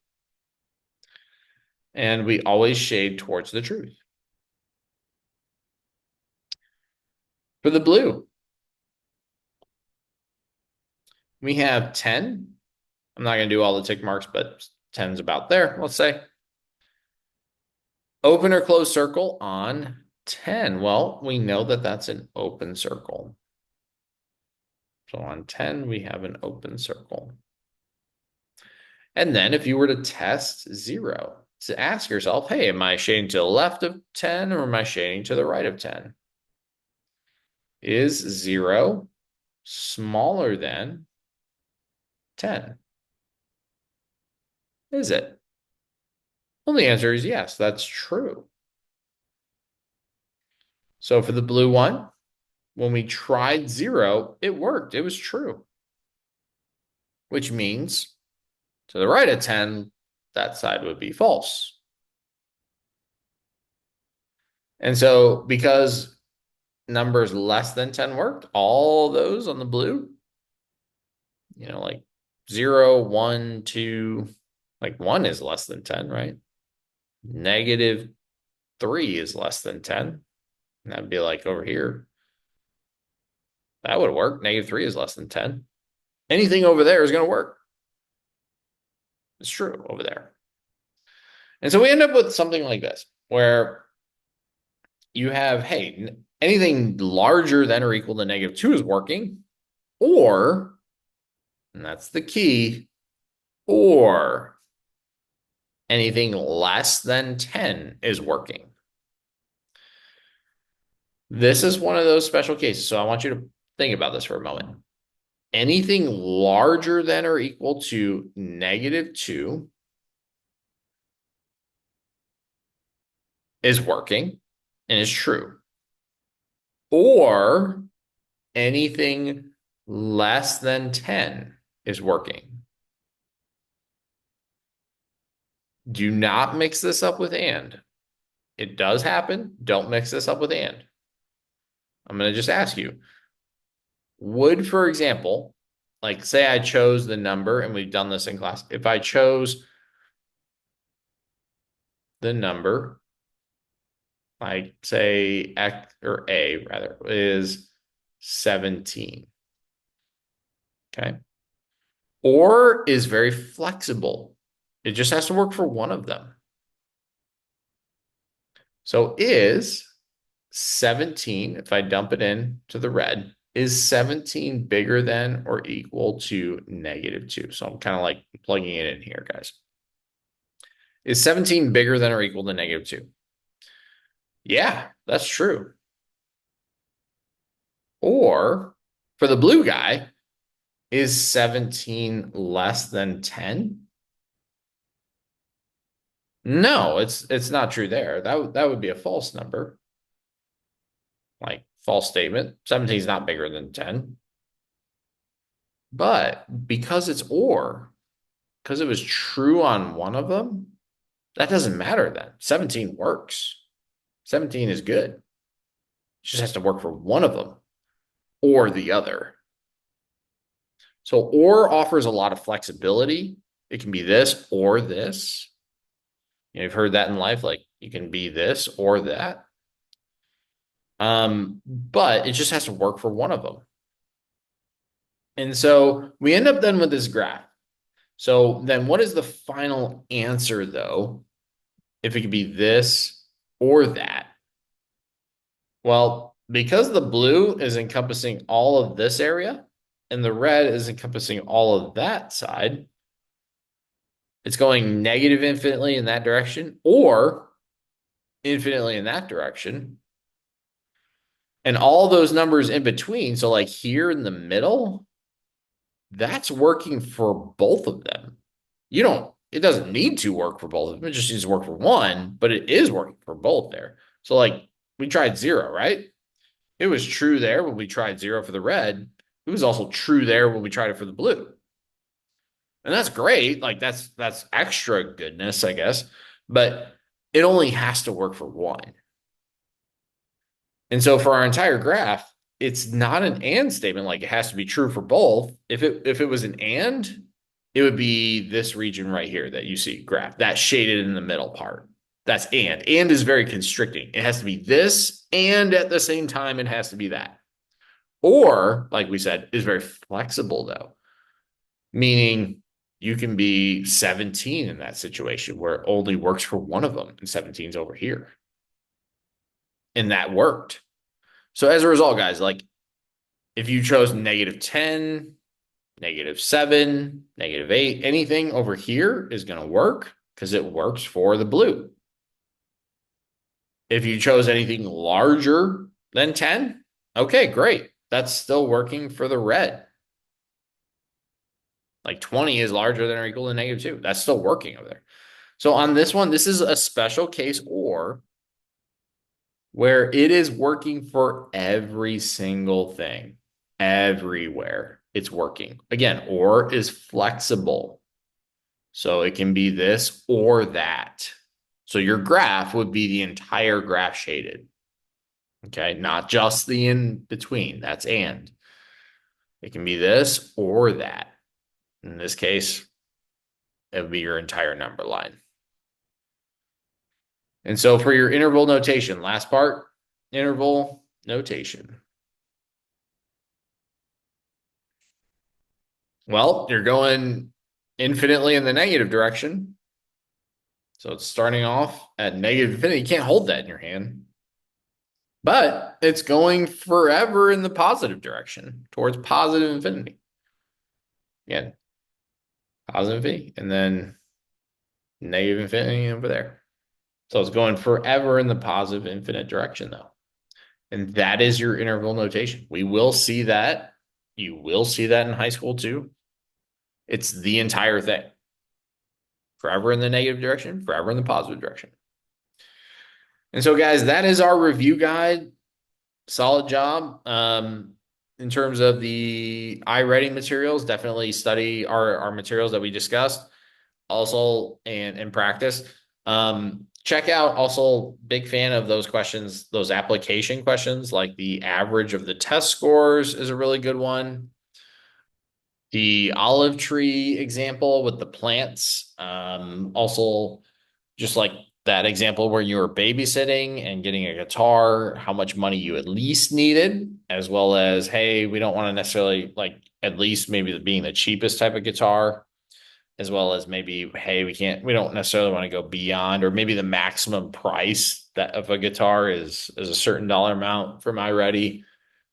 And we always shade towards the truth. For the blue, we have 10. I'm not going to do all the tick marks, but 10's about there, let's say. Open or closed circle on 10. Well, we know that that's an open circle. So on 10, we have an open circle. And then if you were to test 0, to ask yourself, hey, am I shading to the left of 10 or am I shading to the right of 10? Is 0 smaller than 10? Is it? Well, the answer is yes, that's true. So for the blue one, when we tried 0, it worked. It was true. Which means to the right of 10, that side would be false. And so because numbers less than 10 worked, all those on the blue, like 0, 1, 2, like 1 is less than 10, right? -3 is less than 10. And that'd be like over here. That would work. -3 is less than 10. Anything over there is going to work. It's true over there. And so we end up with something like this, where you have, hey, anything larger than or equal to -2 is working, or, and that's the key, or anything less than 10 is working. This is one of those special cases. So I want you to think about this for a moment. Anything larger than or equal to -2 is working and is true. Or anything less than 10 is working. Do not mix this up with and. It does happen. Don't mix this up with and. I'm going to just ask you, would, for example, like say I chose the number, and we've done this in class. If I chose the number, like say X or A rather, is 17. Okay. Or is very flexible. It just has to work for one of them. So is 17, if I dump it in to the red, is 17 bigger than or equal to -2? So I'm kind of like plugging it in here, guys. Is 17 bigger than or equal to -2? Yeah, that's true. Or for the blue guy, is 17 less than 10? No, it's not true there. That would be a false number. Like false statement. 17 is not bigger than 10. But because it's or, because it was true on one of them, that doesn't matter then. 17 works. 17 is good. It just has to work for one of them or the other. So or offers a lot of flexibility. It can be this or this. You've heard that in life, like you can be this or that. But it just has to work for one of them. And so we end up then with this graph. So then what is the final answer though? If it could be this or that? Well, because the blue is encompassing all of this area and the red is encompassing all of that side, it's going negative infinitely in that direction or infinitely in that direction. And all those numbers in between, so like here in the middle, that's working for both of them. It doesn't need to work for both of them. It just needs to work for one, but it is working for both there. So like we tried zero, right? It was true there when we tried zero for the red. It was also true there when we tried it for the blue. And that's great. Like that's extra goodness, I guess. But it only has to work for one. And so for our entire graph, it's not an and statement like it has to be true for both. If it was an and, it would be this region right here that you see graph, that shaded in the middle part. That's and. And is very constricting. It has to be this, and at the same time, it has to be that. Or, like we said, is very flexible though, meaning you can be 17 in that situation where it only works for one of them, and 17's over here. And that worked. So as a result, guys, like if you chose -10, -7, -8, anything over here is going to work because it works for the blue. If you chose anything larger than 10, okay, great. That's still working for the red. Like 20 is larger than or equal to -2. That's still working over there. So on this one, this is a special case or where it is working for every single thing, everywhere it's working. Again, or is flexible. So it can be this or that. So your graph would be the entire graph shaded. Okay, not just the in between. That's and. It can be this or that. In this case, it would be your entire number line. And so for your interval notation, last part, interval notation. Well, you're going infinitely in the negative direction. So it's starting off at negative infinity. You can't hold that in your hand. But it's going forever in the positive direction towards positive infinity. Again, positive infinity, and then negative infinity over there. So it's going forever in the positive infinite direction, though. And that is your interval notation. We will see that. You will see that in high school too. It's the entire thing. Forever in the negative direction, forever in the positive direction. And so, guys, that is our review guide. Solid job. In terms of the iReady materials, definitely study our materials that we discussed also and practice. Check out also big fan of those questions, those application questions, like the average of the test scores is a really good one. The olive tree example with the plants. Also just like that example where you were babysitting and getting a guitar, how much money you at least needed, as well as, hey, we don't want to necessarily like at least maybe being the cheapest type of guitar, as well as maybe, hey, we don't necessarily want to go beyond, or maybe the maximum price that of a guitar is a certain dollar amount from iReady.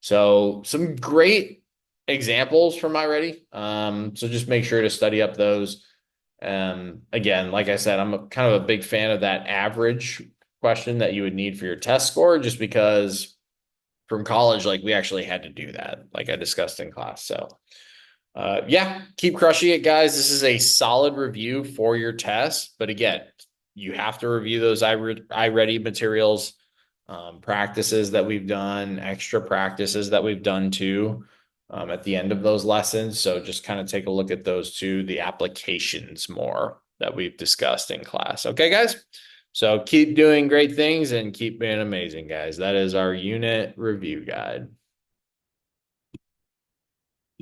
So some great examples from iReady. So just make sure to study up those. Again, like I said, I'm kind of a big fan of that average question that you would need for your test score, just because from college, like we actually had to do that, like I discussed in class. So yeah, keep crushing it, guys. This is a solid review for your test. But again, you have to review those iReady materials, practices that we've done, extra practices that we've done too, at the end of those lessons. So just kind of take a look at those too, the applications more that we've discussed in class. Okay, guys? So keep doing great things and keep being amazing, guys. That is our unit review guide.